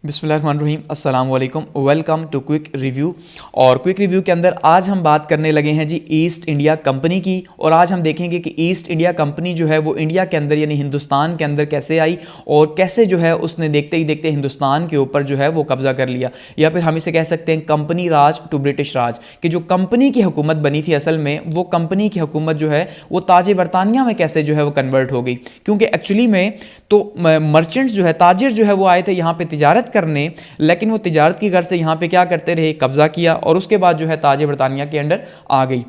बिस्मिल्लाहिर्रहमानिर्रहीम, अस्सलाम वालेकुम, वेलकम टू क्विक रिव्यू। और क्विक रिव्यू के अंदर आज हम बात करने लगे हैं जी ईस्ट इंडिया कंपनी की। और आज हम देखेंगे कि ईस्ट इंडिया कंपनी जो है वो इंडिया के अंदर यानी हिंदुस्तान के अंदर कैसे आई और कैसे जो है उसने देखते ही देखते हिंदुस्तान के ऊपर जो है वो कब्जा कर लिया, या फिर हम इसे कह सकते हैं कंपनी राज टू ब्रिटिश राज। कि जो कंपनी की हुकूमत बनी थी असल में वो कंपनी की हुकूमत जो है वो ताज बरतानिया में कैसे जो है वो कन्वर्ट हो गई। क्योंकि एक्चुअली में तो मर्चेंट्स जो है ताजिर जो है वो आए थे यहाँ पे तिजारत करने, लेकिन वो तिजारत की गर्ज से यहाँ पे क्या करते रहे, कब्जा किया और उसके बाद जो है ताज बरतानिया के अंडर आ गई।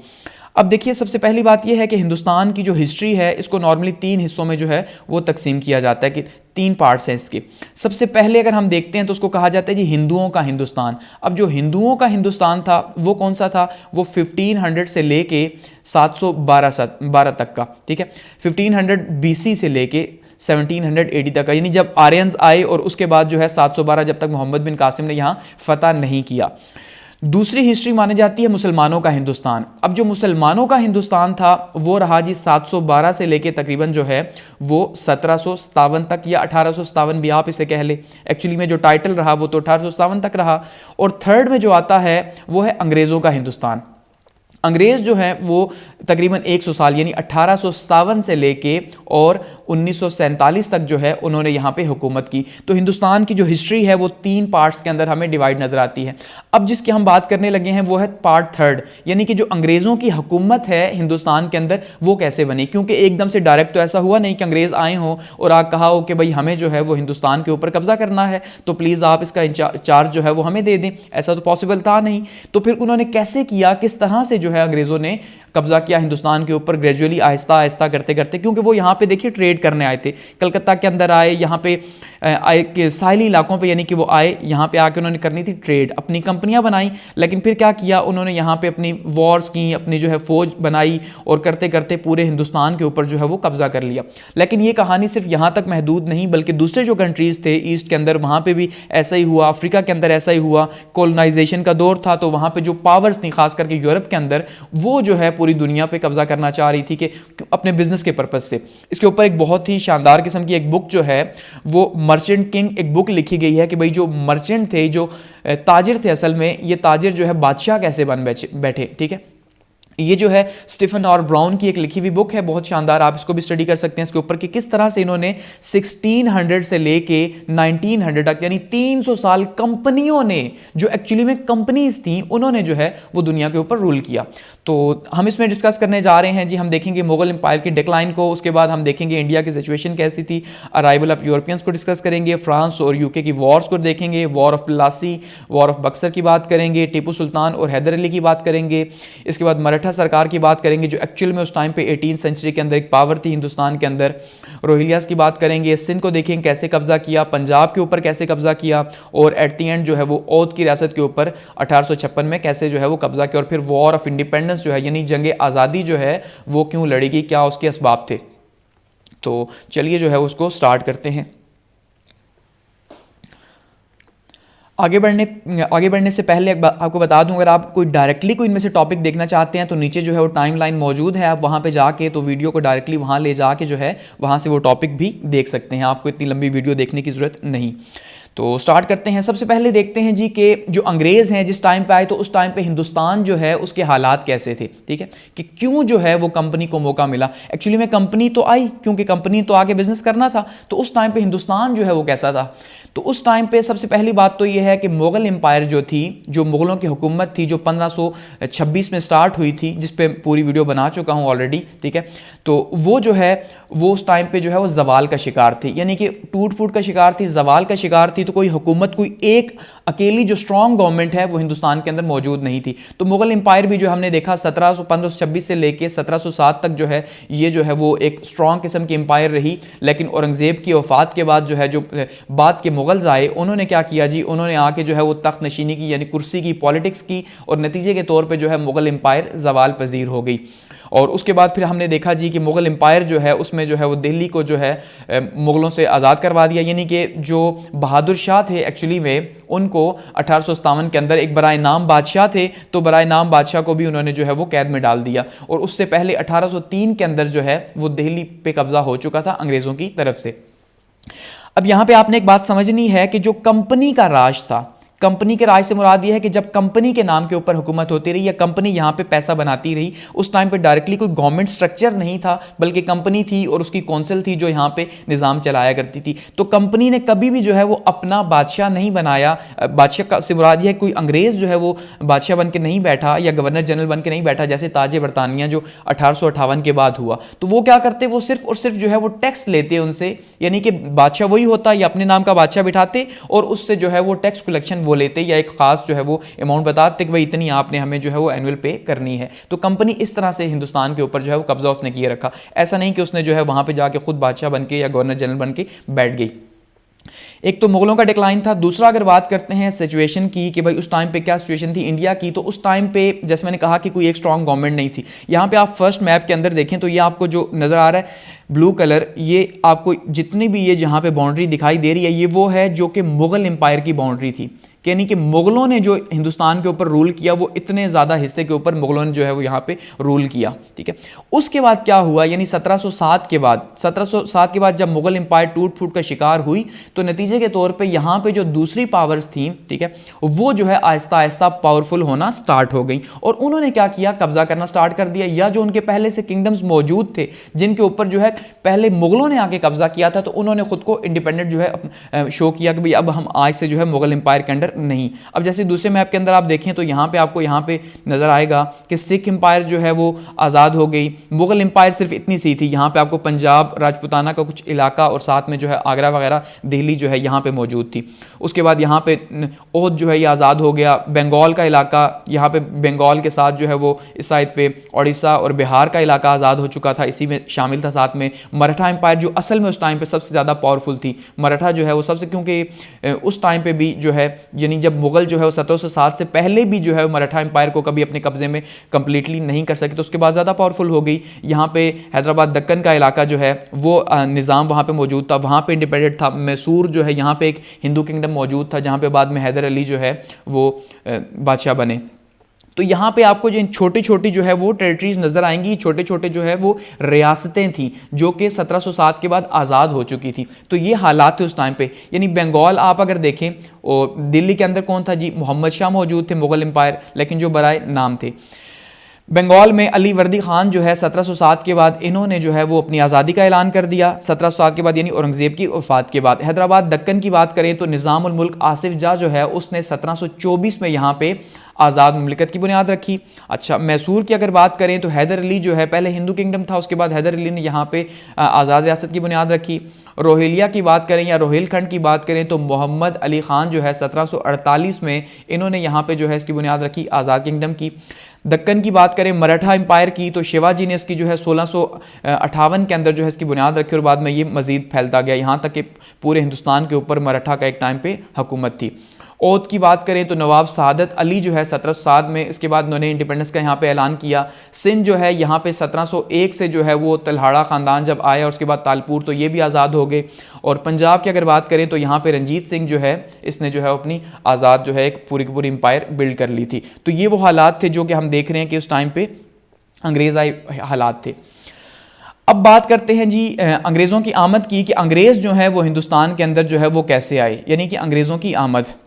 अब देखिए सबसे पहली बात यह है कि हिंदुस्तान की जो हिस्ट्री है इसको नॉर्मली 3 हिस्सों में जो है वो तकसीम किया जाता है कि 3 पार्ट्स हैं इसके। सबसे पहले अगर हम देखते हैं तो उसको कहा जाता है जी हिंदुओं का हिंदुस्तान। अब जो हिंदुओं का हिंदुस्तान था वो कौन सा था, वो 1500 से लेके 712 तक का, ठीक है, 1500 BC से लेके 1700 AD तक का, यानी जब आर्यंस आए और उसके बाद जो है 712 जब तक मोहम्मद बिन कासिम ने यहाँ फतह नहीं किया। दूसरी हिस्ट्री मानी जाती है मुसलमानों का हिंदुस्तान। अब जो मुसलमानों का हिंदुस्तान था वो रहा जी 712 से लेके तकरीबन जो है वो 1757 तक, या 1857 भी आप इसे कह ले। एक्चुअली में जो टाइटल रहा वो तो 1857 तक रहा। और थर्ड में जो आता है वो है अंग्रेज़ों का हिंदुस्तान। अंग्रेज़ जो है वो तकरीबन 100 साल यानी 1857 से लेके और 1947 तक जो है उन्होंने यहाँ पे हुकूमत की। तो हिंदुस्तान की जो हिस्ट्री है वो 3 पार्ट्स के अंदर हमें डिवाइड नजर आती है। अब जिसकी हम बात करने लगे हैं वो है पार्ट थर्ड, यानी कि जो अंग्रेज़ों की हुकूमत है हिंदुस्तान के अंदर वो कैसे बनी। क्योंकि एकदम से डायरेक्ट तो ऐसा हुआ नहीं कि अंग्रेज़ आए हों और आ कहा हो कि भाई हमें जो है वो हिंदुस्तान के ऊपर कब्जा करना है तो प्लीज़ आप इसका चार्ज जो है वो हमें दे दें। ऐसा तो पॉसिबल था नहीं। तो फिर उन्होंने कैसे किया, किस तरह से जो है अंग्रेज़ों ने कब्जा किया हिंदुस्तान के ऊपर, ग्रेजुअली आहिस्ता आहिस्ता करते करते। क्योंकि वो यहाँ पे देखिए ट्रेड करने आए थे, कलकत्ता के अंदर आए, यहाँ पे आए के साहिली इलाकों पे, यानी कि वो आए यहाँ पे आके उन्होंने करनी थी ट्रेड, अपनी कंपनियां बनाई। लेकिन फिर क्या किया उन्होंने, यहाँ पे अपनी वॉर्स की, अपनी जो है फौज बनाई और करते करते पूरे हिंदुस्तान के ऊपर जो है वो कब्जा कर लिया। लेकिन ये कहानी सिर्फ यहाँ तक महदूद नहीं, बल्कि दूसरे जो कंट्रीज थे ईस्ट के अंदर वहाँ पर भी ऐसा ही हुआ, अफ्रीका के अंदर ऐसा ही हुआ। कॉलोनाइजेशन का दौर था तो वहाँ पर जो पावर्स थी खास करके यूरोप के अंदर, वो जो है पूरी दुनिया पे कब्जा करना चाह रही थी कि अपने बिजनेस के पर्पस से। इसके ऊपर एक बहुत ही शानदार किस्म की एक बुक जो है वो मर्चेंट किंग एक बुक लिखी गई है कि भाई जो मर्चेंट थे, जो ताजिर थे, असल में ये ताजिर जो है बादशाह कैसे बन बैठे, ठीक है। ये जो है स्टीफन और ब्राउन की एक लिखी हुई बुक है, बहुत शानदार, आप इसको भी स्टडी कर सकते हैं इसके ऊपर कि किस तरह से इन्होंने 1600 से लेके 1900 तक यानी 300 साल कंपनियों ने, जो एक्चुअली में कंपनीज थी, उन्होंने जो है वो दुनिया के ऊपर रूल किया। तो हम इसमें डिस्कस करने जा रहे हैं जी। हम देखेंगे मुगल एम्पायर की डिक्लाइन को, उसके बाद हम देखेंगे इंडिया की सिचुएशन कैसी थी, अराइवल ऑफ यूरोपियंस को डिस्कस करेंगे, फ्रांस और यूके की वॉर्स को देखेंगे, war of Plassey, war of Buxar की बात करेंगे, टीपू सुल्तान और हैदर अली की बात करेंगे। इसके बाद मराठा सरकार की बात करेंगे जो एक्चुअल में उस टाइम पे 18वीं सेंचुरी के अंदर एक पावर थी हिंदुस्तान के अंदर। रोहिलियास की बात करेंगे, सिंध को देखेंगे कैसे कब्जा किया, पंजाब के ऊपर कैसे कब्जा किया, और एट द एंड जो है वो औध की रियासत के ऊपर 1856 में कैसे जो है वो कब्जा किया। और फिर वॉर ऑफ इंडिपेंडेंस जो है यानी जंग आज़ादी जो है वो क्यों लड़ी गई, क्या उसके असबाब थे। तो चलिए जो है उसको स्टार्ट करते हैं। आगे बढ़ने से पहले आपको बता दूं, अगर आप कोई डायरेक्टली कोई इनमें से टॉपिक देखना चाहते हैं तो नीचे जो है वो टाइमलाइन मौजूद है, आप वहां पे जाके तो वीडियो को डायरेक्टली वहां ले जाके जो है वहां से वो टॉपिक भी देख सकते हैं। आपको इतनी लंबी वीडियो देखने की ज़रूरत नहीं। तो स्टार्ट करते हैं। सबसे पहले देखते हैं जी कि जो अंग्रेज़ हैं जिस टाइम पे आए तो उस टाइम पे हिंदुस्तान जो है उसके हालात कैसे थे, ठीक है, कि क्यों जो है वो कंपनी को मौका मिला। एक्चुअली में कंपनी तो आई क्योंकि कंपनी तो आगे बिजनेस करना था, तो उस टाइम पे हिंदुस्तान जो है वो कैसा था। तो उस टाइम पे सबसे पहली बात तो ये है कि मुगल एम्पायर जो थी, जो मुगलों की हुकूमत थी, जो 1526 में स्टार्ट हुई थी, जिस पे पूरी वीडियो बना चुका हूँ ऑलरेडी, ठीक है। तो वो जो है वो उस टाइम पे जो है वो जवाल का शिकार थी, यानी कि टूट फूट का शिकार थी, जवाल का शिकार थी। तो कोई हुकूमत, कोई एक अकेली जो स्ट्रॉन्ग गवर्नमेंट है वो हिंदुस्तान के अंदर मौजूद नहीं थी। तो मुगल एम्पायर भी जो हमने देखा 1526 से लेके 1707 तक जो है ये जो है वो एक स्ट्रॉन्ग किस्म की एम्पायर रही। लेकिन औरंगजेब की वफात के बाद जो है जो बाद के मुगल्स आए उन्होंने क्या किया जी, उन्होंने आके जो है वो तख्त नशीनी की यानी कुर्सी की पॉलिटिक्स की, और नतीजे के तौर पे जो है मुगल एम्पायर जवाल पजीर हो गई। और उसके बाद फिर हमने देखा जी कि मुगल एम्पायर जो है उसमें जो है वो दिल्ली को जो है मुगलों से आज़ाद करवा दिया। यानी कि जो बहादुर शाह थे एक्चुअली में उनको 1857 के अंदर एक बराए नाम बादशाह थे, तो बराए नाम बादशाह को भी उन्होंने जो है वो कैद में डाल दिया। और उससे पहले 1803 के अंदर जो है वो दिल्ली पे कब्जा हो चुका था अंग्रेज़ों की तरफ से। अब यहां पे आपने एक बात समझनी है कि जो कंपनी का राज था, कंपनी के राज से मुराद यह है कि जब कंपनी के नाम के ऊपर हुकूमत होती रही या कंपनी यहां पे पैसा बनाती रही, उस टाइम पे डायरेक्टली कोई गवर्नमेंट स्ट्रक्चर नहीं था, बल्कि कंपनी थी और उसकी कौंसिल थी जो यहां पे निज़ाम चलाया करती थी। तो कंपनी ने कभी भी जो है वो अपना बादशाह नहीं बनाया। बादशाह से मुराद यह है कोई अंग्रेज जो है वो बादशाह बन के नहीं बैठा या गवर्नर जनरल बन के नहीं बैठा, जैसे ताज बरतानिया जो 1858 के बाद हुआ। तो वो क्या करते, वो सिर्फ और सिर्फ जो है वो टैक्स लेते उनसे, यानी कि बादशाह वही होता या अपने नाम का बादशाह बिठाते और उससे जो है वो टैक्स कलेक्शन वो लेते या एक खास जो है वो अमाउंट बताते कि भाई इतनी आपने हमें जो है वो एनुअल पे करनी है। तो कंपनी इस तरह से हिंदुस्तान के ऊपर जो है वो कब्जा उसने किए रखा। ऐसा नहीं कि उसने जो है वहां पे जाके खुद बादशाह बन के या गवर्नर जनरल बन के बैठ गई। एक तो मुगलों का डिक्लाइन था। दूसरा अगर बात करते हैं सिचुएशन की कि भाई उस टाइम पे क्या सिचुएशन थी इंडिया की, तो उस टाइम पे जैसे मैंने कहा कि कोई एक स्ट्रांग गवर्नमेंट नहीं थी। यहाँ पे आप फर्स्ट मैप के अंदर देखें तो ये आपको जो नज़र आ रहा है ब्लू कलर, ये आपको जितनी भी ये जहाँ पे बाउंड्री दिखाई दे रही है, ये वो है जो कि मुगल एम्पायर की बाउंड्री थी। यानी कि मुगलों ने जो हिंदुस्तान के ऊपर रूल किया, वो इतने ज़्यादा हिस्से के ऊपर मुगलों ने जो है वो यहाँ पे रूल किया। ठीक है, उसके बाद क्या हुआ, यानी 1707 के बाद जब मुगल एम्पायर टूट फूट का शिकार हुई, तो नतीजे के तौर पे यहाँ पे जो दूसरी पावर्स थी, ठीक है, वो जो है आहिस्ता आहिस्ता पावरफुल होना स्टार्ट हो गई और उन्होंने क्या किया, कब्जा करना स्टार्ट कर दिया। या जो उनके पहले से किंगडम्स मौजूद थे जिनके ऊपर जो है पहले मुगलों ने आके कब्जा किया था, तो उन्होंने खुद को इंडिपेंडेंट जो है शो किया कि भाई अब हम आज से जो है मुगल एम्पायर के अंडर नहीं। अब जैसे दूसरे मैप के अंदर आप देखें तो यहां पे आपको यहां पे नजर आएगा कि सिख एम्पायर जो है वो आजाद हो गई। मुगल एम्पायर सिर्फ इतनी सी थी, यहां पे आपको पंजाब राजपुताना का कुछ इलाका और साथ में जो है आगरा वगैरह दिल्ली जो है यहां पे मौजूद थी। उसके बाद यहां पे ओध जो है ये आज़ाद हो गया। बंगाल का इलाका, यहां पे बंगाल के साथ जो है वो इस साइड पे उड़ीसा और बिहार का इलाका आज़ाद हो चुका था, इसी में शामिल था। साथ में मराठा एम्पायर जो असल में उस टाइम पे सबसे ज़्यादा पावरफुल थी, मराठा जो है वो सबसे, क्योंकि उस टाइम पे भी जो है यानी जब मुगल जो है वो 1707 से पहले भी जो है मराठा एम्पायर को कभी अपने कब्जे में कंप्लीटली नहीं कर सके, तो उसके बाद ज़्यादा पावरफुल हो गई। यहाँ पे हैदराबाद दक्कन का इलाका जो है वो निज़ाम वहाँ पे मौजूद था, वहाँ पे इंडिपेंडेंट था। मैसूर जो है यहाँ पे एक हिंदू किंगडम मौजूद था, जहाँ पे बाद में हैदर अली जो है वो बादशाह बने। तो यहाँ पे आपको जो छोटी छोटी जो है वो टेरिटरीज नजर आएंगी, छोटे छोटे जो है वो रियासतें थी जो कि 1707 के बाद आज़ाद हो चुकी थी। तो ये हालात थे उस टाइम पे। यानी बंगाल आप अगर देखें, और दिल्ली के अंदर कौन था जी, मोहम्मद शाह मौजूद थे, मुगल एम्पायर, लेकिन जो बराए नाम थे। बंगाल में अली वर्दी खान जो है 1707 के बाद इन्होंने जो है वो अपनी आज़ादी का ऐलान कर दिया। 1707 के बाद यानी औरंगज़ेब की वफ़ात के बाद। हैदराबाद दक्कन की बात करें तो निज़ाम उल मुल्क आसिफ जा जो है उसने 1724 में यहाँ पे आज़ाद मुमलिकत की बुनियाद रखी। अच्छा, मैसूर की अगर बात करें तो हैदर अली जो है पहले हिंदू किंगडम था, उसके बाद हैदर अली ने यहाँ पे आज़ाद रियासत की बुनियाद रखी। रोहिलिया की बात करें या रोहिलखंड की बात करें तो मोहम्मद अली ख़ान जो है 1748 में इन्होंने यहाँ पे जो है इसकी बुनियाद रखी, आज़ाद किंगडम की। दक्कन की बात करें मराठा एम्पायर की तो शिवाजी ने इसकी जो है 1658 के अंदर जो है इसकी बुनियाद रखी और बाद में ये मज़ीद फैलता गया, यहाँ तक कि पूरे हिंदुस्तान के ऊपर मराठा का एक टाइम पे हुकूमत थी। ओध की बात करें तो नवाब सादत अली जो है 1707 में, इसके बाद उन्होंने इंडिपेंडेंस का यहाँ पे ऐलान किया। सिंध जो है यहाँ पे 1701 से जो है वो तलहाड़ा ख़ानदान जब आया, उसके बाद तालपुर, तो ये भी आज़ाद हो गए। और पंजाब की अगर बात करें तो यहाँ पे रंजीत सिंह जो है इसने जो है अपनी आज़ाद जो है एक पूरी की पूरी एम्पायर बिल्ड कर ली थी। तो ये वो हालात थे जो कि हम देख रहे हैं कि उस टाइम पे अंग्रेज़ आए हालात थे। अब बात करते हैं जी अंग्रेज़ों की आमद की, कि अंग्रेज़ जो है वो हिंदुस्तान के अंदर जो है वो कैसे आए, यानी कि अंग्रेज़ों की आमद।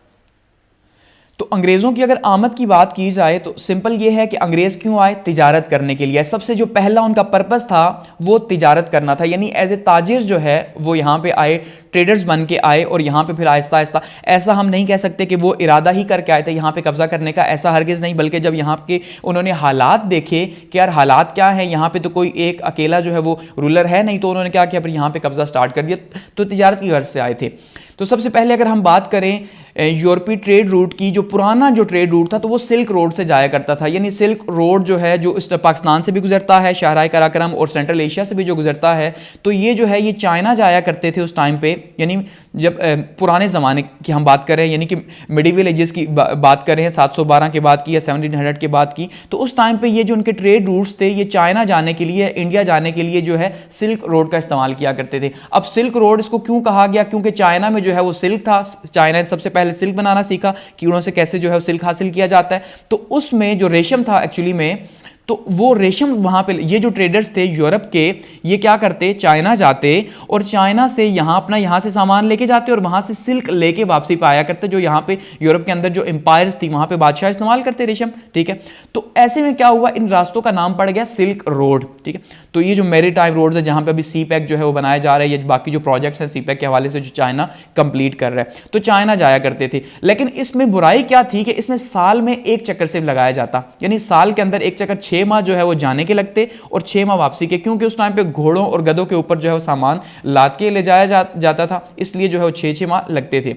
तो अंग्रेज़ों की अगर आमद की बात की जाए तो सिंपल ये है कि अंग्रेज़ क्यों आए, तिजारत करने के लिए। सबसे जो पहला उनका पर्पस था वो तिजारत करना था, यानी एज ए ताजिर जो है वो यहाँ पे आए, ट्रेडर्स बन के आए और यहाँ पे फिर आहिस्ता आहिस्ता, ऐसा हम नहीं कह सकते कि वो इरादा ही करके आए थे यहाँ पे कब्जा करने का, ऐसा हरगिज़ नहीं, बल्कि जब यहाँ के उन्होंने हालात देखे कि यार हालात क्या है, यहाँ पे तो कोई एक अकेला जो है वो रूलर है नहीं, तो उन्होंने क्या किया, फिर यहाँ पे कब्जा स्टार्ट कर दिया। तो तिजारत की गर्ज से आए थे। तो सबसे पहले अगर हम बात करें यूरोपीय ट्रेड रूट की, जो पुराना जो ट्रेड रूट था तो वो सिल्क रोड से जाया करता था। यानी सिल्क रोड जो है जो इस पाकिस्तान से भी गुजरता है, शाहराह कराकरम, और सेंट्रल एशिया से भी जो गुजरता है, तो ये जो है ये चाइना जाया करते थे उस टाइम पे। यानी जब पुराने ज़माने की हम बात करें, यानी कि मिडिवल एजेस की बात करें, 712 के बाद की या 1700 के बाद की, तो उस टाइम पे ये जो उनके ट्रेड रूट्स थे ये चाइना जाने के लिए, इंडिया जाने के लिए जो है सिल्क रोड का इस्तेमाल किया करते थे। अब सिल्क रोड इसको क्यों कहा गया, क्योंकि चाइना में जो है वो सिल्क था, चाइना ने सबसे पहले सिल्क बनाना सीखा, कीड़ों से कैसे जो है सिल्क हासिल किया जाता है। तो उसमें जो रेशम था एक्चुअली में, तो वो रेशम वहां पे, ये जो ट्रेडर्स थे यूरोप के, ये क्या करते, चाइना जाते और चाइना से यहाँ से सामान लेके जाते और वहां से सिल्क लेके वापसी पाया करते, जो यहाँ पे यूरोप के अंदर जो एम्पायर्स थी वहां पे बादशाह इस्तेमाल करते रेशम, ठीक है। तो ऐसे में क्या हुआ, इन रास्तों का नाम पड़ गया सिल्क रोड, ठीक है। तो ये जो मैरीटाइम रोड्स है, जहां पे अभी सी पैक जो है वो बनाया जा रहा है, ये बाकी जो प्रोजेक्ट्स हैं सी पैक के हवाले से जो चाइना कंप्लीट कर रहा है, तो चाइना जाया करते थे। लेकिन इसमें बुराई क्या थी कि इसमें साल में एक चक्कर सिर्फ लगाया जाता, यानी साल के अंदर एक चक्कर 6 माह जो है वो जाने के लगते और 6 माह वापसी के, क्योंकि उस टाइम पे घोड़ों और गधों के ऊपर जो है वो सामान लाद के ले जाया जाता था, इसलिए जो है वो 6-6 माह लगते थे।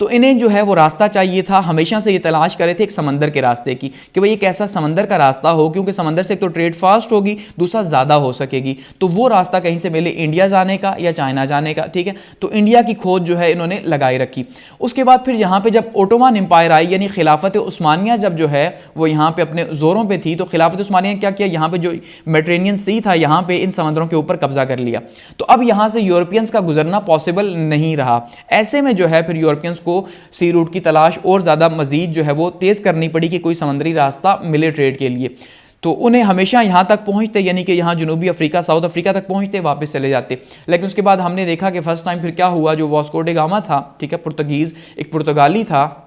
तो इन्हें जो है वो रास्ता चाहिए था, हमेशा से ये तलाश करे थे एक समंदर के रास्ते की, कि भाई एक ऐसा समंदर का रास्ता हो, क्योंकि समंदर से एक तो ट्रेड फास्ट होगी, दूसरा ज़्यादा हो सकेगी। तो वो रास्ता कहीं से मिले, इंडिया जाने का या चाइना जाने का, ठीक है। तो इंडिया की खोज जो है इन्होंने लगाई रखी। उसके बाद फिर यहाँ पे जब ओटोमान एम्पायर आई, यानी खिलाफत उस्मानिया जब जो है वो यहाँ पे अपने जोरों पे थी, तो खिलाफत उस्मानिया ने क्या किया, यहाँ पे जो मेडिटेरेनियन सी था, यहाँ पे इन समंदरों के ऊपर कब्जा कर लिया। तो अब यहाँ से यूरोपियंस का गुजरना पॉसिबल नहीं रहा। ऐसे में जो है फिर यूरोपियंस को सी रूट की तलाश और ज्यादा मजीद जो है वो तेज करनी पड़ी कि कोई समुद्री रास्ता मिले ट्रेड के लिए। तो उन्हें हमेशा यहाँ तक पहुँचते, यानी कि यहाँ जनूबी अफ्रीका, साउथ अफ्रीका तक पहुँचते, वापस चले जाते। लेकिन उसके बाद हमने देखा कि फर्स्ट टाइम फिर क्या हुआ, जो वास्को डे गामा था, ठीक है, पुर्तगीज एक पुर्तगाली था,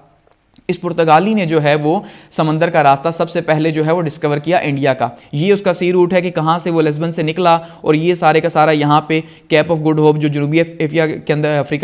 इस पुर्तगाली ने जो है वो समंदर का रास्ता सबसे पहले जो है वो डिस्कवर किया इंडिया का। ये उसका सी रूट है कि कहाँ से वो लिस्बन से निकला और ये सारे का सारा यहाँ पे कैप ऑफ गुड होप जो जनूबी अफ्रीका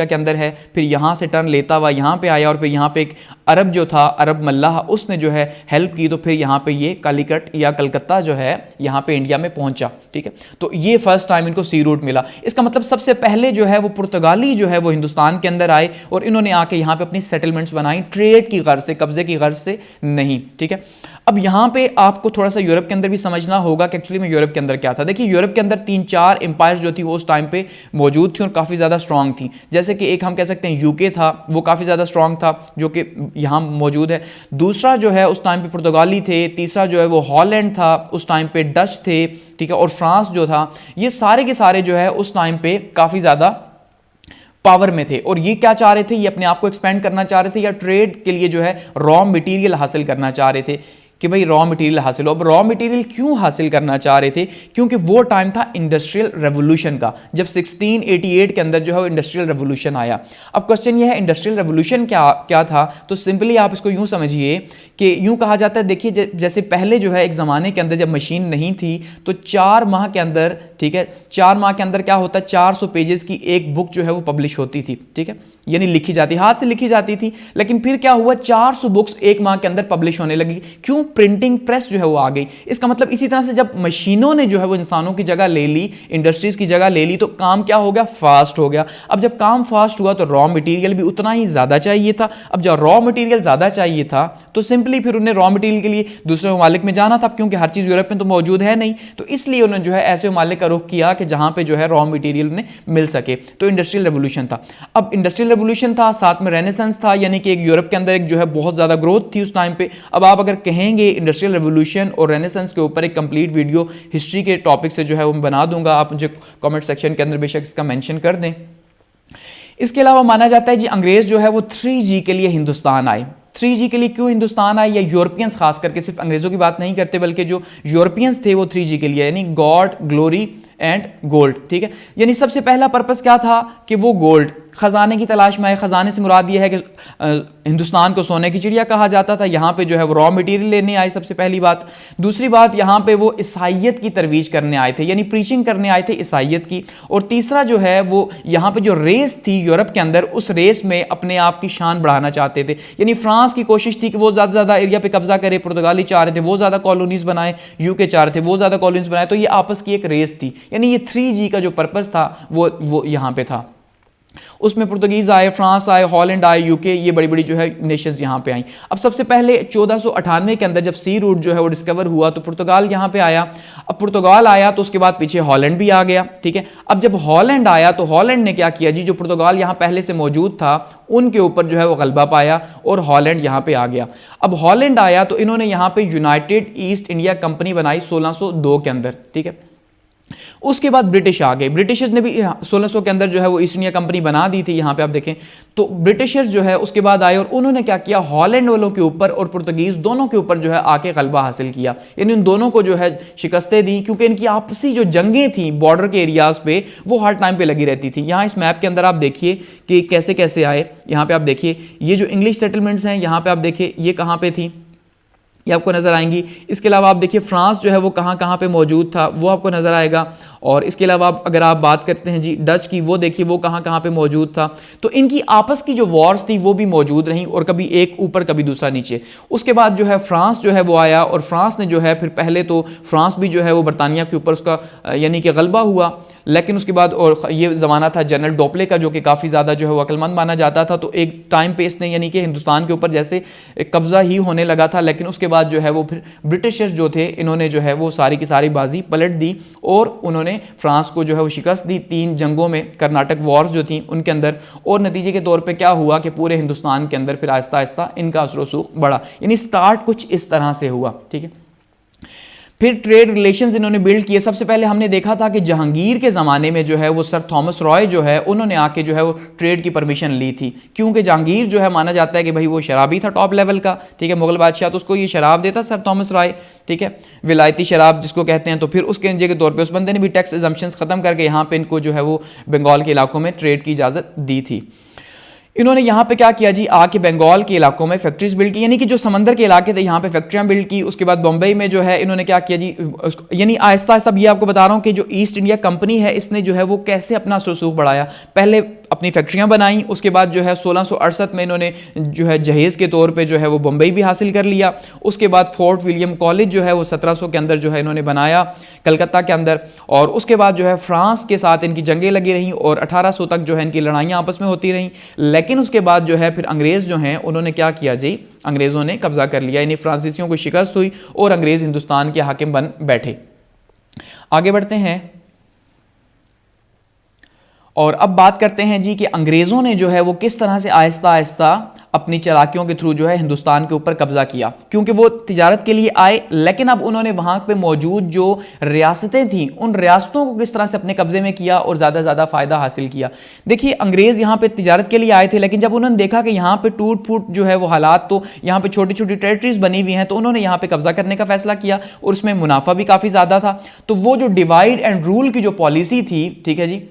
के अंदर है, फिर यहाँ से टर्न लेता हुआ यहाँ पे आया और फिर यहाँ पे एक अरब जो था, अरब मल्लाह, उसने जो है हेल्प की, तो फिर यहाँ पे ये कालीकट या कलकत्ता जो है यहाँ पे इंडिया में पहुँचा, ठीक है। तो ये फर्स्ट टाइम इनको सी रूट मिला। इसका मतलब सबसे पहले जो है वो पुर्तगाली जो है वो हिंदुस्तान के अंदर आए और इन्होंने आके यहाँ पे अपनी सेटलमेंट्स बनाई, ट्रेड की गर्ज से, कब्जे की गर्ज से नहीं, ठीक है। अब यहां पे आपको थोड़ा सा यूरोप के अंदर भी समझना होगा कि एक्चुअली में यूरोप के अंदर क्या था। देखिए यूरोप के अंदर 3-4 एम्पायर्स जो थी वो उस टाइम पे मौजूद थी और काफी ज्यादा स्ट्रांग थी। जैसे कि एक हम कह सकते हैं यूके था, वो काफी ज्यादा स्ट्रांग था जो कि यहां मौजूद है। दूसरा जो है उस टाइम पे पुर्तगाली थे, तीसरा जो है वो हॉलैंड था, उस टाइम पे डच थे, ठीक है, और फ्रांस जो था, ये सारे के सारे जो है उस टाइम पे काफी ज्यादा पावर में थे। और ये क्या चाह रहे थे, ये अपने आप को एक्सपेंड करना चाह रहे थे या ट्रेड के लिए जो है रॉ मटेरियल हासिल करना चाह रहे थे कि भाई रॉ मटेरियल हासिल हो। अब रॉ मटेरियल क्यों हासिल करना चाह रहे थे, क्योंकि वो टाइम था इंडस्ट्रियल रेवोल्यूशन का, जब 1688 के अंदर जो है इंडस्ट्रियल रेवोल्यूशन आया। अब क्वेश्चन ये है इंडस्ट्रियल रेवोल्यूशन क्या था, तो सिंपली आप इसको यूं समझिए कि यूं कहा जाता है, देखिए जैसे पहले जो है एक ज़माने के अंदर जब मशीन नहीं थी तो 4 माह के अंदर, ठीक है, 4 माह के अंदर क्या होता है, 400 पेजेस की एक बुक जो है वो पब्लिश होती थी, ठीक है, यानी लिखी जाती, हाथ से लिखी जाती थी। लेकिन फिर क्या हुआ, 400 बुक्स एक माह के अंदर पब्लिश होने लगी। क्यों, प्रिंटिंग प्रेस जो है वो आ गई। इसका मतलब इसी तरह से जब मशीनों ने जो है वो इंसानों की जगह ले ली, इंडस्ट्रीज की जगह ले ली, तो काम क्या हो गया, फास्ट हो गया। अब जब काम फास्ट हुआ तो रॉ मटेरियल भी उतना ही ज्यादा चाहिए था। अब जब रॉ मटेरियल ज्यादा चाहिए था तो सिंपली फिर उन्हें रॉ मटेरियल के लिए दूसरे ममालिक में जाना था, क्योंकि हर चीज यूरोप में तो मौजूद है नहीं। तो इसलिए उन्होंने जो है ऐसे ममालिक का रुख किया कि जहां पे जो है रॉ मटेरियल उन्हें मिल सके। तो इंडस्ट्रियल रेवोल्यूशन था। अब इंडस्ट्रियल रेवोल्यूशन था, साथ में रेनेसेंस था, यानी कि एक यूरोप के अंदर एक जो है बहुत ज्यादा ग्रोथ थी उस टाइम पे। अब आप अगर कहेंगे इंडस्ट्रियल रेवोल्यूशन और रेनेसेंस के ऊपर एक कंप्लीट वीडियो हिस्ट्री के टॉपिक से जो है वो मैं बना दूंगा, आप मुझे कमेंट सेक्शन के अंदर बेशक इसका मेंशन कर दें। इसके अलावा माना जाता है जी अंग्रेज जो है वो 3G के लिए हिंदुस्तान आए। 3G के लिए क्यों हिंदुस्तान आए, या यूरोपियंस खास करके, सिर्फ अंग्रेजों की बात नहीं करते बल्कि जो यूरोपियंस थे वो 3G के लिए, यानी गॉड, ग्लोरी एंड गोल्ड, ठीक है। यानी सबसे पहला पर्पस क्या था कि वो गोल्ड, खजाने की तलाश में आए। खजाने से मुराद ये है कि हिंदुस्तान को सोने की चिड़िया कहा जाता था। यहाँ पे जो है वो रॉ मटेरियल लेने आए, सबसे पहली बात। दूसरी बात, यहाँ पे वो ईसाइयत की तरवीज करने आए थे, यानी प्रीचिंग करने आए थे ईसाइयत की। और तीसरा जो है वो यहाँ पे जो रेस थी यूरोप के अंदर, उस रेस में अपने आप की शान बढ़ाना चाहते थे। यानी फ्रांस की कोशिश थी कि वो ज्यादा ज्यादा एरिया पे कब्जा करे, पुर्तगाली चाह रहे थे वो ज्यादा कॉलोनीज बनाए, यूके चाह रहे थे वो ज्यादा कॉलोनीज बनाए। तो ये आपस की एक रेस थी, यानी ये 3G का जो पर्पस था वो यहाँ पे था। उसमें पुर्तगीज आए, फ्रांस आए, हॉलैंड आए, यूके, ये बड़ी बड़ी जो है नेशंस यहाँ पे आई। अब सबसे पहले 1498 के अंदर जब सी रूट जो है वो डिस्कवर हुआ तो पुर्तगाल यहाँ पे आया। अब पुर्तगाल आया तो उसके बाद पीछे हॉलैंड भी आ गया, ठीक है। अब जब हॉलैंड आया तो हॉलैंड ने क्या किया जी, जो पुर्तगाल यहाँ पहले से मौजूद था उनके ऊपर जो है वो गलबा पाया और हॉलैंड यहाँ पे आ गया। अब हॉलैंड आया तो इन्होंने यहाँ पे यूनाइटेड ईस्ट इंडिया कंपनी बनाई 1602 के अंदर, ठीक है। उसके बाद ब्रिटिश आ गए। ब्रिटिशर्स ने भी 1600 के अंदर जो है वो ईस्ट इंडिया कंपनी बना दी थी, यहाँ पे आप देखें। तो ब्रिटिशर्स जो है उसके बाद आए और उन्होंने क्या किया, हॉलैंड वालों के ऊपर और पुर्तगीज दोनों के ऊपर जो है आके गलबा हासिल किया, यानी उन दोनों को जो है शिकस्तें दी, क्योंकि इनकी आपसी जो जंगें थी बॉर्डर के एरियाज पे वो हर टाइम पे लगी रहती थी। यहाँ इस मैप के अंदर आप देखिए कि कैसे कैसे आए। यहाँ पे आप देखिए ये जो इंग्लिश सेटलमेंट्स हैं, यहाँ पे आप देखिए ये कहाँ पे थी, ये आपको नजर आएंगी। इसके अलावा आप देखिए फ्रांस जो है वो कहाँ कहाँ पे मौजूद था वो आपको नजर आएगा। और इसके अलावा अगर आप बात करते हैं जी डच की, वो देखिए वो कहाँ कहाँ पे मौजूद था। तो इनकी आपस की जो वॉर्स थी वो भी मौजूद रहीं, और कभी एक ऊपर कभी दूसरा नीचे। उसके बाद जो है फ्रांस जो है वो आया, और फ्रांस ने जो है फिर पहले तो फ्रांस भी जो है वो बरतानिया के ऊपर उसका यानी कि गलबा हुआ, लेकिन उसके बाद और ये ज़माना था जनरल डोपले का, जो कि काफ़ी ज़्यादा जो है वो अक्लमंद माना जाता था। तो एक टाइम पे इसने यानी कि हिंदुस्तान के ऊपर जैसे कब्जा ही होने लगा था, लेकिन उसके बाद जो है वो फिर ब्रिटिशर्स जो थे इन्होंने जो है वो सारी की सारी बाजी पलट दी, और उन्होंने फ्रांस को जो है वो शिकस्त दी 3 जंगों में, कर्नाटक वॉर्स जो थी उनके अंदर। और नतीजे के तौर पे क्या हुआ कि पूरे हिंदुस्तान के अंदर फिर आहिस्ता आहिस्ता इनका असर रसूख बढ़ा, यानी स्टार्ट कुछ इस तरह से हुआ, ठीक है। फिर ट्रेड रिलेशंस इन्होंने बिल्ड किए। सबसे पहले हमने देखा था कि जहांगीर के ज़माने में जो है वो सर थॉमस रॉय जो है उन्होंने आके जो है वो ट्रेड की परमिशन ली थी, क्योंकि जहांगीर जो है माना जाता है कि भाई वो शराबी था टॉप लेवल का, ठीक है, मुगल बादशाह, तो उसको ये शराब देता सर थॉमस रॉय, ठीक है, विलायती शराब जिसको कहते हैं। तो फिर उसके नतीजे के तौर पर उस बंदे ने भी टैक्स एग्जम्पशंस खत्म करके यहाँ पे इनको जो है वो बंगाल के इलाकों में ट्रेड की इजाज़त दी थी। इन्होंने यहाँ पे क्या किया जी, आके बंगाल के इलाकों में फैक्ट्रीज बिल्ड की, यानी कि जो समंदर के इलाके थे यहाँ पे फैक्ट्रियाँ बिल्ड की। उसके बाद बम्बई में जो है इन्होंने क्या किया जी, यानी आहिस्ता आहिस्ता ये आपको बता रहा हूँ कि जो ईस्ट इंडिया कंपनी है इसने जो है वो कैसे अपना रसूख बढ़ाया। पहले अपनी फैक्ट्रियाँ बनाई, उसके बाद जो है 1668 में इन्होंने जो है जहेज़ के तौर पे जो है वो बम्बई भी हासिल कर लिया। उसके बाद फोर्ट विलियम कॉलेज जो है वो 1700 के अंदर जो है इन्होंने बनाया कलकत्ता के अंदर। और उसके बाद जो है फ्रांस के साथ इनकी जंगें लगी रहीं और 1800 तक जो है इनकी लड़ाइयाँ आपस में होती रहीं। लेकिन उसके बाद जो है फिर अंग्रेज़ जो हैं उन्होंने क्या किया जी, अंग्रेज़ों ने कब्जा कर लिया, यानी फ्रांसीसियों को शिकस्त हुई और अंग्रेज़ हिंदुस्तान के हाकिम बन बैठे। आगे बढ़ते हैं और अब बात करते हैं जी कि अंग्रेज़ों ने जो है वो किस तरह से आहिस्ता आहिस्ता अपनी चालाकियों के थ्रू जो है हिंदुस्तान के ऊपर कब्जा किया, क्योंकि वो तिजारत के लिए आए, लेकिन अब उन्होंने वहां पे मौजूद जो रियासतें थीं उन रियासतों को किस तरह से अपने कब्जे में किया और ज़्यादा से ज़्यादा फ़ायदा हासिल किया। देखिए अंग्रेज़ यहाँ पे तिजारत के लिए आए थे, लेकिन जब उन्होंने देखा कि यहाँ पे टूट फूट जो है वो हालात, तो यहाँ पे छोटी छोटी टेरिटरीज बनी हुई हैं, तो उन्होंने यहाँ पे कब्जा करने का फैसला किया और उसमें मुनाफा भी काफ़ी ज़्यादा था। तो वो जो डिवाइड एंड रूल की जो पॉलिसी थी, ठीक है जी,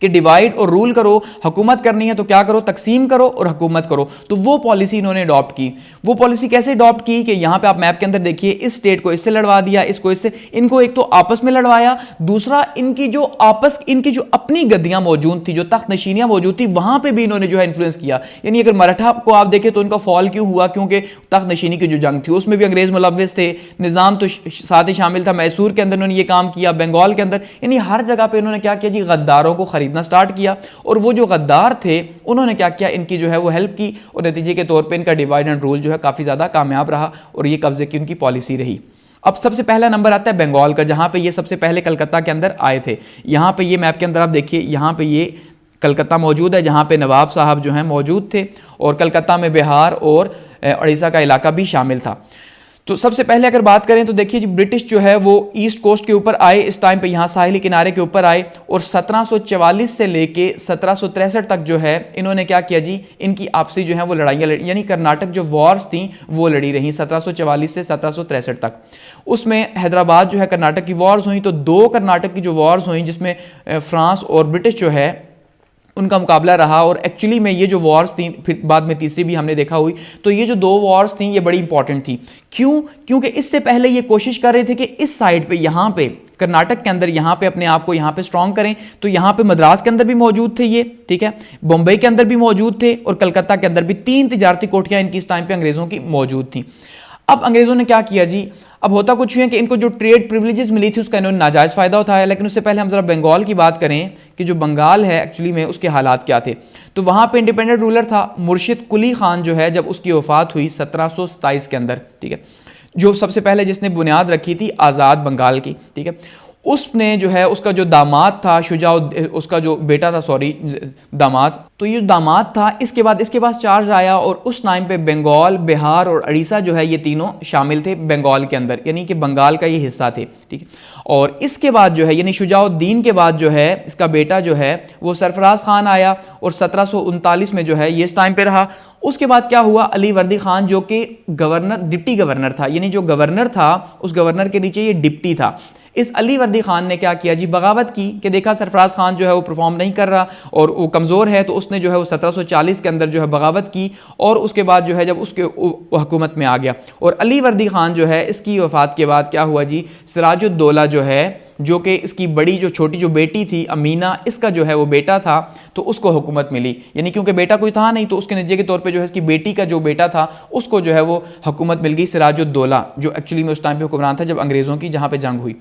कि डिवाइड और रूल करो, हुकूमत करनी है तो क्या करो, तकसीम करो और हुकूमत करो, तो वो पॉलिसी इन्होंने अडॉप्ट की। वो पॉलिसी कैसे अडॉप्ट की कि यहां पे आप मैप के अंदर देखिए, इस स्टेट को इससे लड़वा दिया, इसको इससे, इनको एक तो आपस में लड़वाया, दूसरा इनकी जो अपनी गद्दियां मौजूद थी, जो तख्त नशीनियां मौजूद थी, वहां पे भी इन्होंने जो है इन्फ्लुएंस किया। यानी अगर मराठा को आप देखें तो इनका फॉल क्यों हुआ, क्योंकि तख्त नशीनी की जो जंग थी उसमें भी अंग्रेज मुलव्विस थे, निजाम तो साथ ही शामिल था, मैसूर के अंदर इन्होंने ये काम किया, बंगाल के अंदर, यानी हर जगह पे इन्होंने क्या किया जी, गद्दारों को खरीदना स्टार्ट किया। और वो जो गद्दार थे उन्होंने क्या किया, इनकी जो है वो हेल्प की, और नतीजे के तौर पे इनका डिवाइड एंड रूल जो है काफ़ी ज़्यादा कामयाब रहा और ये कब्जे की उनकी पॉलिसी रही। अब सबसे पहला नंबर आता है बंगाल का, जहां पे ये सबसे पहले कलकत्ता के अंदर आए थे। यहां पे ये मैप के अंदर आप देखिए, यहां पे ये कलकत्ता मौजूद है, जहां पे नवाब साहब जो हैं मौजूद थे, और कलकत्ता में बिहार और उड़ीसा का इलाका भी शामिल था। तो सबसे पहले अगर बात करें तो देखिए जी, ब्रिटिश जो है वो ईस्ट कोस्ट के ऊपर आए, इस टाइम पे यहाँ साहिली किनारे के ऊपर आए, और 1744 से लेके 1763 तक जो है इन्होंने क्या किया जी, इनकी आपसी जो है वो लड़ाइयाँ लड़ी, यानी कर्नाटक जो वॉर्स थी वो लड़ी रही 1744 से 1763 तक। उसमें हैदराबाद जो है कर्नाटक की वॉर्स हुई, तो 2 कर्नाटक की जो वॉर्स हुई जिसमें फ्रांस और ब्रिटिश जो है उनका मुकाबला रहा। और एक्चुअली में ये जो वॉर्स थी, फिर बाद में तीसरी भी हमने देखा हुई, तो ये जो 2 वॉर्स थी ये बड़ी इंपॉर्टेंट थी। क्यों? क्योंकि इससे पहले ये कोशिश कर रहे थे कि इस साइड पे, यहाँ पे कर्नाटक के अंदर, यहाँ पे अपने आप को यहाँ पे स्ट्रॉन्ग करें। तो यहाँ पे मद्रास के अंदर भी मौजूद थे ये, ठीक है, बम्बई के अंदर भी मौजूद थे, और कलकत्ता के अंदर भी 3 तिजारती कोठियाँ इनकी इस टाइम पे अंग्रेजों की मौजूद थी। अब अंग्रेजों ने क्या किया जी, अब होता कुछ है कि इनको जो ट्रेड प्रिविलेजेस मिली थी उसका इन्होंने नाजायज़ फ़ायदा उठाया। लेकिन उससे पहले हम ज़रा बंगाल की बात करें कि जो बंगाल है एक्चुअली में उसके हालात क्या थे। तो वहाँ पे इंडिपेंडेंट रूलर था मुर्शिद कुली खान जो है, जब उसकी वफ़ात हुई 1727 के अंदर, ठीक है, जो सबसे पहले जिसने बुनियाद रखी थी आज़ाद बंगाल की, ठीक है, उसने जो है उसका जो दामाद था शुजाउ, उसका जो बेटा था, सॉरी दामाद, तो ये दामाद था, इसके बाद इसके पास चार्ज आया और उस टाइम पे बंगाल, बिहार और उड़ीसा जो है ये तीनों शामिल थे बंगाल के अंदर, यानी कि बंगाल का ये हिस्सा थे, ठीक है। और इसके बाद जो है यानी शुजाउद्दीन के बाद जो है इसका बेटा जो है वो सरफराज खान आया और 1739 में जो है ये इस टाइम पे रहा। उसके बाद क्या हुआ, अली वर्दी खान जो कि गवर्नर, डिप्टी गवर्नर था, यानी जो गवर्नर था उस गवर्नर के नीचे ये डिप्टी था। इस अली वर्दी खान ने क्या किया जी, बगावत की कि देखा सरफराज खान जो है वो परफॉर्म नहीं कर रहा और वो कमज़ोर है, तो उसने जो है वो 1740 के अंदर जो है बगावत की और उसके बाद जो है जब उसके हुकूमत में आ गया और अली वर्दी खान जो है इसकी वफात के बाद क्या हुआ जी, सिराजुद्दौला जो है जो कि इसकी बड़ी जो छोटी जो बेटी थी अमीना, इसका जो है वो बेटा था, तो उसको हुकूमत मिली, यानी क्योंकि बेटा कोई था नहीं तो उसके नतीजे के तौर पे जो है इसकी बेटी का जो बेटा था उसको जो है वो हुकूमत मिल गई, सिराजुद्दौला, जो एक्चुअली में उस टाइम पे हुक्मरान था जब अंग्रेज़ों की जहाँ पे जंग हुई।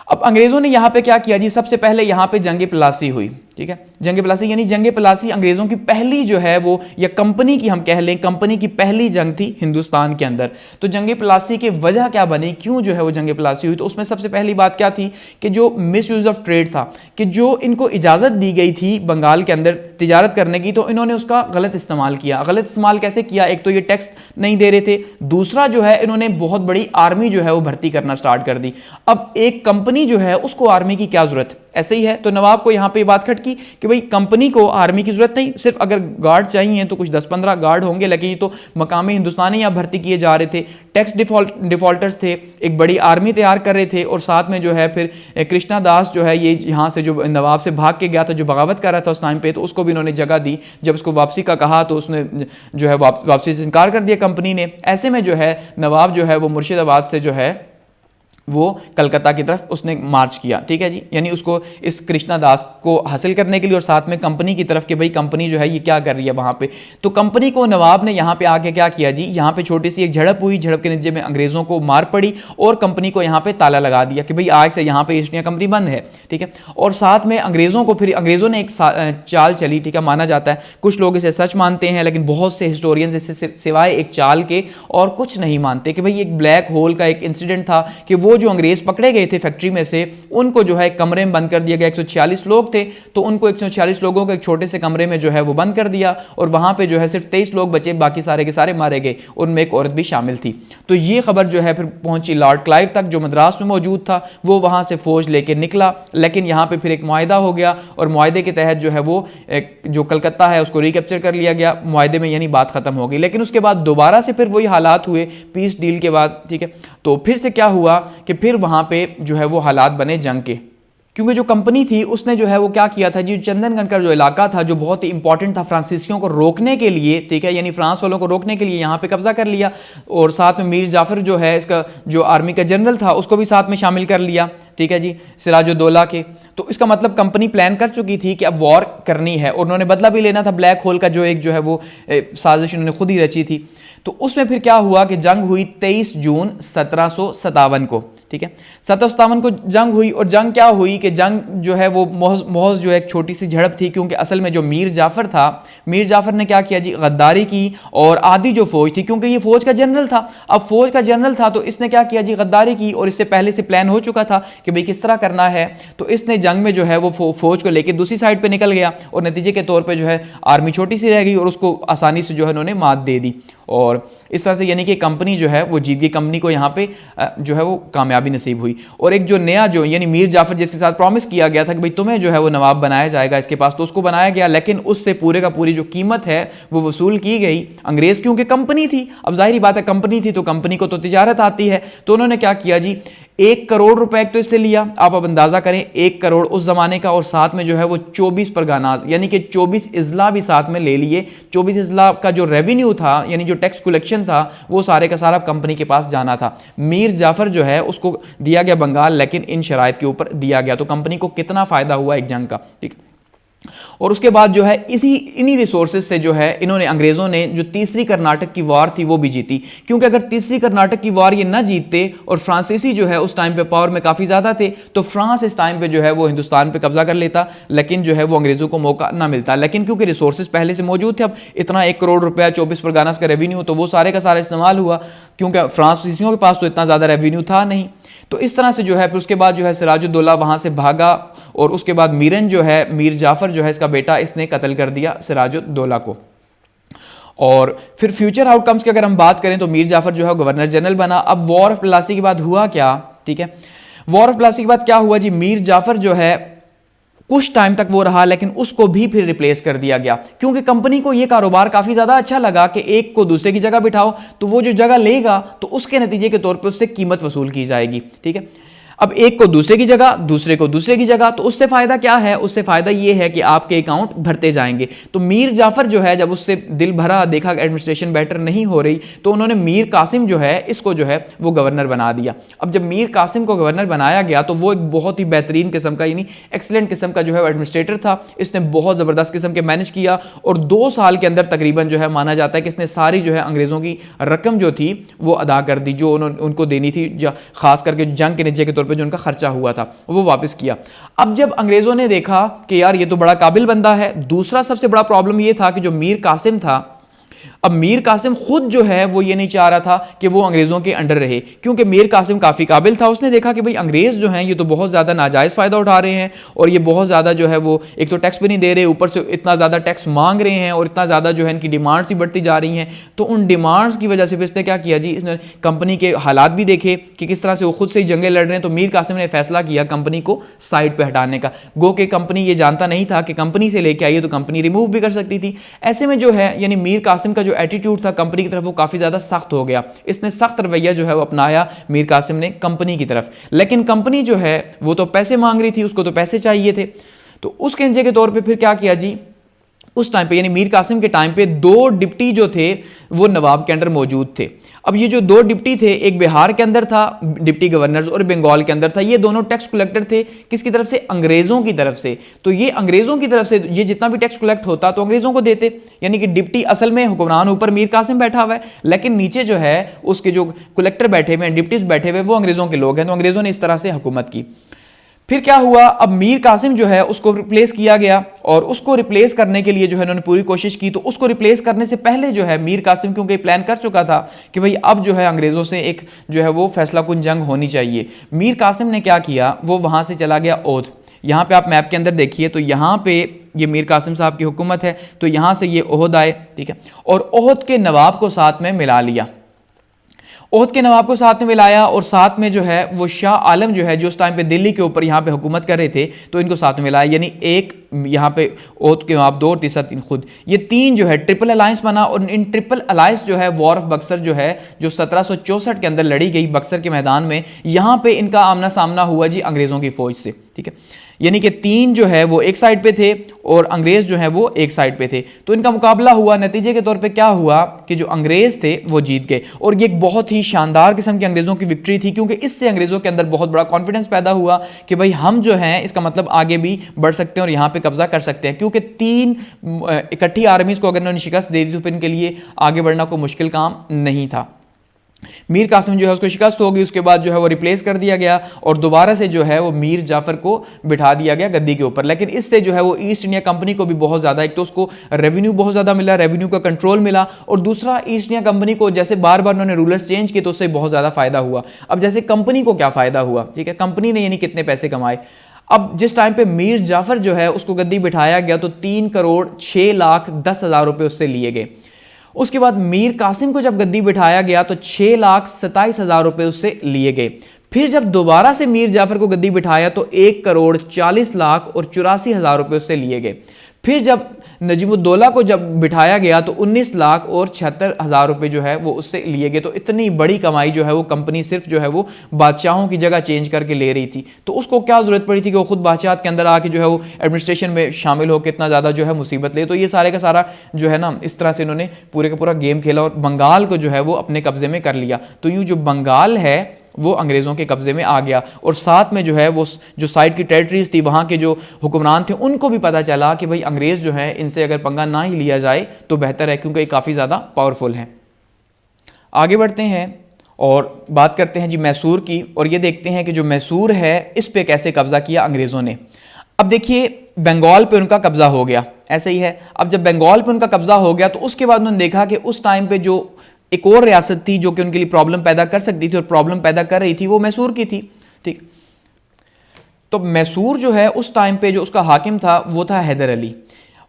अब अंग्रेज़ों ने यहाँ पे क्या किया जी, सबसे पहले यहाँ पे जंग प्लासी हुई, ठीक है। जंग प्लासी यानी जंग प्लासी अंग्रेज़ों की पहली जो है वो, या कंपनी की हम कह लें, कंपनी की पहली जंग थी हिंदुस्तान के अंदर। तो जंग प्लासी की वजह क्या बनी, क्यों जो है वो जंग प्लासी हुई, तो उसमें सबसे पहली बात क्या थी कि जो मिस यूज़ ऑफ ट्रेड था, कि जो इनको इजाज़त दी गई थी बंगाल के अंदर तिजारत करने की, तो इन्होंने उसका गलत इस्तेमाल किया। गलत इस्तेमाल कैसे किया, एक तो ये टैक्स नहीं दे रहे थे, दूसरा जो है इन्होंने बहुत बड़ी आर्मी जो है वो भर्ती करना स्टार्ट कर दी। अब एक कंपनी जो है उसको आर्मी की क्या जरूरत, ऐसे ही है। तो नवाब को यहां पे बात खटकी कि भाई कंपनी को आर्मी की जरूरत नहीं, सिर्फ अगर गार्ड चाहिए तो कुछ 10-15 गार्ड होंगे, लेकिन ये तो मकामी हिंदुस्तानी यहां भर्ती किए जा रहे थे, टैक्स डिफॉल्टर्स थे, एक बड़ी आर्मी तैयार कर रहे थे और साथ में जो है फिर कृष्णा दास जो है ये यहां से जो नवाब से भाग के गया था, जो बगावत कर रहा था उस टाइम पे, तो उसको भी उन्होंने जगह दी। जब उसको वापसी का कहा तो उसने जो है वापसी से इनकार कर दिया कंपनी ने। ऐसे में जो है नवाब जो है वो मुर्शिदाबाद से जो है वो कलकत्ता की तरफ उसने मार्च किया, ठीक है जी, यानी उसको इस कृष्णा दास को हासिल करने के लिए और साथ में कंपनी की तरफ कि भाई कंपनी जो है ये क्या कर रही है वहां पे। तो कंपनी को नवाब ने यहां पे आके क्या किया जी, यहां पे छोटी सी एक झड़प हुई, झड़प के नतीजे में अंग्रेजों को मार पड़ी और कंपनी को यहां पे ताला लगा दिया कि भाई आज से यहां पे ईस्ट इंडिया कंपनी बंद है, ठीक है। और साथ में अंग्रेजों को फिर अंग्रेजों ने एक चाल चली, ठीक है, माना जाता है, कुछ लोग इसे सच मानते हैं लेकिन बहुत से हिस्टोरियंस इसे सिवाय एक चाल के और कुछ नहीं मानते, कि भाई एक ब्लैक होल का एक इंसिडेंट था कि वो जो अंग्रेज पकड़े गए थे फैक्ट्री में से उनको जो है कमरे में बंद कर दिया गया। 146 लोग थे तो उनको 146 लोगों को एक छोटे से कमरे में जो है वो बंद कर दिया और वहां पे जो है सिर्फ 23 लोग बचे, बाकी सारे के सारे मारे गए, उनमें एक औरत भी शामिल थी। तो ये खबर जो है फिर पहुंची लॉर्ड क्लाइव तक, जो मद्रास में मौजूद था। वो वहां से फौज लेके निकला, लेकिन यहां पे फिर एक मुआहिदा हो गया और मुआहिदे के तहत जो है वो जो कलकत्ता है उसको रिकैप्चर कर लिया गया मुआहिदे में, यानी बात खत्म हो गई। लेकिन उसके बाद दोबारा से फिर वही हालात हुए पीस डील के बाद, ठीक है। तो फिर से क्या हुआ कि फिर वहां पे जो है वो हालात बने जंग के, क्योंकि जो कंपनी थी उसने जो है वो क्या किया था जी, चंदनगढ़ का जो इलाका था जो बहुत ही इंपॉर्टेंट था फ्रांसीसियों को रोकने के लिए, ठीक है, यानी फ्रांस वालों को रोकने के लिए यहाँ पे कब्जा कर लिया और साथ में मीर जाफर जो है इसका जो आर्मी का जनरल था उसको भी साथ में शामिल कर लिया, ठीक है जी, सिराजुद्दौला के। तो इसका मतलब कंपनी प्लान कर चुकी थी कि अब वॉर करनी है और उन्होंने बदला भी लेना था ब्लैक होल का, जो एक जो है वो साजिश उन्होंने खुद ही रची थी। तो उसमें फिर क्या हुआ कि जंग हुई 23 जून 1757 को, ठीक है, 1757 को जंग हुई। और जंग क्या हुई कि जंग जो है वो महज जो एक छोटी सी झड़प थी, क्योंकि असल में जो मीर जाफर था, मीर जाफर ने क्या किया जी, गद्दारी की और आधी जो फौज थी, क्योंकि ये फौज का जनरल था, अब फौज का जनरल था तो इसने क्या किया जी, गद्दारी की। और इससे पहले से प्लान हो चुका था कि भाई किस तरह करना है, तो इसने जंग में जो है वो फौज को लेकर दूसरी साइड पर निकल गया और नतीजे के तौर पर जो है आर्मी छोटी सी रह गई और उसको आसानी से जो है उन्होंने मात दे दी। और इस तरह से यानी कि कंपनी जो है वो जीत गई, कंपनी को यहाँ पे जो है वो कामयाबी नसीब हुई। और एक जो नया जो यानी मीर जाफर जिसके साथ प्रॉमिस किया गया था कि भाई तुम्हें जो है वो नवाब बनाया जाएगा इसके पास, तो उसको बनाया गया, लेकिन उससे पूरे का पूरी जो कीमत है वो वसूल की गई अंग्रेज, क्योंकि कंपनी थी। अब जाहिर बात है कंपनी थी तो कंपनी को तो तिजारत आती है, तो उन्होंने क्या किया जी, 1 करोड़ रुपए तो इससे लिया, आप अब अंदाजा करें 1 करोड़ उस जमाने का, और साथ में जो है वो 24 परगानाज यानी कि 24 इजला भी साथ में ले लिए। 24 इजला का जो रेवेन्यू था यानी जो टैक्स कलेक्शन था वो सारे का सारा कंपनी के पास जाना था। मीर जाफर जो है उसको दिया गया बंगाल, लेकिन इन शराइत के ऊपर दिया गया। तो कंपनी को कितना फायदा हुआ एक जंग का, ठीक। और उसके बाद जो है इन्हीं रिसोर्सेज से जो है इन्होंने अंग्रेजों ने जो तीसरी कर्नाटक की वार थी वो भी जीती, क्योंकि अगर तीसरी कर्नाटक की वार ये ना जीतते और फ्रांसीसी जो है उस टाइम पे पावर में काफी ज्यादा थे, तो फ्रांस इस टाइम पे जो है वो हिंदुस्तान पे कब्जा कर लेता, लेकिन जो है वो अंग्रेजों को मौका ना मिलता। लेकिन क्योंकि रिसोर्सेज पहले से मौजूद थे, अब इतना 1 करोड़ रुपया 24 परगानास का रेवेन्यू, तो वो सारे का सारा इस्तेमाल हुआ, क्योंकि फ्रांसीसियों के पास तो इतना ज्यादा रेवेन्यू था नहीं। तो इस तरह से जो है फिर उसके बाद जो है सिराजुद्दौला वहां से भागा और उसके बाद मीरन जो है, मीर जाफर जो है इसका बेटा, इसने कत्ल कर दिया सिराजुद्दौला को। और फिर फ्यूचर आउटकम्स की अगर हम बात करें तो मीर जाफर जो है गवर्नर जनरल बना। अब वॉर ऑफ प्लासी के बाद हुआ क्या, ठीक है, वॉर ऑफ प्लासी के बाद क्या हुआ जी, मीर जाफर जो है कुछ टाइम तक वो रहा लेकिन उसको भी फिर रिप्लेस कर दिया गया, क्योंकि कंपनी को ये कारोबार काफी ज्यादा अच्छा लगा कि एक को दूसरे की जगह बिठाओ तो वो जो जगह लेगा तो उसके नतीजे के तौर पे उससे कीमत वसूल की जाएगी, ठीक है। अब एक को दूसरे की जगह, दूसरे को दूसरे की जगह, तो उससे फायदा क्या है, उससे फायदा ये है कि आपके अकाउंट भरते जाएंगे। तो मीर जाफर जो है जब उससे दिल भरा, देखा एडमिनिस्ट्रेशन बेटर नहीं हो रही, तो उन्होंने मीर कासिम जो है इसको जो है वो गवर्नर बना दिया। अब जब मीर कासिम को गवर्नर बनाया गया तो वो एक बहुत ही बेहतरीन किस्म का, यानी एक्सीलेंट किस्म का जो है एडमिनिस्ट्रेटर था। इसने बहुत जबरदस्त किस्म के मैनेज किया और 2 साल के अंदर तकरीबन जो है माना जाता है कि इसने सारी जो है अंग्रेजों की रकम जो थी वो अदा कर दी, जो उनको देनी थी, खास करके जंग के नतीजे के तौर पर जो उनका खर्चा हुआ था वो वापस किया। अब जब अंग्रेजों ने देखा कि यार ये तो बड़ा काबिल बंदा है, दूसरा सबसे बड़ा प्रॉब्लम ये था कि जो मीर कासिम था, अब मीर कासिम खुद जो है वो ये नहीं चाह रहा था कि वो अंग्रेजों के अंडर रहे, क्योंकि मीर कासिम काफी काबिल था। उसने देखा कि भाई अंग्रेज जो हैं ये तो बहुत ज्यादा नाजायज फायदा उठा रहे हैं और ये बहुत ज्यादा जो है वो एक तो टैक्स भी नहीं दे रहे, ऊपर से इतना ज्यादा टैक्स मांग रहे हैं और इतना ज्यादा जो है इनकी डिमांड्स ही बढ़ती जा रही हैं। तो उन डिमांड्स की वजह से फिर इसने क्या किया जी, इसने कंपनी के हालात भी देखे कि किस तरह से वो खुद से ही जंगें लड़ रहे हैं। तो मीर कासिम ने फैसला किया कंपनी को साइड पर हटाने का। गो के कंपनी ये जानता नहीं था कि कंपनी से लेके आइए तो कंपनी रिमूव भी कर सकती थी। ऐसे में जो है यानी मीर कासिम का जो एटीट्यूड था कंपनी की तरफ वो काफी ज्यादा सख्त हो गया। इसने सख्त रवैया जो है वो अपनाया मीर कासिम ने कंपनी की तरफ। लेकिन कंपनी जो है वो तो पैसे मांग रही थी, उसको तो पैसे चाहिए थे। तो उसके नतीजे के तौर पे फिर क्या किया जी, उस टाइम पे यानी मीर कासिम के टाइम पे 2 डिप्टी जो थे वो नवाब के अंडर मौजूद थे। अब ये जो 2 डिप्टी थे, एक बिहार के अंदर था डिप्टी गवर्नर और बंगाल के अंदर था, ये दोनों टैक्स कलेक्टर थे। किसकी तरफ से, अंग्रेजों की तरफ से। तो ये अंग्रेजों की तरफ से ये जितना भी टैक्स कलेक्ट होता तो अंग्रेजों को देते, यानी कि डिप्टी असल में हुक्मरान ऊपर मीर कासिम बैठा हुआ है, लेकिन नीचे जो है उसके जो कलेक्टर बैठे हुए हैं, डिप्टीज बैठे हुए वो अंग्रेजों के लोग हैं। तो अंग्रेजों ने इस तरह से हुकूमत की। फिर क्या हुआ, अब मीर कासिम जो है उसको रिप्लेस किया गया और उसको रिप्लेस करने के लिए जो है उन्होंने पूरी कोशिश की। तो उसको रिप्लेस करने से पहले जो है मीर कासिम क्योंकि प्लान कर चुका था कि भाई अब जो है अंग्रेजों से एक जो है वो फैसला कुन जंग होनी चाहिए। मीर कासिम ने क्या किया, वो वहां से चला गया ओध। यहां पे आप मैप के अंदर देखिए तो यहां पे ये मीर कासिम साहब की हुकूमत है, तो यहां से ये ओहद आए, ठीक है, और ओहद के नवाब को साथ में मिला लिया। ओहद के नवाब को साथ में मिलाया और साथ में जो है वो शाह आलम जो है जो उस टाइम पे दिल्ली के ऊपर यहाँ पे हुकूमत कर रहे थे, तो इनको साथ में मिलाया। यानी एक यहाँ पे ओहद के नवाब 2 और तीसरा 3 खुद, ये 3 जो है ट्रिपल अलायंस बना। और इन ट्रिपल अलायंस जो है वॉर ऑफ बक्सर जो है जो 1764 के अंदर लड़ी गई बक्सर के मैदान में, यहाँ पे इनका आमना सामना हुआ जी अंग्रेजों की फौज से, ठीक है। यानी कि 3 जो है वो एक साइड पे थे और अंग्रेज जो है वो एक साइड पे थे। तो इनका मुकाबला हुआ, नतीजे के तौर पे क्या हुआ कि जो अंग्रेज थे वो जीत गए। और ये एक बहुत ही शानदार किस्म की अंग्रेजों की विक्ट्री थी, क्योंकि इससे अंग्रेजों के अंदर बहुत बड़ा कॉन्फिडेंस पैदा हुआ कि भाई हम जो हैं इसका मतलब आगे भी बढ़ सकते हैं और यहाँ पे कब्जा कर सकते हैं। क्योंकि 3 इकट्ठी आर्मीज को अगर उन्होंने शिकस्त दे दी तो फिर इनके लिए आगे बढ़ना कोई मुश्किल काम नहीं था। मीर कासिम जो है उसको शिकस्त हो गई, उसके बाद जो है वो रिप्लेस कर दिया गया और दोबारा से जो है वो मीर जाफर को बिठा दिया गया गद्दी के ऊपर। लेकिन इससे जो है वो ईस्ट इंडिया कंपनी को भी बहुत ज़्यादा, एक तो उसको रेवेन्यू बहुत ज़्यादा मिला, रेवेन्यू का कंट्रोल मिला, और दूसरा ईस्ट इंडिया कंपनी को जैसे बार बार उन्होंने रूलर्स चेंज किए तो उससे बहुत ज़्यादा फायदा हुआ। अब जैसे कंपनी को क्या फ़ायदा हुआ, ठीक है, कंपनी ने यानी कितने पैसे कमाए। अब जिस टाइम पे मीर जाफर जो है उसको गद्दी बिठाया गया तो 3,06,10,000 रुपये उससे लिए गए। उसके बाद मीर कासिम को जब गद्दी बिठाया गया तो 6,27,000 रुपए उससे लिए गए। फिर जब दोबारा से मीर जाफर को गद्दी बिठाया तो 1,40,40,84,000 रुपए उससे लिए गए। फिर जब नजीमुद्दौला को जब बिठाया गया तो 19,76,000 रुपए जो है वो उससे लिए गए। तो इतनी बड़ी कमाई जो है वो कंपनी सिर्फ जो है वो बादशाहों की जगह चेंज करके ले रही थी। तो उसको क्या जरूरत पड़ी थी कि वो खुद बादशाह के अंदर आके जो है वो एडमिनिस्ट्रेशन में शामिल होकर इतना ज़्यादा जो है मुसीबत ले। तो ये सारे का सारा जो है ना इस तरह से इन्होंने पूरे का पूरा गेम खेला और बंगाल को जो है वो अपने कब्जे में कर लिया। तो यूँ जो बंगाल है वो अंग्रेज़ों के कब्जे में आ गया और साथ में जो है वो जो साइड की टेरिटरीज थी वहाँ के जो हुक्मरान थे उनको भी पता चला कि भाई अंग्रेज़ जो है इनसे अगर पंगा ना ही लिया जाए तो बेहतर है, क्योंकि ये काफ़ी ज़्यादा पावरफुल हैं। आगे बढ़ते हैं और बात करते हैं जी मैसूर की, और ये देखते हैं कि जो मैसूर है इस पर कैसे कब्जा किया अंग्रेज़ों ने। अब देखिए बंगाल पे उनका कब्जा हो गया, ऐसे ही है। अब जब बंगाल पे उनका कब्जा हो गया तो उसके बाद उन्होंने देखा कि उस टाइम पे जो एक और रियासत थी जो कि उनके लिए प्रॉब्लम पैदा कर सकती थी और प्रॉब्लम पैदा कर रही थी, वो मैसूर की थी। ठीक, तो मैसूर जो है उस टाइम पे जो उसका हाकिम था वो था हैदर अली,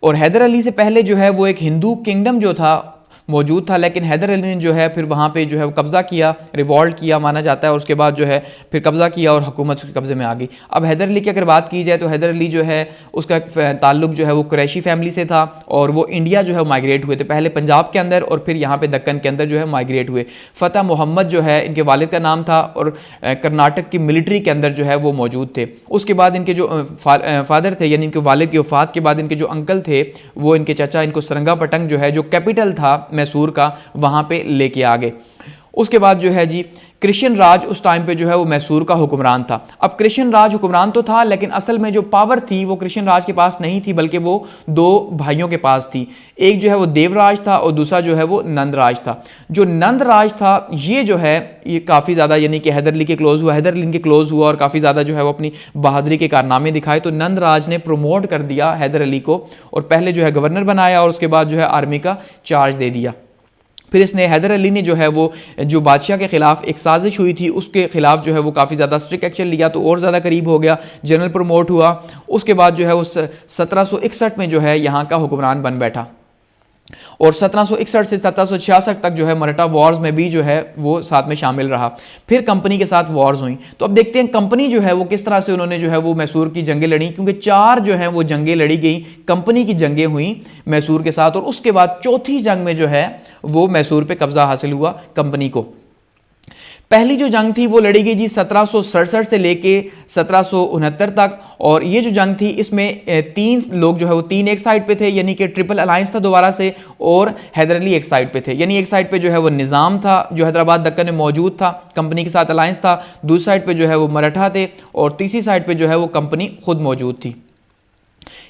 और हैदर अली से पहले जो है वो एक हिंदू किंगडम जो था मौजूद था, लेकिन हैदर अली ने जो है फिर वहाँ पे जो है वो कब्ज़ा किया, रिवॉल्ट किया माना जाता है, और उसके बाद जो है फिर कब्ज़ा किया और हुकूमत उसके कब्ज़े में आ गई। अब हैदर अली की अगर बात की जाए तो हैदर अली जो है उसका ताल्लुक जो है वो कुरैशी फैमिली से था, और वो इंडिया जो है माइग्रेट हुए थे, पहले पंजाब के अंदर और फिर यहाँ पे दक्कन के अंदर जो है माइग्रेट हुए। फ़तेह मोहम्मद जो है इनके वालिद का नाम था, और कर्नाटक की मिलिट्री के अंदर जो है वो मौजूद थे। उसके बाद इनके जो फादर थे, यानी इनके वालिद की वफ़ात के बाद इनके जो अंकल थे वो इनके चाचा इनको सरंगापटंग जो है जो कैपिटल था मैसूर का वहां पे लेके आ गए। उसके बाद जो है जी कृष्ण राज उस टाइम पे जो है वो मैसूर का हुक्मरान था। अब कृष्ण राज हुक्मरान तो था, लेकिन असल में जो पावर थी वो कृष्ण राज के पास नहीं थी, बल्कि वो दो भाइयों के पास थी। एक जो है वो देवराज था और दूसरा जो है वो नंदराज था। जो नंदराज था ये जो है ये काफ़ी ज़्यादा, यानी कि हैदर अली के क्लोज हुआ, हैदर अली इनके क्लोज हुआ और काफ़ी ज़्यादा जो है वो अपनी बहादुरी के कारनामे दिखाए। तो नंदराज ने प्रमोट कर दिया हैदर अली को, और पहले जो है गवर्नर बनाया और उसके बाद जो है आर्मी का चार्ज दे दिया। फिर इसने हैदर अली ने जो है वो जो बादशाह के खिलाफ एक साजिश हुई थी उसके खिलाफ जो है वो काफ़ी ज़्यादा स्ट्रिक्ट एक्शन लिया, तो और ज़्यादा करीब हो गया, जनरल प्रमोट हुआ। उसके बाद जो है वो 1761 में जो है यहाँ का हुक्मरान बन बैठा, और 1761 से 1766 तक जो है मराठा वॉर्स में भी जो है वो साथ में शामिल रहा। फिर कंपनी के साथ वॉर्स हुई। तो अब देखते हैं कंपनी जो है वो किस तरह से उन्होंने जो है वो मैसूर की जंगें लड़ी, क्योंकि 4 जो है वो जंगें लड़ी गई, कंपनी की जंगें हुई मैसूर के साथ, और उसके बाद चौथी जंग में जो है वो मैसूर पे कब्जा हासिल हुआ कंपनी को। पहली जो जंग थी वो लड़ी गई जी 1767 से लेके 1769 तक, और ये जो जंग थी इसमें 3 लोग जो है वो 3 एक साइड पे थे, यानी कि ट्रिपल अलायंस था दोबारा से, और हैदर अली एक साइड पे थे। यानी एक साइड पे जो है वो निज़ाम था जो हैदराबाद दक्कन में मौजूद था, कंपनी के साथ अलायंस था, दूसरी साइड पे जो है वो मराठा थे, और तीसरी साइड पे जो है वो कंपनी खुद मौजूद थी।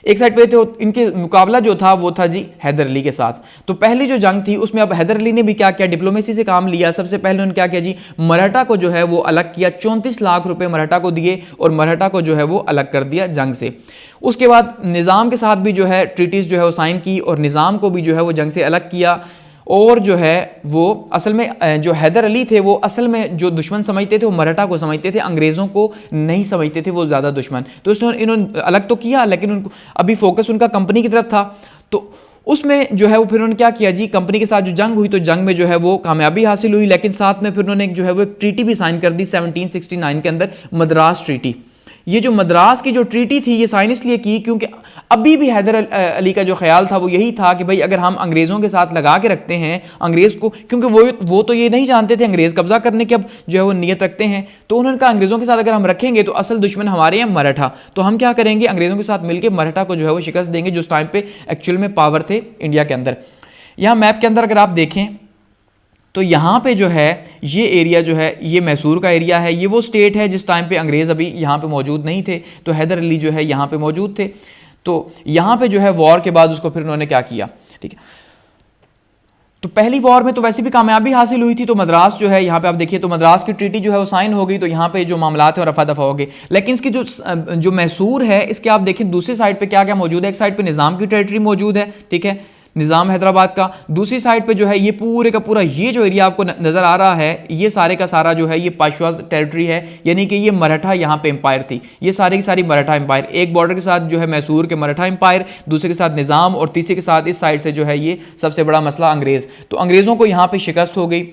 एक साइड पे थे इनके मुकाबला जो था वो था जी हैदर अली के साथ। तो पहली जो जंग थी उसमें अब हैदर अली ने भी क्या किया, डिप्लोमेसी से काम लिया। सबसे पहले उन्होंने क्या किया जी, मराठा को जो है वो अलग किया, 34 लाख रुपए मराठा को दिए और मराठा को जो है वो अलग कर दिया जंग से। उसके बाद निज़ाम के साथ भी जो है ट्रीटीज जो है वो साइन की, और निज़ाम को भी जो है वो जंग से अलग किया। और जो है वो असल में जो हैदर अली थे वो असल में जो दुश्मन समझते थे वो मराठा को समझते थे, अंग्रेज़ों को नहीं समझते थे वो ज़्यादा दुश्मन। तो इन्होंने अलग तो किया, लेकिन उनको अभी फोकस उनका कंपनी की तरफ था। तो उसमें जो है वो फिर उन्होंने क्या किया जी, कंपनी के साथ जो जंग हुई तो जंग में जो है वो कामयाबी हासिल हुई, लेकिन साथ में फिर उन्होंने जो है वो एक ट्रीटी भी साइन कर दी 1769 के अंदर, मद्रास ट्रीटी। ये जो मद्रास की जो ट्रीटी थी ये साइन इसलिए की क्योंकि अभी भी हैदर अली का जो ख्याल था वो यही था कि भाई अगर हम अंग्रेज़ों के साथ लगा के रखते हैं अंग्रेज़ को, क्योंकि वो तो ये नहीं जानते थे अंग्रेज़ कब्जा करने की अब जो है वो नियत रखते हैं, तो उन्होंने कहा अंग्रेज़ों के साथ अगर हम रखेंगे तो असल दुश्मन हमारे हैं मराठा, तो हम क्या करेंगे अंग्रेज़ों के साथ मिलकर मराठा को जो है वो शिकस्त देंगे, जो उस टाइम पे एक्चुअल में पावर थे इंडिया के अंदर। यहाँ मैप के अंदर अगर आप देखें तो यहाँ पे जो है ये एरिया जो है ये मैसूर का एरिया है, ये वो स्टेट है जिस टाइम पे अंग्रेज़ अभी यहाँ पे मौजूद नहीं थे, तो हैदर अली जो है यहाँ पे मौजूद थे। तो यहाँ पे जो है वॉर के बाद उसको फिर उन्होंने क्या किया, ठीक है। तो पहली वॉर में तो वैसे भी कामयाबी हासिल हुई थी, तो मद्रास जो है यहाँ पे आप देखिए तो मद्रास की ट्रीटी जो है वो साइन हो गई, तो यहाँ पे जो मामलात है रफा दफा हो गए। लेकिन इसकी जो मैसूर है इसके आप देखिए दूसरी साइड पे क्या क्या मौजूद है, एक साइड पे निज़ाम की टेरिटरी मौजूद है, ठीक है, निज़ाम हैदराबाद का, दूसरी साइड पे जो है ये पूरे का पूरा ये जो एरिया आपको नज़र आ रहा है ये सारे का सारा जो है ये पाशवाज टेरिटरी है, यानी कि ये मराठा यहाँ पे एम्पायर थी, ये सारी की सारी मराठा एम्पायर, एक बॉर्डर के साथ जो है मैसूर के मराठा एम्पायर, दूसरे के साथ निज़ाम, और तीसरे के साथ इस साइड से जो है ये सबसे बड़ा मसला अंग्रेज़। तो अंग्रेज़ों को यहाँ पे शिकस्त हो गई।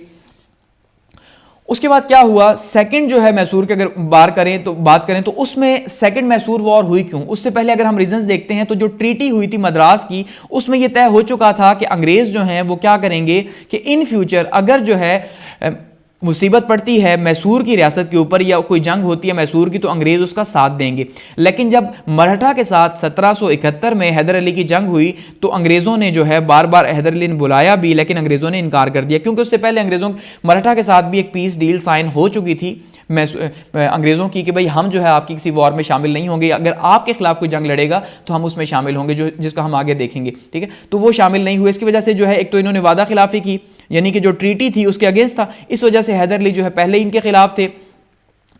उसके बाद क्या हुआ, सेकंड जो है मैसूर के अगर बात करें तो उसमें सेकंड मैसूर वॉर हुई क्यों, उससे पहले अगर हम रीजंस देखते हैं तो जो ट्रीटी हुई थी मद्रास की उसमें यह तय हो चुका था कि अंग्रेज जो हैं वो क्या करेंगे कि इन फ्यूचर अगर जो है मुसीबत पड़ती है मैसूर की रियासत के ऊपर या कोई जंग होती है मैसूर की तो अंग्रेज उसका साथ देंगे। लेकिन जब मराठा के साथ 1771 में हैदर अली की जंग हुई तो अंग्रेज़ों ने जो है बार बार हैदर अली ने बुलाया भी, लेकिन अंग्रेज़ों ने इनकार कर दिया, क्योंकि उससे पहले अंग्रेज़ों मराठा के साथ भी एक पीस डील साइन हो चुकी थी अंग्रेज़ों की कि भाई हम जो है आपकी किसी वॉर में शामिल नहीं होंगे, अगर आपके खिलाफ कोई जंग लड़ेगा तो हम उसमें शामिल होंगे, जो जिसका हम आगे देखेंगे, ठीक है। तो वो शामिल नहीं हुए, इसकी वजह से जो है एक तो इन्होंने वादा खिलाफी की, यानी कि जो ट्रीटी थी उसके अगेंस्ट था, इस वजह से हैदर अली जो है पहले इनके खिलाफ थे।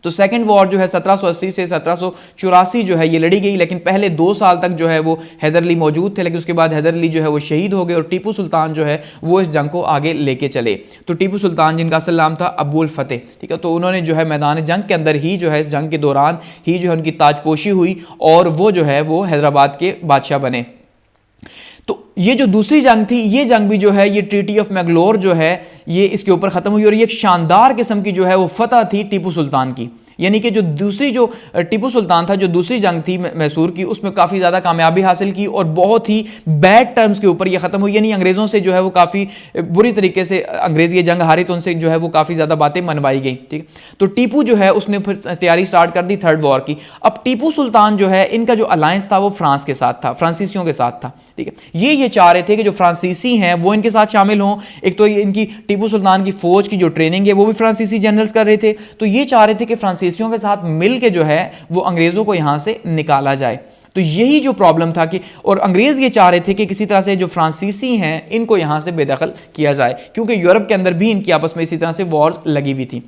तो सेकंड वॉर जो है 1780 से 1784 जो है ये लड़ी गई, लेकिन पहले 2 साल तक जो है वो हैदर अली मौजूद थे, लेकिन उसके बाद हैदर अली जो है वो शहीद हो गए और टीपू सुल्तान जो है वो इस जंग को आगे लेके चले। तो टीपू सुल्तान जिनका असल नाम था अबुल फतेह, ठीक है, तो उन्होंने जो है मैदान जंग के अंदर ही जो है इस जंग के दौरान ही जो है उनकी ताजपोशी हुई और वो जो है वो हैदराबाद के बादशाह बने। तो ये जो दूसरी जंग थी, ये जंग भी जो है ये ट्रीटी ऑफ मैंगलोर जो है ये इसके ऊपर खत्म हुई और ये एक शानदार किस्म की जो है वो फतह थी टीपू सुल्तान की। यानी कि जो दूसरी जो टीपू सुल्तान था, जो दूसरी जंग थी मैसूर की, उसमें काफ़ी ज़्यादा कामयाबी हासिल की और बहुत ही बैड टर्म्स के ऊपर ये ख़त्म हुई। यानी अंग्रेज़ों से जो है वो काफ़ी बुरी तरीके से अंग्रेज़ ये जंग हारी, तो उनसे जो है वो काफ़ी ज़्यादा बातें मनवाई गई, ठीक है। तो टीपू जो है उसने फिर तैयारी स्टार्ट कर दी थर्ड वॉर की। अब टीपू सुल्तान जो है इनका जो अलायंस था वो फ्रांस के साथ था, फ्रांसीसियों के साथ था, ठीक है। ये चाह रहे थे कि जो फ्रांसीसी हैं वो इनके साथ शामिल हों। एक तो इनकी टीपू सुल्तान की फौज की जो ट्रेनिंग है वो भी फ्रांसीसी जनरल्स कर रहे थे, तो ये चाह रहे थे कि फ्रांसीसियों के साथ मिल के जो है वो अंग्रेजों को यहां से निकाला जाए। तो यही जो प्रॉब्लम था कि, और अंग्रेज ये चाह रहे थे कि किसी तरह से जो फ्रांसीसी हैं इनको यहां से बेदखल किया जाए, क्योंकि यूरोप के अंदर भी इनकी आपस में इसी तरह से वॉर लगी हुई थी।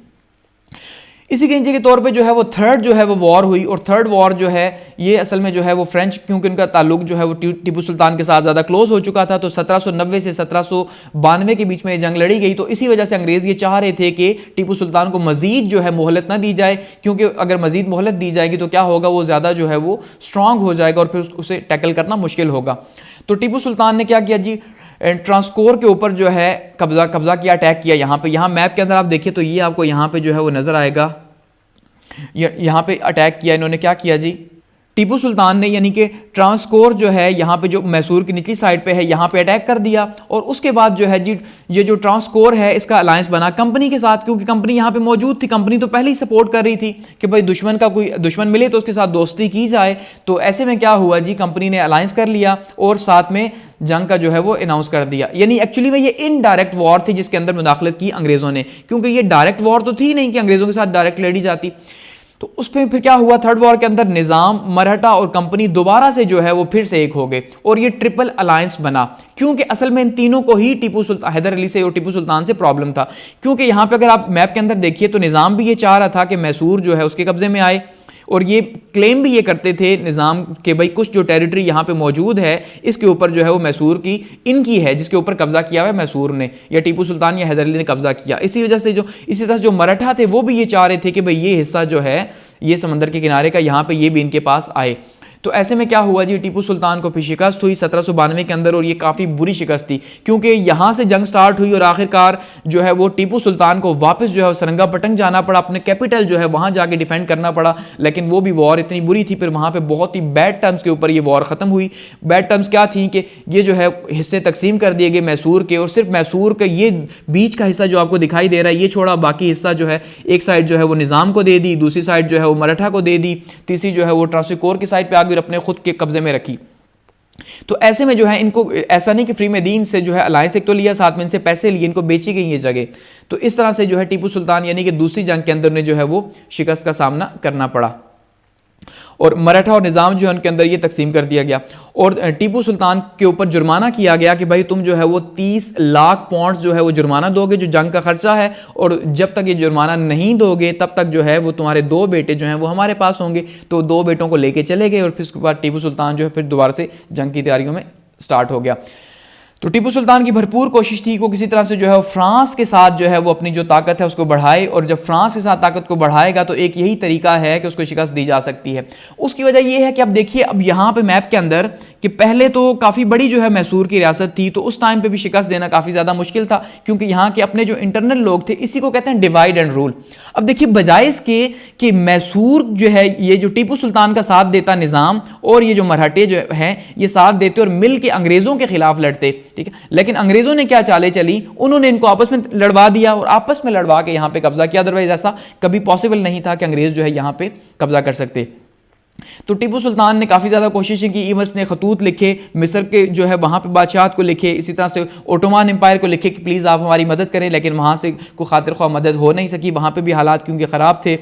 इसी के नतीजे के तौर पे जो है वो थर्ड जो है वो वॉर हुई और थर्ड वॉर जो है ये असल में जो है वो फ्रेंच, क्योंकि उनका ताल्लुक जो है वो टीपू सुल्तान के साथ ज़्यादा क्लोज हो चुका था, तो 1790 से 1792 के बीच में ये जंग लड़ी गई। तो इसी वजह से अंग्रेज़ ये चाह रहे थे कि टीपू सुल्तान को मजीद जो है मोहलत ना दी जाए, क्योंकि अगर मजीद मोहलत दी जाएगी तो क्या होगा, वो ज़्यादा जो है वो स्ट्रांग हो जाएगा और फिर उसे टैकल करना मुश्किल होगा। तो टीपू सुल्तान ने क्या किया जी, ट्रांसकोर के ऊपर जो है कब्जा किया, अटैक किया। यहाँ मैप के अंदर आप देखिए तो ये आपको यहाँ पे जो है वो नज़र आएगा, यहाँ पे अटैक किया इन्होंने। क्या किया जी, टीपू सुल्तान ने यानी कि ट्रांसकोर जो है यहाँ पे जो मैसूर की निचली साइड पे है यहाँ पे अटैक कर दिया और उसके बाद जो है जी ये जो ट्रांसकोर है इसका अलायंस बना कंपनी के साथ, क्योंकि कंपनी यहाँ पे मौजूद थी। कंपनी तो पहले ही सपोर्ट कर रही थी कि भाई दुश्मन का कोई दुश्मन मिले तो उसके साथ दोस्ती की जाए। तो ऐसे में क्या हुआ जी, कंपनी ने अलायंस कर लिया और साथ में जंग का जो है वो अनाउंस कर दिया। यानी एक्चुअली में ये इनडायरेक्ट वॉर थी जिसके अंदर मुदाखलत की अंग्रेजों ने, क्योंकि ये डायरेक्ट वॉर तो थी नहीं कि अंग्रेजों के साथ डायरेक्ट लड़ी जाती। तो उसमें फिर क्या हुआ, थर्ड वॉर के अंदर निजाम, मराठा और कंपनी दोबारा से जो है वो फिर से एक हो गए और ये ट्रिपल अलायंस बना, क्योंकि असल में इन तीनों को ही टीपू सुल्तान, हैदर अली से और टीपू सुल्तान से प्रॉब्लम था। क्योंकि यहां पे अगर आप मैप के अंदर देखिए तो निजाम भी ये चाह रहा था कि मैसूर जो है उसके कब्जे में आए और ये क्लेम भी ये करते थे निज़ाम के भाई कुछ जो टेरिटरी यहाँ पे मौजूद है इसके ऊपर जो है वो मैसूर की इनकी है, जिसके ऊपर कब्जा किया हुआ है मैसूर ने या टीपू सुल्तान या हैदर अली ने कब्जा किया। इसी वजह से इसी तरह जो मराठा थे वो भी ये चाह रहे थे कि भाई ये हिस्सा जो है ये समंदर के किनारे का यहाँ पे ये भी इनके पास आए। तो ऐसे में क्या हुआ जी, टीपू सुल्तान को फिर शिकस्त हुई 1792 के अंदर और ये काफ़ी बुरी शिकस्त थी, क्योंकि यहाँ से जंग स्टार्ट हुई और आखिरकार जो है वो टीपू सुल्तान को वापस जो है सरंगापटन जाना पड़ा, अपने कैपिटल जो है वहाँ जाके डिफेंड करना पड़ा। लेकिन वो भी वॉर इतनी बुरी थी, फिर वहाँ पे बहुत ही बैड टर्म्स के ऊपर ये वॉर ख़त्म हुई। बैड टर्म्स क्या थी कि ये जो है हिस्से तकसीम कर दिए गए मैसूर के, और सिर्फ मैसूर का ये बीच का हिस्सा जो आपको दिखाई दे रहा है ये छोड़ा, बाकी हिस्सा जो है एक साइड जो है वो निज़ाम को दे दी, दूसरी साइड जो है वो मराठा को दे दी, तीसरी जो है वो ट्रांसकोर की साइड पर आगे अपने खुद के कब्जे में रखी। तो ऐसे में जो है इनको ऐसा नहीं कि फ्री में दी, इनसे जो है अलायंस एक तो लिया, साथ में इनसे पैसे लिए, इनको बेची गई ये जगह। तो इस तरह से जो है टीपू सुल्तान यानी कि दूसरी जंग के अंदर ने जो है वो शिकस्त का सामना करना पड़ा और मराठा और निज़ाम जो है उनके अंदर ये तकसीम कर दिया गया और टीपू सुल्तान के ऊपर जुर्माना किया गया कि भाई तुम जो है वो 30 लाख पाउंड्स जो है वो जुर्माना दोगे, जो जंग का खर्चा है, और जब तक ये जुर्माना नहीं दोगे तब तक जो है वो तुम्हारे 2 बेटे जो हैं वो हमारे पास होंगे। तो 2 बेटों को लेके चले गए और फिर उसके बाद टीपू सुल्तान जो है फिर दोबारा से जंग की तैयारियों में स्टार्ट हो गया। तो टीपू सुल्तान की भरपूर कोशिश थी कि किसी तरह से जो है फ्रांस के साथ जो है वो अपनी जो ताकत है उसको बढ़ाए, और जब फ्रांस के साथ ताकत को बढ़ाएगा तो एक यही तरीका है कि उसको शिकस्त दी जा सकती है। उसकी वजह ये है कि अब देखिए अब यहाँ पे मैप के अंदर कि पहले तो काफ़ी बड़ी जो है मैसूर की रियासत थी, तो उस टाइम पे भी शिकस्त देना काफ़ी ज़्यादा मुश्किल था, क्योंकि यहाँ के अपने जो इंटरनल लोग थे, इसी को कहते हैं डिवाइड एंड रूल। अब देखिए बजाय इसके कि मैसूर जो है ये जो टीपू सुल्तान का साथ देता निज़ाम और ये जो मराठे जो हैं ये साथ देते और मिल के अंग्रेज़ों के खिलाफ लड़ते, ठीक है, लेकिन अंग्रेजों ने क्या चालें चली, उन्होंने इनको आपस में लड़वा दिया और आपस में लड़वा के यहां पे कब्जा किया। अदरवाइज ऐसा कभी पॉसिबल नहीं था कि अंग्रेज जो है यहां पे कब्जा कर सकते। तो टीपू सुल्तान ने काफ़ी ज़्यादा कोशिशें की, इवंस ने खतूत लिखे, मिस्र के जो है वहाँ पे बादशाहत को लिखे, इसी तरह से ओटोमान एम्पायर को लिखे कि प्लीज़ आप हमारी मदद करें, लेकिन वहाँ से कोई खातिर ख्वाह मदद हो नहीं सकी, वहाँ पे भी हालात क्योंकि ख़राब थे।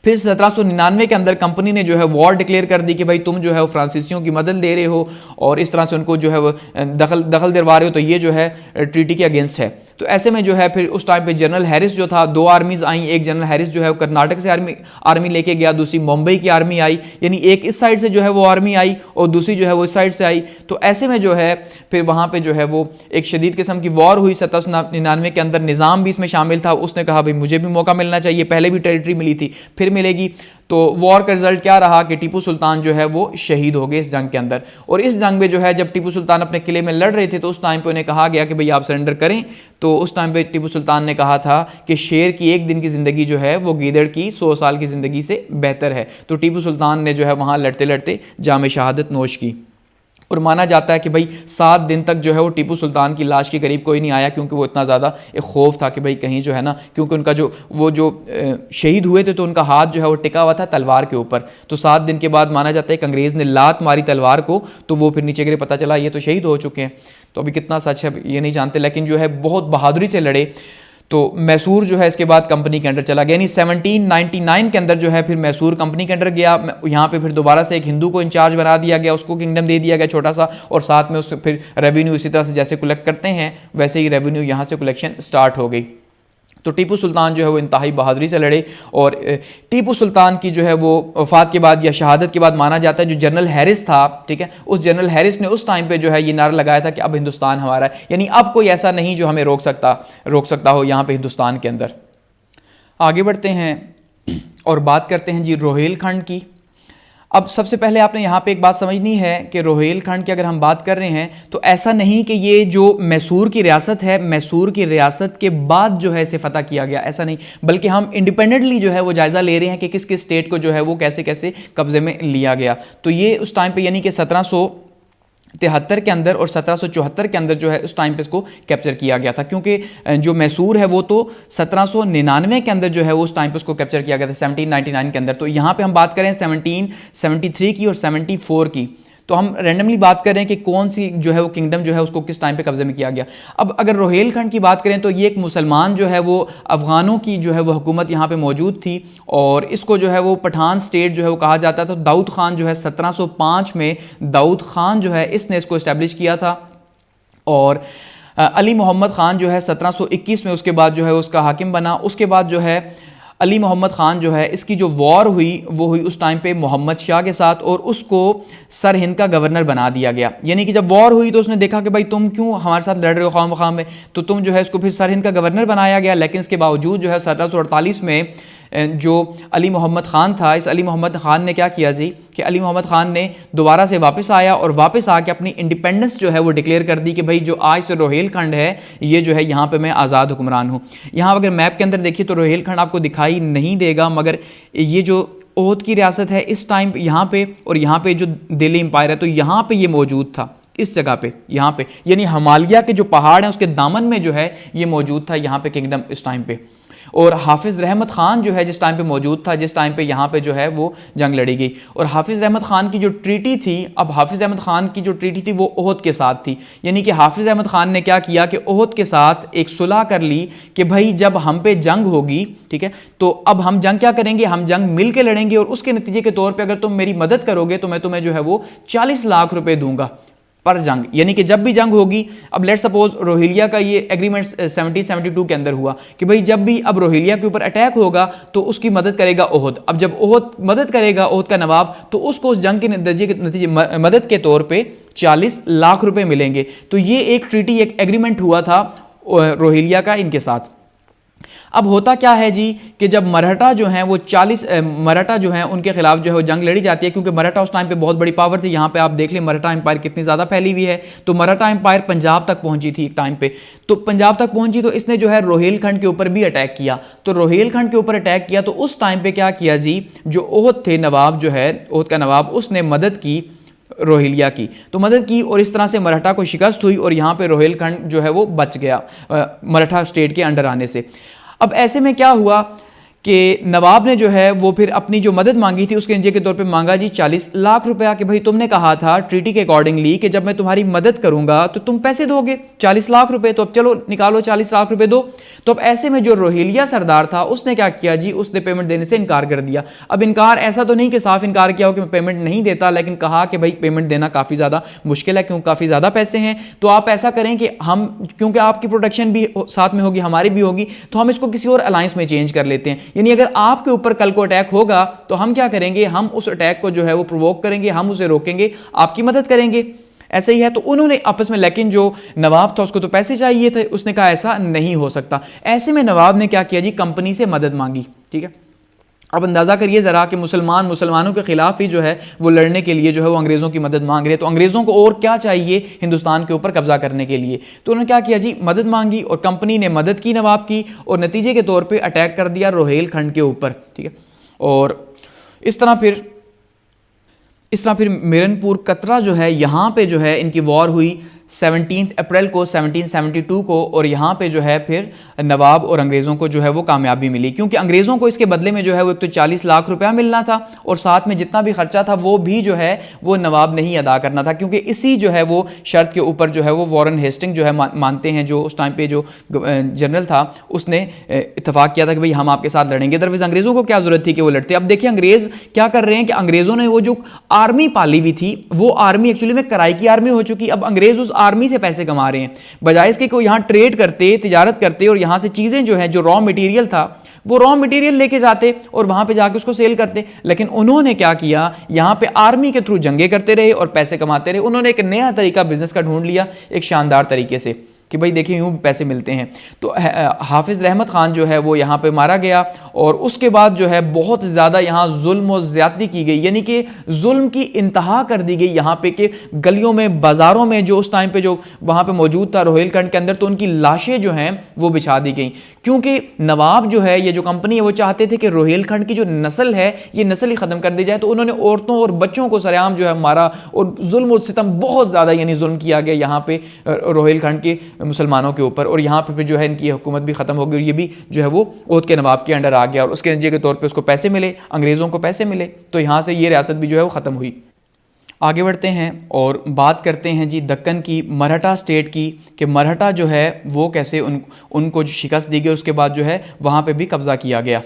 फिर 1799 के अंदर कंपनी ने जो है वॉर डिक्लेयर कर दी कि भाई तुम जो है वो फ्रांसीसियों की मदद ले रहे हो और इस तरह से उनको जो है वो दखल दिलवा रहे हो, तो ये जो है ट्रीटी के अगेंस्ट है। तो ऐसे में जो है फिर उस टाइम पे जनरल हैरिस जो था, 2 आर्मीज आई, एक जनरल हैरिस जो है वो कर्नाटक से आर्मी लेके गया, दूसरी मुंबई की आर्मी आई, यानी एक इस साइड से जो है वो आर्मी आई और दूसरी जो है वो इस साइड से आई। तो ऐसे में जो है फिर वहां पे जो है वो एक शदीद किस्म की वॉर हुई 1799 के अंदर। निज़ाम भी इसमें शामिल था, उसने कहा भाई मुझे भी मौका मिलना चाहिए, पहले भी टेरिटरी मिली थी फिर मिलेगी। तो वॉर का रिजल्ट क्या रहा कि टीपू सुल्तान जो है वो शहीद हो गए इस जंग के अंदर। और इस जंग में जो है जब टीपू सुल्तान अपने किले में लड़ रहे थे तो उस टाइम पे उन्हें कहा गया कि भाई आप सरेंडर करें। तो उस टाइम पे टीपू सुल्तान ने कहा था कि शेर की एक दिन की जिंदगी जो है वो गीदड़ की 100 साल की जिंदगी से बेहतर है। तो टीपू सुल्तान ने जो है वहां लड़ते लड़ते जाम शहादत नोश की। और माना जाता है कि भाई 7 दिन तक जो है वो टीपू सुल्तान की लाश के करीब कोई नहीं आया, क्योंकि वो इतना ज़्यादा एक खौफ था कि भाई कहीं जो है ना, क्योंकि उनका जो शहीद हुए थे तो उनका हाथ जो है वो टिका हुआ था तलवार के ऊपर। तो 7 दिन के बाद माना जाता है कि अंग्रेज़ ने लात मारी तलवार को, तो वो फिर नीचे गिरे, पता चला ये तो शहीद हो चुके हैं। तो अभी कितना सच है ये नहीं जानते, लेकिन जो है बहुत बहादुरी से लड़े। तो मैसूर जो है इसके बाद कंपनी के अंडर चला गया, यानी 1799 के अंदर जो है फिर मैसूर कंपनी के अंडर गया। यहाँ पे फिर दोबारा से एक हिंदू को इंचार्ज बना दिया गया, उसको किंगडम दे दिया गया छोटा सा, और साथ में उससे फिर रेवेन्यू इसी तरह से जैसे कलेक्ट करते हैं वैसे ही रेवेन्यू यहाँ से कलेक्शन स्टार्ट हो गई। तो टीपू सुल्तान जो है वो इंतहाई बहादुरी से लड़े। और टीपू सुल्तान की जो है वो वफात के बाद या शहादत के बाद माना जाता है जो जनरल हैरिस था, ठीक है, उस जनरल हैरिस ने उस टाइम पे जो है ये नारा लगाया था कि अब हिंदुस्तान हमारा है, यानी अब कोई ऐसा नहीं जो हमें रोक सकता हो यहाँ पे हिंदुस्तान के अंदर। आगे बढ़ते हैं और बात करते हैं जी रोहेलखंड की। अब सबसे पहले आपने यहाँ पे एक बात समझनी है कि रोहेलखंड की अगर हम बात कर रहे हैं तो ऐसा नहीं कि ये जो मैसूर की रियासत है, मैसूर की रियासत के बाद जो है इसे फतह किया गया, ऐसा नहीं, बल्कि हम इंडिपेंडेंटली जो है वो जायज़ा ले रहे हैं कि किस किस स्टेट को जो है वो कैसे कैसे कब्जे में लिया गया। तो ये उस टाइम पे यानी कि 1773 के अंदर और 1774 के अंदर जो है उस टाइम पे इसको कैप्चर किया गया था, क्योंकि जो मैसूर है वो तो 1799 के अंदर जो है वो उस टाइम पे उसको कैप्चर किया गया था 1799 के अंदर। तो यहाँ पे हम बात करें 1773 की और 74 की, तो हम रैंडमली बात कर रहे हैं कि कौन सी जो है वो किंगडम जो है उसको किस टाइम पे कब्जे में किया गया। अब अगर रोहेलखंड की बात करें तो ये एक मुसलमान जो है वो अफगानों की जो है वो हुकूमत यहाँ पे मौजूद थी, और इसको जो है वो पठान स्टेट जो है वो कहा जाता था। तो दाऊद खान जो है 1705 में दाऊद खान जो है इसने इसको इस्टेब्लिश किया था, और अली मोहम्मद खान जो है 1721 में उसके बाद जो है उसका हाकिम बना। उसके बाद जो है अली मोहम्मद ख़ान जो है इसकी जो वॉर हुई वो हुई उस टाइम पे मोहम्मद शाह के साथ, और उसको सर हिंद का गवर्नर बना दिया गया। यानी कि जब वॉर हुई तो उसने देखा कि भाई तुम क्यों हमारे साथ लड़ रहे हो खाम खाम में, तो तुम जो है इसको फिर सर हिंद का गवर्नर बनाया गया। लेकिन इसके बावजूद जो है 1748 में जो अली मोहम्मद ख़ान था, इस अली मोहम्मद ख़ान ने क्या किया जी कि अली मोहम्मद ख़ान ने दोबारा से वापस आया और वापस आके अपनी इंडिपेंडेंस जो है वो डिक्लेयर कर दी कि भाई जो आज से रोहेलखंड है ये जो है यहाँ पे मैं आज़ाद हुक्मरान हूँ। यहाँ अगर मैप के अंदर देखिए तो रोहेलखंड आपको दिखाई नहीं देगा, मगर ये जो ओहद की रियासत है इस टाइम यहाँ पे, और यहाँ पे जो दिल्ली एम्पायर है तो यहाँ पे ये मौजूद था इस जगह पे, यहाँ पे, यानी हिमालय के जो पहाड़ हैं उसके दामन में जो है ये मौजूद था यहाँ पे किंगडम इस टाइम पे। और हाफिज़ रहमत ख़ान जो है जिस टाइम पे मौजूद था, जिस टाइम पे यहाँ पे जो है वो जंग लड़ी गई, और हाफिज़ रहमत ख़ान की जो ट्रीटी थी, अब हाफिज़ रहमत ख़ान की जो ट्रीटी थी वो ओहद के साथ थी। यानी कि हाफिज़ रहमत ख़ान ने क्या किया कि ओहद के साथ एक सुलह कर ली कि भाई जब हम पे जंग होगी, ठीक है, तो अब हम जंग क्या करेंगे, हम जंग मिल के लड़ेंगे, और उसके नतीजे के तौर पर अगर तुम मेरी मदद करोगे तो मैं तुम्हें जो है वो 40 लाख रुपये दूंगा पर जंग। यानी कि जब भी जंग होगी, अब लेट सपोज रोहिलिया का ये एग्रीमेंट 1772 के अंदर हुआ कि भाई जब भी अब रोहिलिया के ऊपर अटैक होगा तो उसकी मदद करेगा ओहद। अब जब ओहद मदद करेगा, ओहद का नवाब, तो उसको उस जंग के नतीजे मदद के तौर पे 40 लाख रुपए मिलेंगे। तो ये एक ट्रीटी, एक एग्रीमेंट हुआ था रोहिलिया का इनके साथ। अब होता क्या है जी कि जब मराठा जो हैं वो मराठा जो हैं उनके खिलाफ जो है वो जंग लड़ी जाती है, क्योंकि मराठा उस टाइम पे बहुत बड़ी पावर थी। यहाँ पे आप देख लें मराठा एम्पायर कितनी ज़्यादा फैली हुई है। तो मराठा एम्पायर पंजाब तक पहुंची थी एक टाइम पे, तो पंजाब तक पहुंची तो इसने जो है रोहेलखंड के ऊपर भी अटैक किया। तो रोहेलखंड के ऊपर अटैक किया तो उस टाइम पे क्या किया जी, जो ओहद थे नवाब जो है, ओहद का नवाब, उसने मदद की रोहिलिया की, तो मदद की, और इस तरह से मराठा को शिकस्त हुई और यहाँ पे रोहेलखंड जो है वो बच गया मराठा स्टेट के अंडर आने से। अब ऐसे में क्या हुआ कि नवाब ने जो है वो फिर अपनी जो मदद मांगी थी उसके नतीजे के तौर पे मांगा जी 40 लाख रुपया कि भाई तुमने कहा था ट्रीटी के अकॉर्डिंगली कि जब मैं तुम्हारी मदद करूंगा तो तुम पैसे दोगे 40 लाख रुपए, तो अब चलो निकालो 40 लाख रुपए दो। तो अब ऐसे में जो रोहिलिया सरदार था उसने क्या किया जी, उसने पेमेंट देने से इनकार कर दिया। अब इनकार ऐसा तो नहीं कि साफ इनकार किया हो कि मैं पेमेंट नहीं देता, लेकिन कहा कि भाई पेमेंट देना काफ़ी ज़्यादा मुश्किल है, क्यों काफ़ी ज़्यादा पैसे हैं, तो आप ऐसा करें कि हम, क्योंकि आपकी प्रोटेक्शन भी साथ में होगी हमारी भी होगी, तो हम इसको किसी और अलायंस में चेंज कर लेते हैं। यानी अगर आपके ऊपर कल को अटैक होगा तो हम क्या करेंगे, हम उस अटैक को जो है वो प्रोवोक करेंगे, हम उसे रोकेंगे, आपकी मदद करेंगे। ऐसे ही है। तो उन्होंने आपस में, लेकिन जो नवाब था उसको तो पैसे चाहिए थे, उसने कहा ऐसा नहीं हो सकता। ऐसे में नवाब ने क्या किया जी, कंपनी से मदद मांगी। ठीक है, अब अंदाजा करिए जरा कि मुसलमानों के खिलाफ ही जो है वो लड़ने के लिए जो है वो अंग्रेज़ों की मदद मांग रहे, तो अंग्रेज़ों को और क्या चाहिए हिंदुस्तान के ऊपर कब्जा करने के लिए। तो उन्होंने क्या किया जी, मदद मांगी और कंपनी ने मदद की नवाब की, और नतीजे के तौर पे अटैक कर दिया रोहेलखंड के ऊपर। ठीक है, और इस तरह फिर मिरनपुर कतरा जो है यहाँ पे जो है इनकी वॉर हुई 17 अप्रैल को 1772 को, और यहाँ पे जो है फिर नवाब और अंग्रेज़ों को जो है वो कामयाबी मिली, क्योंकि अंग्रेज़ों को इसके बदले में जो है वो एक तो 40 लाख रुपया मिलना था, और साथ में जितना भी खर्चा था वो भी जो है वो नवाब ने ही अदा करना था, क्योंकि इसी जो है वो शर्त के ऊपर जो है वो वॉरेन हेस्टिंग जो है मानते हैं, जो उस टाइम पे जो जनरल था उसने इतफाक़ किया था कि भाई हम आपके साथ लड़ेंगे। दरअसल अंग्रेज़ों को क्या ज़रूरत थी कि वो लड़ते। अब देखिए अंग्रेज़ क्या कर रहे हैं कि अंग्रेज़ों ने वो जो आर्मी पाली हुई थी वो आर्मी एक्चुअली में किराए की आर्मी हो चुकी। अब अंग्रेज़ उस आर्मी से पैसे कमा रहे हैं, बजाय इसके को यहां ट्रेड करते, तिजारत करते, और यहां से चीजें जो है, जो रॉ मटेरियल था वो रॉ मटेरियल लेके जाते और वहां पे जाके उसको सेल करते। लेकिन उन्होंने क्या किया, यहां पे आर्मी के थ्रू जंगे करते रहे और पैसे कमाते रहे। उन्होंने एक नया तरीका बिजनेस का ढूंढ लिया, एक शानदार तरीके से, कि भाई देखिए यूं पैसे मिलते हैं। तो हाफिज रहमत खान जो है वो यहाँ पे मारा गया, और उसके बाद जो है बहुत ज़्यादा यहाँ जुल्म और ज़्यादती की गई, यानी कि जुल्म की इंतहा कर दी गई यहाँ पे, कि गलियों में, बाज़ारों में जो उस टाइम पे जो वहाँ पे मौजूद था रोहिलखंड के अंदर, तो उनकी लाशें जो हैं वो बिछा दी गई, क्योंकि नवाब जो है, ये जो कंपनी है, वो चाहते थे कि रोहिलखंड की जो नस्ल है ये नस्ल ही ख़त्म कर दी जाए। तो उन्होंने औरतों और बच्चों को सरेआम जो है मारा, और जुल्म और सितम बहुत ज़्यादा यानी जुल्म किया गया यहाँ पे रोहिलखंड के मुसलमानों के ऊपर, और यहाँ पे फिर जो है इनकी हुकूमत भी ख़त्म हो गई, और ये भी जो है वो ओध के नवाब के अंडर आ गया, और उसके नतीजे के तौर पे उसको पैसे मिले, अंग्रेज़ों को पैसे मिले, तो यहाँ से ये रियासत भी जो है वो ख़त्म हुई। आगे बढ़ते हैं और बात करते हैं जी दक्कन की, मराठा स्टेट की, कि मराठा जो है वो कैसे उनको जो शिकस्त दी गई, उसके बाद जो है वहाँ पे भी कब्ज़ा किया गया।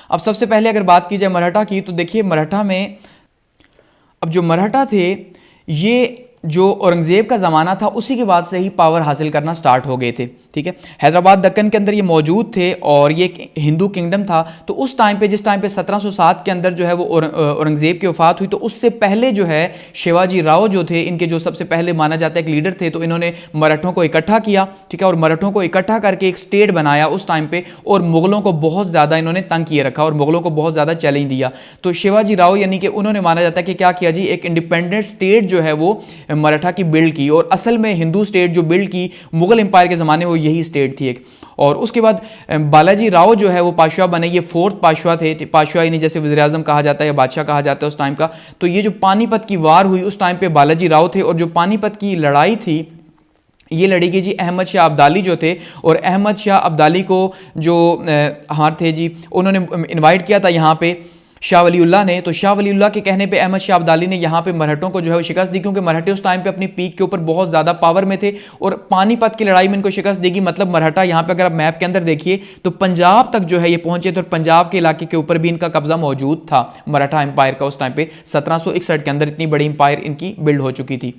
अब सबसे पहले अगर बात की जाए मराठा की, तो देखिए मराठा में, अब जो मराठा थे ये जो औरंगज़ेब का ज़माना था उसी के बाद से ही पावर हासिल करना स्टार्ट हो गए थे। ठीक है, हैदराबाद दक्कन के अंदर ये मौजूद थे, और ये एक हिंदू किंगडम था। तो उस टाइम पे, जिस टाइम पे 1707 के अंदर जो है वो औरंगज़ेब की वफ़ात हुई, तो उससे पहले जो है शिवाजी राव जो थे, इनके जो सबसे पहले माना जाता है एक लीडर थे, तो इन्होंने मराठों को इकट्ठा किया। ठीक है, और मराठों को इकट्ठा करके एक स्टेट बनाया उस टाइम पे, और मुग़लों को बहुत ज़्यादा इन्होंने तंग किए रखा, और मुग़लों को बहुत ज़्यादा चैलेंज दिया। तो शिवाजी राव यानी कि उन्होंने माना जाता है कि क्या किया जी, एक इंडिपेंडेंट स्टेट जो है वो मराठा की बिल्ड की, और असल में हिंदू स्टेट जो बिल्ड की मुगल एम्पायर के ज़माने में वो यही स्टेट थी एक। और उसके बाद बालाजी राव जो है वो पाशवा बने, ये 4th पाशवा थे। पाशवा यानी जैसे वज़ीर आज़म कहा जाता है या बादशाह कहा जाता है उस टाइम का। तो ये जो पानीपत की वार हुई उस टाइम पे बालाजी राव थे, और जो पानीपत की लड़ाई थी ये लड़ी गई जी अहमद शाह अब्दाली जो थे, और अहमद शाह अब्दाली को जो हार थे जी, उन्होंने इन्वाइट किया था यहाँ पे शाह वलीउल्लाह ने। तो शाह वलीउल्लाह के कहने पे अहमद शाह अब्दाली ने यहाँ पे मराठों को जो है वो शिकस्त दी, क्योंकि मराठे उस टाइम पे अपनी पीक के ऊपर बहुत ज़्यादा पावर में थे, और पानीपत की लड़ाई में इनको शिकस्त देगी। मतलब मराठा यहाँ पे अगर आप मैप के अंदर देखिए तो पंजाब तक जो है ये पहुंचे, तो पंजाब के इलाके के ऊपर भी इनका कब्जा मौजूद था मराठा एम्पायर का उस टाइम पे। 1761 के अंदर इतनी बड़ी एम्पायर इनकी बिल्ड हो चुकी थी।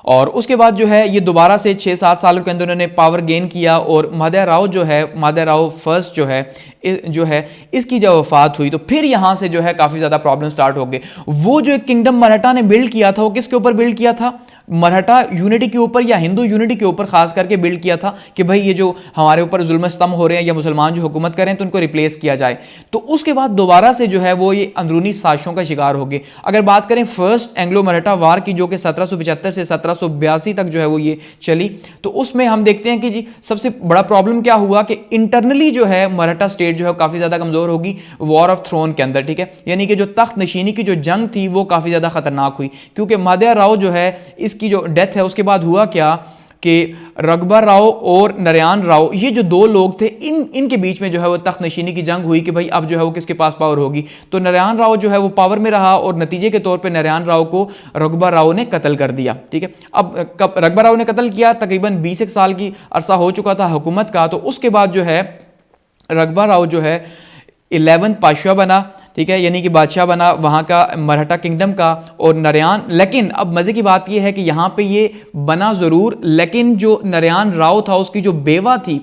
और उसके बाद जो है ये दोबारा से 6-7 सालों के अंदर उन्होंने पावर गेन किया, और माधव राव जो है, माधव राव फर्स्ट जो है इसकी जब वफात हुई, तो फिर यहाँ से जो है काफ़ी ज़्यादा प्रॉब्लम स्टार्ट हो गए। वो जो एक किंगडम मराठा ने बिल्ड किया था वो किसके ऊपर बिल्ड किया था, मराठा यूनिटी के ऊपर या हिंदू यूनिटी के ऊपर खास करके बिल्ड किया था, कि भाई ये जो हमारे ऊपर जुल्म स्तम हो रहे हैं या मुसलमान जो हुकूमत कर रहे हैं तो उनको रिप्लेस किया जाए। तो उसके बाद दोबारा से जो है वो ये अंदरूनी साजिशों का शिकार हो गए। अगर बात करें फर्स्ट एंग्लो मराठा वार की, जो कि 1775 से 1782 तक जो है वो ये चली, तो उसमें हम देखते हैं कि जी सबसे बड़ा प्रॉब्लम क्या हुआ कि इंटरनली जो है मराठा स्टेट जो है काफ़ी ज़्यादा कमज़ोर होगी वॉर ऑफ थ्रोन के अंदर। ठीक है, यानी कि जो तख्त नशीनी की जो जंग थी वो काफ़ी ज़्यादा खतरनाक हुई, क्योंकि माधव राव जो है इसकी जो डेथ है उसके बाद हुआ क्या कि रघुबर राव और नारायण राव, ये जो दो लोग थे, इनके बीच में जो है वो तख्त नशीनी की जंग हुई कि भाई अब जो है वो किसके पास पावर होगी। तो नारायण राव जो है वो पावर में रहा और नतीजे के तौर पे नारायण राव को रघुबर राव ने कत्ल कर दिया। ठीक है, अब कब रघुबर राव ने कत्ल किया, तकरीबन 20 साल की अरसा हो चुका था हुकूमत का। तो उसके बाद जो है रघुबर राव जो है 11th पातशाह बना, ठीक है, यानी कि बादशाह बना वहाँ का मराठा किंगडम का। और नारायण, लेकिन अब मज़े की बात यह है कि यहाँ पे ये बना ज़रूर, लेकिन जो नारायण राव था उसकी जो बेवा थी,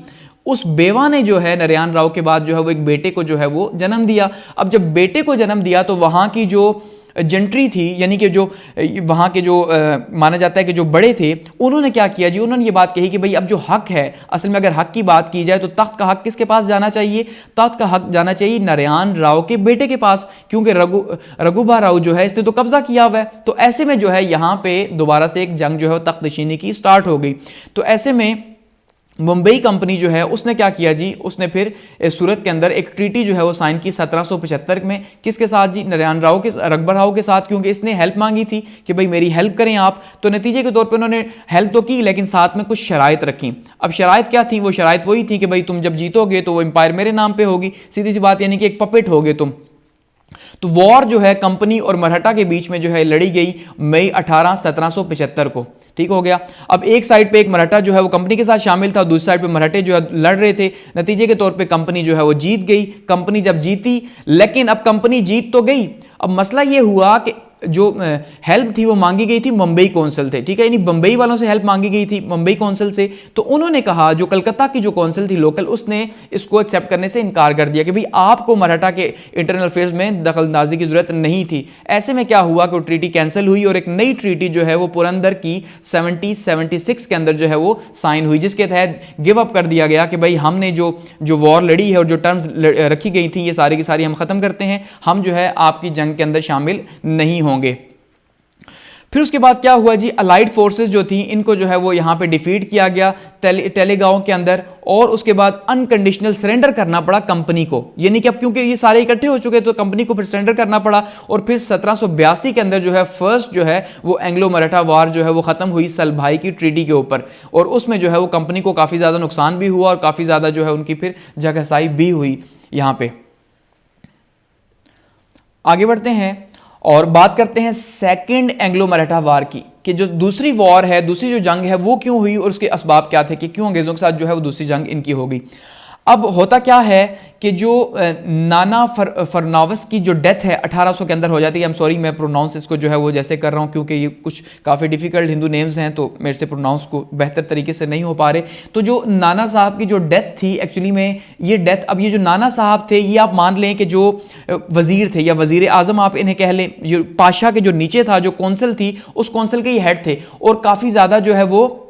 उस बेवा ने जो है नारायण राव के बाद जो है वो एक बेटे को जो है वो जन्म दिया। अब जब बेटे को जन्म दिया तो वहाँ की जो जेंट्री थी, यानी कि जो वहाँ के जो माना जाता है कि जो बड़े थे, उन्होंने क्या किया जी, उन्होंने ये बात कही कि भाई अब जो हक है, असल में अगर हक की बात की जाए तो तख्त का हक किसके पास जाना चाहिए, तख्त का हक जाना चाहिए नारायण राव के बेटे के पास, क्योंकि रघुबर राव जो है इसने तो कब्जा किया हुआ है। तो ऐसे में जो है यहाँ पे दोबारा से एक जंग जो है तख्त नशीनी की स्टार्ट हो गई। तो ऐसे में मुंबई कंपनी जो है उसने क्या किया जी, उसने फिर सूरत के अंदर एक ट्रीटी जो है वो साइन की 1775 में, किसके साथ जी, नारायण राव के, रघुबर राव के साथ, क्योंकि इसने हेल्प मांगी थी कि भाई मेरी हेल्प करें आप। तो नतीजे के तौर पे उन्होंने हेल्प तो की, लेकिन साथ में कुछ शराइत रखी। अब शराइत क्या थी, वो शराइत वही थी कि भाई तुम जब जीतोगे तो वो एम्पायर मेरे नाम पे होगी, सीधी सी बात, यानी कि एक पपेट होगे तुम। तो वॉर जो है कंपनी और मराठा के बीच में जो है लड़ी गई मई 18 1775 को। ठीक हो गया। अब एक साइड पे एक मराठा जो है वो कंपनी के साथ शामिल था, दूसरी साइड पे मराठे जो है लड़ रहे थे। नतीजे के तौर पे कंपनी जो है वो जीत गई। कंपनी जब जीती, लेकिन अब कंपनी जीत तो गई, अब मसला ये हुआ कि जो हेल्प थी वो मांगी गई थी मुंबई कौंसिल से, ठीक है, यानी बंबई वालों से हेल्प मांगी गई थी मुंबई कौंसिल से। तो उन्होंने कहा, जो कलकत्ता की जो कौंसिल थी लोकल, उसने इसको एक्सेप्ट करने से इनकार कर दिया कि भाई आपको मराठा के इंटरनल अफेयर्स में दखलंदाजी की जरूरत नहीं थी। ऐसे में क्या हुआ कि वो ट्रीटी कैंसिल हुई और एक नई ट्रीटी जो है वो पुरंदर की 1776 के अंदर जो है वो साइन हुई, जिसके तहत गिव अप कर दिया गया कि भाई हमने जो वॉर लड़ी है और जो टर्म्स रखी गई थी ये सारी की सारी हम खत्म करते हैं, हम जो है आपकी जंग के अंदर शामिल नहीं होंगे। फिर उसके बाद क्या हुआ जी, अलाइड फोर्सेस जो थी इनको जो है वो यहां पे डिफीट किया गया टेलीगांव के अंदर, और उसके बाद अनकंडीशनल सरेंडर करना पड़ा कंपनी को, यानी कि अब क्योंकि ये सारे इकट्ठे हो चुके तो कंपनी को फिर सरेंडर करना पड़ा। और फिर 1782 के अंदर जो है फर्स्ट जो है वो एंग्लो मराठा वार जो है वो खत्म हुई सलभाई की ट्रीटी के ऊपर, और उसमें जो है वो कंपनी को काफी ज्यादा नुकसान भी हुआ और काफी ज्यादा जो है उनकी फिर जगहसाई भी हुई। यहां पे आगे बढ़ते हैं और बात करते हैं सेकंड एंग्लो मराठा वार की, कि जो दूसरी वॉर है, दूसरी जो जंग है वो क्यों हुई और उसके असबाब क्या थे, कि क्यों अंग्रेजों के साथ जो है वो दूसरी जंग इनकी हो गई। अब होता क्या है कि जो नाना फरनावस की जो डेथ है 1800 के अंदर हो जाती है। आई एम सॉरी, मैं प्रोनाउंस इसको जो है वो जैसे कर रहा हूँ क्योंकि ये कुछ काफ़ी डिफिकल्ट हिंदू नेम्स हैं तो मेरे से प्रोनाउंस को बेहतर तरीके से नहीं हो पा रहे। तो जो नाना साहब की जो डेथ थी, एक्चुअली में ये डेथ, अब ये जो नाना साहब थे ये आप मान लें कि जो वजीर थे या वजीर आजम आप इन्हें कह लें, जो पाशा के जो नीचे था, जो कौंसिल थी, उस कौंसिल के ये हेड थे और काफ़ी ज़्यादा जो है वो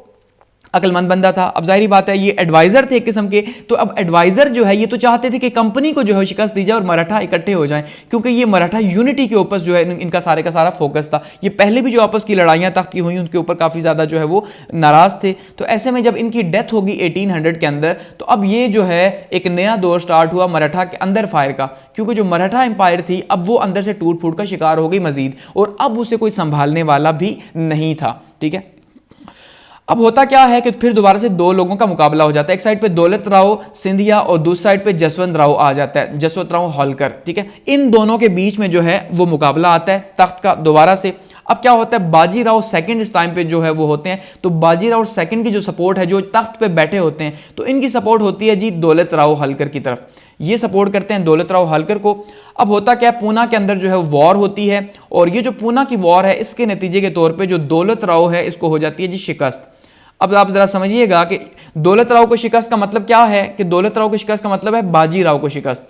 अकलमंद बंदा था। अब जाहिर बात है ये एडवाइजर थे एक किस्म के, तो अब एडवाइजर जो है ये तो चाहते थे कि कंपनी को जो है शिकस्त दी जाए और मराठा इकट्ठे हो जाएं, क्योंकि ये मराठा यूनिटी के ऊपर जो है इनका सारे का सारा फोकस था। ये पहले भी जो आपस की लड़ाइयां तख्त की हुई उनके ऊपर काफी ज्यादा जो है वो नाराज थे। तो ऐसे में जब इनकी डेथ होगी 1800 के अंदर, तो अब ये जो है एक नया दौर स्टार्ट हुआ मराठा के अंदर फायर का, क्योंकि जो मराठा एम्पायर थी अब वो अंदर से टूट फूट का शिकार हो गई मजीद, और अब उसे कोई संभालने वाला भी नहीं था। ठीक है, अब होता क्या है कि फिर दोबारा से दो लोगों का मुकाबला हो जाता है। एक साइड पे दौलत राव सिंधिया और दूसरी साइड पे जसवंत राव आ जाता है, जसवंत राव होलकर। ठीक है, इन दोनों के बीच में जो है वो मुकाबला आता है तख्त का दोबारा से। अब क्या होता है, बाजीराव सेकंड इस टाइम पे जो है वो होते हैं, तो बाजीराव सेकंड की जो सपोर्ट है, जो तख्त पे बैठे होते हैं, तो इनकी सपोर्ट होती है जी दौलत राव होलकर की तरफ, ये सपोर्ट करते हैं दौलत राव होलकर को। अब होता क्या है, पूना के अंदर जो है वॉर होती है, और ये जो पूना की वॉर है इसके नतीजे के तौर पर जो दौलत राव है इसको हो जाती है जी शिकस्त। अब आप जरा समझिएगा कि दौलत राव को शिकस्त का मतलब क्या है, कि दौलत राव को शिकस्त का मतलब है बाजीराव को शिकस्त।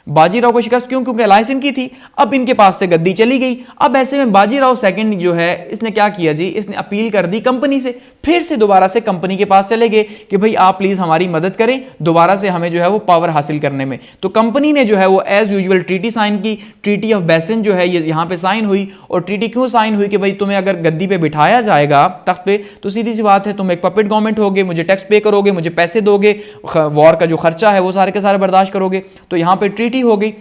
बाजीराव को शिकस्त क्यों, क्योंकि अलायंस इनकी थी, अब इनके पास से गद्दी चली गई। अब ऐसे में बाजीराव सेकंड जो है इसने क्या किया जी, इसने अपील कर दी कंपनी से, फिर से दोबारा से कंपनी के पास चले गए कि भाई आप प्लीज हमारी मदद करें दोबारा से हमें जो है वो पावर हासिल करने में। तो कंपनी ने जो है वो एज यूजुअल ट्रीटी साइन की, ट्रीटी ऑफ बेसिन जो है ये यहाँ पे साइन हुई। और ट्रीटी क्यों साइन हुई, कि भाई तुम्हें अगर गद्दी पे बिठाया जाएगा तख्त पे, तो सीधी सी बात है तुम एक पपेट गवर्नमेंट होगे, मुझे टैक्स पे करोगे, मुझे पैसे दोगे, वॉर का जो खर्चा है वो सारे के सारे बर्दाश्त करोगे। तो यहाँ पे ट्रीटी हो गई।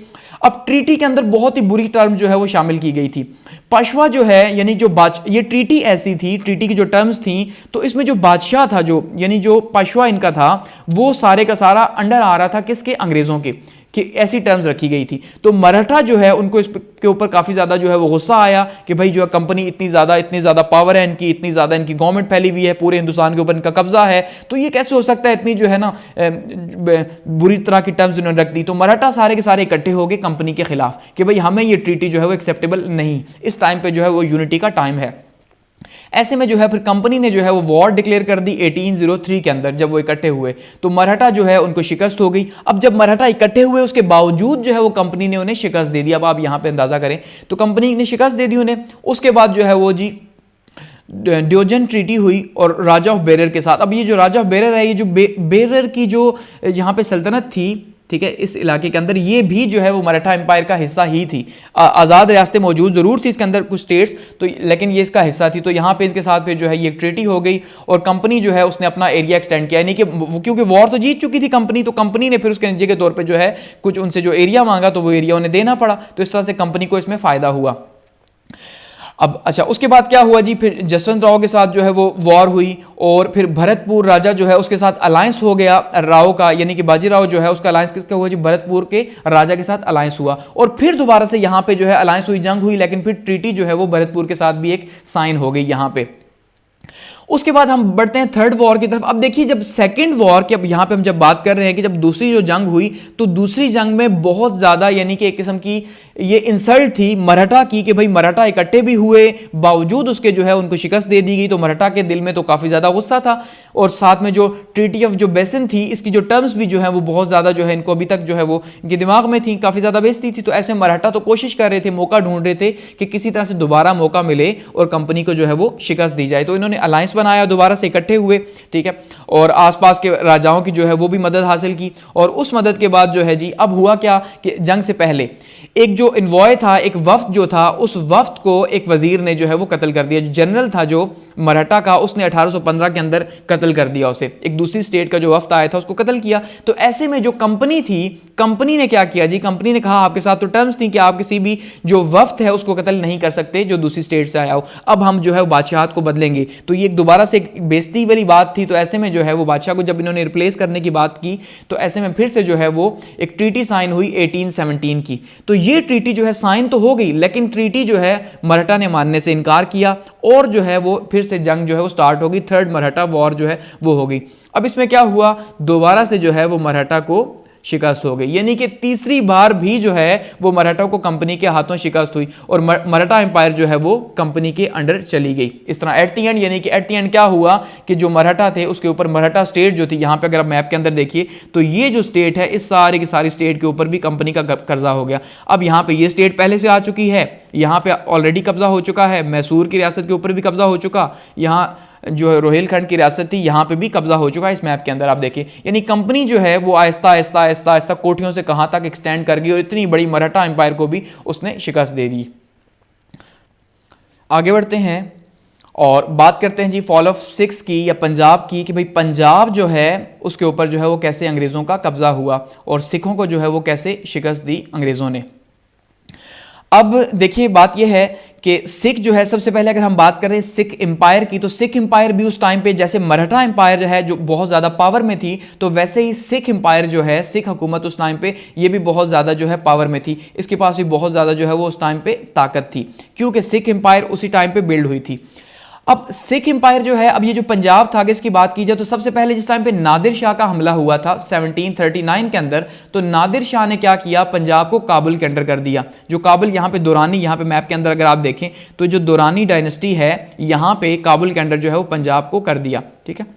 अब ट्रीटी के अंदर बहुत ही बुरी टर्म जो है वो शामिल की गई थी। पेशवा जो है यानी जो ये ट्रीटी ऐसी थी, ट्रीटी की जो टर्म्स थी, तो इसमें जो बादशाह था, जो यानी जो पेशवा इनका था, वो सारे का सारा अंडर आ रहा था किसके? अंग्रेजों के, कि ऐसी टर्म्स रखी गई थी। तो मराठा जो है उनको इसके ऊपर काफी ज्यादा जो है वो गुस्सा आया कि भाई जो है कंपनी इतनी ज्यादा पावर है इनकी, इतनी ज्यादा इनकी गवर्नमेंट फैली हुई है, पूरे हिंदुस्तान के ऊपर इनका कब्जा है, तो ये कैसे हो सकता है, इतनी जो है ना बुरी तरह की टर्म्स उन्होंने रख दी। तो मराठा सारे के सारे इकट्ठे हो गए कंपनी के खिलाफ कि भाई हमें ये ट्रीटी जो है वो एक्सेप्टेबल नहीं। इस टाइम पे जो है वो यूनिटी का टाइम है। ऐसे में जो है फिर कंपनी ने जो है वो वॉर डिक्लेयर कर दी 1803 के अंदर। जब वो इकट्ठे हुए तो मराठा जो है उनको शिकस्त हो गई। अब जब मराठा इकट्ठे हुए उसके बावजूद जो है वो कंपनी ने उन्हें शिकस्त दे दी। अब आप यहां पे अंदाजा करें तो कंपनी ने शिकस्त दे दी उन्हें। उसके बाद जो है वो जी डियोजन ट्रीटी हुई और राजा ऑफ बेरर के साथ। अब ये जो राजा ऑफ बेरर है, ये जो बेरर की जो यहां पे सल्तनत थी, ठीक है, इस इलाके के अंदर, ये भी जो है वो मराठा एम्पायर का हिस्सा ही थी। आज़ाद रियासतें मौजूद ज़रूर थी इसके अंदर कुछ स्टेट्स, तो लेकिन ये इसका हिस्सा थी। तो यहाँ पे इसके साथ फिर जो है ये ट्रीटी हो गई और कंपनी जो है उसने अपना एरिया एक्सटेंड किया, यानी कि क्योंकि वॉर तो जीत चुकी थी कंपनी, तो कंपनी ने फिर उसके नतीजे के तौर पर जो है कुछ उनसे जो एरिया मांगा तो वो एरिया उन्हें देना पड़ा। तो इस तरह से कंपनी को इसमें फ़ायदा हुआ। अब अच्छा, उसके बाद क्या हुआ जी, फिर जसवंत राव के साथ जो है वो वॉर हुई और फिर भरतपुर राजा जो है उसके साथ अलायंस हो गया राव का, यानी कि बाजीराव जो है उसका अलायंस किसका हुआ जी? भरतपुर के राजा के साथ अलायंस हुआ और फिर दोबारा से यहाँ पे जो है अलायंस हुई, जंग हुई, लेकिन फिर ट्रीटी जो है वो भरतपुर के साथ भी एक साइन हो गई यहाँ पे। उसके बाद हम बढ़ते हैं थर्ड वॉर की तरफ। अब देखिए जब सेकंड वॉर की, अब यहां पे हम जब बात कर रहे हैं कि जब दूसरी जो जंग हुई तो दूसरी जंग में बहुत ज्यादा यानी कि एक किस्म की ये इंसल्ट थी मराठा की कि भाई मराठा इकट्ठे भी हुए, बावजूद उसके जो है उनको शिकस्त दे दी गई। तो मराठा के दिल में तो काफी ज्यादा गुस्सा था और साथ में जो ट्रीटी ऑफ जो बेसिन थी, इसकी जो टर्म्स भी जो है वो बहुत ज्यादा जो है इनको अभी तक जो है वो इनके दिमाग में थी, काफी ज्यादा बेइज्जती थी। तो ऐसे मराठा तो कोशिश कर रहे थे, मौका ढूंढ रहे थे कि किसी तरह से दोबारा मौका मिले और कंपनी को जो है वो शिकस्त दी जाए। तो इन्होंने अलायंस बनाया, दोबारा से इकट्ठे हुए, ठीक है, और आसपास के राजाओं की जो है वो भी मदद हासिल की। और उस मदद के बाद जो है जी अब हुआ क्या कि जंग से पहले एक जो इन्वॉय था, एक वफ्द जो था, उस वफ्द को एक वजीर ने जो है वो कत्ल कर दिया। जो जनरल था जो मराठा का, उसने 1815 के अंदर कत्ल कर दिया उसे। एक दूसरी स्टेट का जो वफ्द आया था उसको कत्ल किया। तो ऐसे में जो कंपनी थी, कंपनी ने क्या किया जी, कंपनी ने कहा आपके साथ तो टर्म्स थी कि आप किसी भी जो वफ्द है उसको कत्ल नहीं कर सकते जो दूसरी स्टेट से आया हो, अब हम जो है बादशाहत को बदलेंगे। तो ये दोबारा से एक बेइज्जती वाली बात थी। तो ऐसे में जो है वो बादशाह को जब इन्होंने रिप्लेस करने की बात की तो ऐसे में फिर से जो है वो एक ट्रीटी साइन हुई 1817 की। तो ये ट्रीटी जो है साइन तो हो गई, लेकिन ट्रीटी जो है मराठा ने मानने से इनकार किया और जो है वो फिर से जंग जो है वो स्टार्ट हो गई। थर्ड मराठा वॉर जो है वो हो गई। अब इसमें क्या हुआ, दोबारा से जो है वो मराठा को शिकस्त हो गई, यानी कि तीसरी बार भी जो है वो मराठा को कंपनी के हाथों शिकस्त हुई और मराठा एम्पायर जो है वो कंपनी के अंडर चली गई। इस तरह एट द एंड, यानी कि एट द एंड क्या हुआ कि जो मराठा थे उसके ऊपर मराठा स्टेट जो थी, यहां पे अगर आप मैप के अंदर देखिए तो ये जो स्टेट है इस सारी की सारी स्टेट के ऊपर भी कंपनी का कब्जा हो गया। अब यहां पे ये स्टेट पहले से आ चुकी है, यहां पे ऑलरेडी कब्जा हो चुका है, मैसूर की रियासत के ऊपर भी कब्जा हो चुका, यहां जो है रोहिलखंड की रियासत थी यहां पे भी कब्जा हो चुका है। इस मैप के अंदर आप देखिए, यानी कंपनी जो है वो आहिस्ता आहिस्ता आहिस्ता आहिस्ता कोठियों से कहां तक एक्सटेंड कर गई और इतनी बड़ी मराठा एम्पायर को भी उसने शिकस्त दे दी। आगे बढ़ते हैं और बात करते हैं जी फॉल ऑफ सिक्स की या पंजाब की, कि भाई पंजाब जो है उसके ऊपर जो है वो कैसे अंग्रेजों का कब्जा हुआ और सिखों को जो है वो कैसे शिकस्त दी अंग्रेजों ने। अब देखिए बात यह है कि सिख जो है, सबसे पहले अगर हम बात करें सिख एम्पायर की, तो सिख एम्पायर भी उस टाइम पे जैसे मराठा एम्पायर है जो बहुत ज़्यादा पावर में थी, तो वैसे ही सिख एम्पायर जो है, सिख हुकूमत उस टाइम पे ये भी बहुत ज़्यादा जो है पावर में थी। इसके पास भी बहुत ज़्यादा जो है वो उस टाइम पे ताकत थी, क्योंकि सिख एम्पायर उसी टाइम पे बिल्ड हुई थी। अब सिख एम्पायर जो है, अब ये जो पंजाब था, इसकी बात की जाए तो सबसे पहले जिस टाइम पे नादिर शाह का हमला हुआ था 1739 के अंदर, तो नादिर शाह ने क्या किया, पंजाब को काबुल के अंडर कर दिया। जो काबुल यहाँ पे दुरानी, यहाँ पे मैप के अंदर अगर आप देखें तो जो दुरानी डायनेस्टी है यहाँ पे काबुल के अंडर जो है वो पंजाब को कर दिया, ठीक है।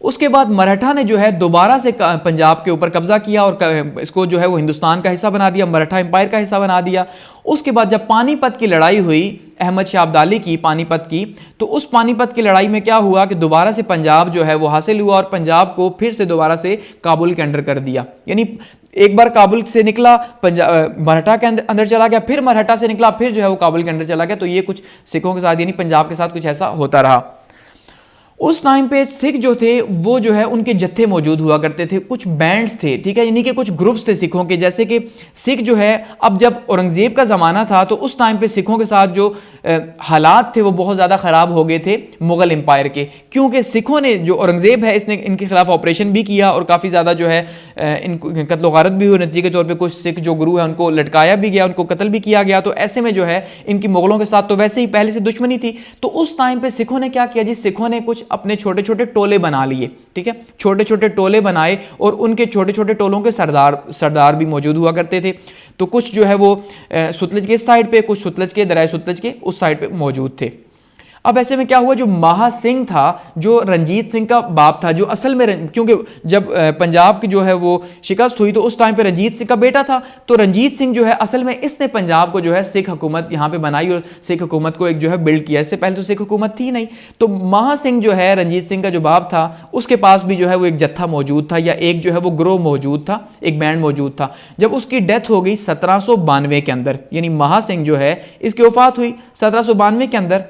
उसके बाद मराठा ने जो है दोबारा से पंजाब के ऊपर कब्जा किया और इसको जो है वो हिंदुस्तान का हिस्सा बना दिया, मराठा एम्पायर का हिस्सा बना दिया। उसके बाद जब पानीपत की लड़ाई हुई अहमद शाह अब्दाली की, पानीपत की, तो उस पानीपत की लड़ाई में क्या हुआ कि दोबारा से पंजाब जो है वो हासिल हुआ और पंजाब को फिर से दोबारा से काबुल के अंडर कर दिया। यानी एक बार काबुल से निकला, पंजाब मराठा के अंदर चला गया, फिर मराठा से निकला, फिर जो है वो काबुल के अंदर चला गया। तो ये कुछ सिखों के साथ यानी पंजाब के साथ कुछ ऐसा होता रहा। उस टाइम पे सिख जो थे वो जो है उनके जत्थे मौजूद हुआ करते थे, कुछ बैंड्स थे, ठीक है, यानी कि कुछ ग्रुप्स थे सिखों के। जैसे कि सिख जो है, अब जब औरंगजेब का ज़माना था तो उस टाइम पे सिखों के साथ जो हालात थे वो बहुत ज़्यादा ख़राब हो गए थे मुग़ल एम्पायर के, क्योंकि सिखों ने, जो औरंगजेब है इसने इनके खिलाफ ऑपरेशन भी किया और काफ़ी ज़्यादा जो है इनको कत्ल गारत भी हुई। नतीजे के तौर पर कुछ सिख जो गुरु है उनको लटकाया भी गया, उनको कत्ल भी किया गया। तो ऐसे में जो है इनकी मुग़लों के साथ तो वैसे ही पहले से दुश्मनी थी। तो उस टाइम पे सिखों ने क्या किया जी, सिखों ने कुछ अपने छोटे छोटे टोले बना लिए, ठीक है, छोटे छोटे टोले बनाए और उनके छोटे छोटे टोलों के सरदार भी मौजूद हुआ करते थे। तो कुछ जो है वो सुतलज के इस साइड पे, कुछ सुतलज के, दरिया सुतलज के उस साइड पे मौजूद थे। अब ऐसे में क्या हुआ, जो महा सिंह था, जो रंजीत सिंह का बाप था, जो असल में, क्योंकि जब पंजाब की जो है वो शिकस्त हुई तो उस टाइम पे रंजीत सिंह का बेटा था, तो रंजीत सिंह जो है असल में इसने पंजाब को जो है सिख हुकूमत यहाँ पे बनाई और सिख हुकूमत को एक जो है बिल्ड किया। इससे पहले तो सिख हुकूमत थी नहीं। तो महा सिंह जो है, रंजीत सिंह का जो बाप था, उसके पास भी जो है वो एक जत्था मौजूद था, या एक जो है वो ग्रोह मौजूद था, एक बैंड मौजूद था। जब उसकी डेथ हो गई 1792 के अंदर, यानी महा सिंह जो है इसकी वफात हुई 1792 के अंदर।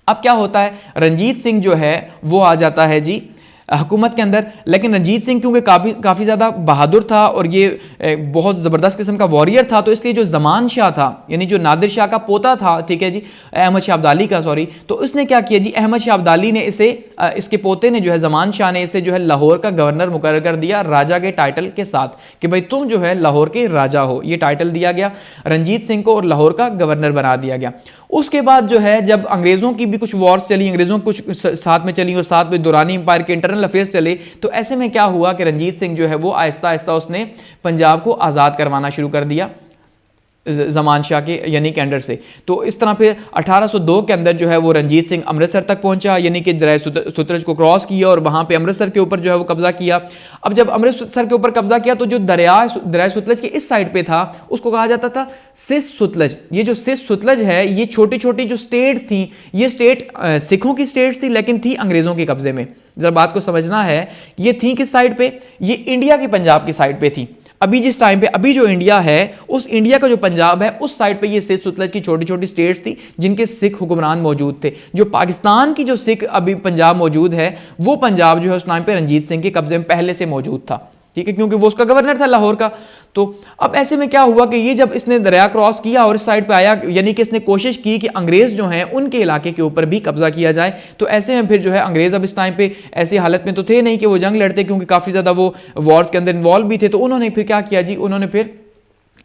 अब क्या होता है, रंजीत सिंह जो है वो आ जाता है जी हुकूमत के अंदर। लेकिन रंजीत सिंह क्योंकि काफ़ी ज़्यादा बहादुर था और ये बहुत ज़बरदस्त किस्म का वॉरियर था, तो इसलिए जो ज़मान शाह था, यानी जो नादिर शाह का पोता था, ठीक है जी, अहमद शाह अब्दाली का, सॉरी, तो उसने क्या किया जी, अहमद शाह अब्दाली ने इसे, इसके पोते ने जो है, ज़मान शाह ने इसे जो है लाहौर का गवर्नर मुकर्रर कर दिया राजा के टाइटल के साथ, कि भाई तुम जो है लाहौर के राजा हो। ये टाइटल दिया गया रंजीत सिंह को और लाहौर का गवर्नर बना दिया गया। उसके बाद जो है जब अंग्रेज़ों की भी कुछ वॉर्स चली, अंग्रेज़ों कुछ साथ में चली और साथ में दुरानी एम्पायर के इंटरनल अफेयर्स चले, तो ऐसे में क्या हुआ कि रंजीत सिंह जो है वो आहिस्ता आहिस्ता उसने पंजाब को आज़ाद करवाना शुरू कर दिया ज़मान शाह के यानी के अंडर से। तो इस तरह फिर 1802 के अंदर जो है वो रंजीत सिंह अमृतसर तक पहुंचा, यानी कि दरिया सुतलज को क्रॉस किया और वहां पे अमृतसर के ऊपर जो है वो कब्जा किया। अब जब अमृतसर के ऊपर कब्जा किया तो जो दरिया सुतलज के इस साइड पे था उसको कहा जाता था सिस सुतलज। ये जो सिस सुतलज है, ये छोटी छोटी जो स्टेट थी, ये स्टेट सिखों की स्टेट्स थी लेकिन थी अंग्रेजों के कब्जे में। जरा बात को समझना है, ये थी किस साइड पे, ये इंडिया की पंजाब की साइड पे थी। अभी जिस टाइम पे, अभी जो इंडिया है, उस इंडिया का जो पंजाब है उस साइड पे ये सिख सुतलज की छोटी छोटी स्टेट्स थी जिनके सिख हुक्मरान मौजूद थे। जो पाकिस्तान की जो सिख अभी पंजाब मौजूद है, वो पंजाब जो है उस टाइम पे रंजीत सिंह के कब्जे में पहले से मौजूद था, ठीक है, क्योंकि वो उसका गवर्नर था लाहौर का। तो अब ऐसे में क्या हुआ कि ये जब इसने दरिया क्रॉस किया और इस साइड पे आया, यानी कि इसने कोशिश की कि अंग्रेज जो हैं उनके इलाके के ऊपर भी कब्जा किया जाए। तो ऐसे में फिर जो है अंग्रेज अब इस टाइम पे ऐसी हालत में तो थे नहीं कि वो जंग लड़ते, क्योंकि काफ़ी ज़्यादा वो वॉर्स के अंदर इन्वॉल्व भी थे। तो उन्होंने फिर क्या किया जी, उन्होंने फिर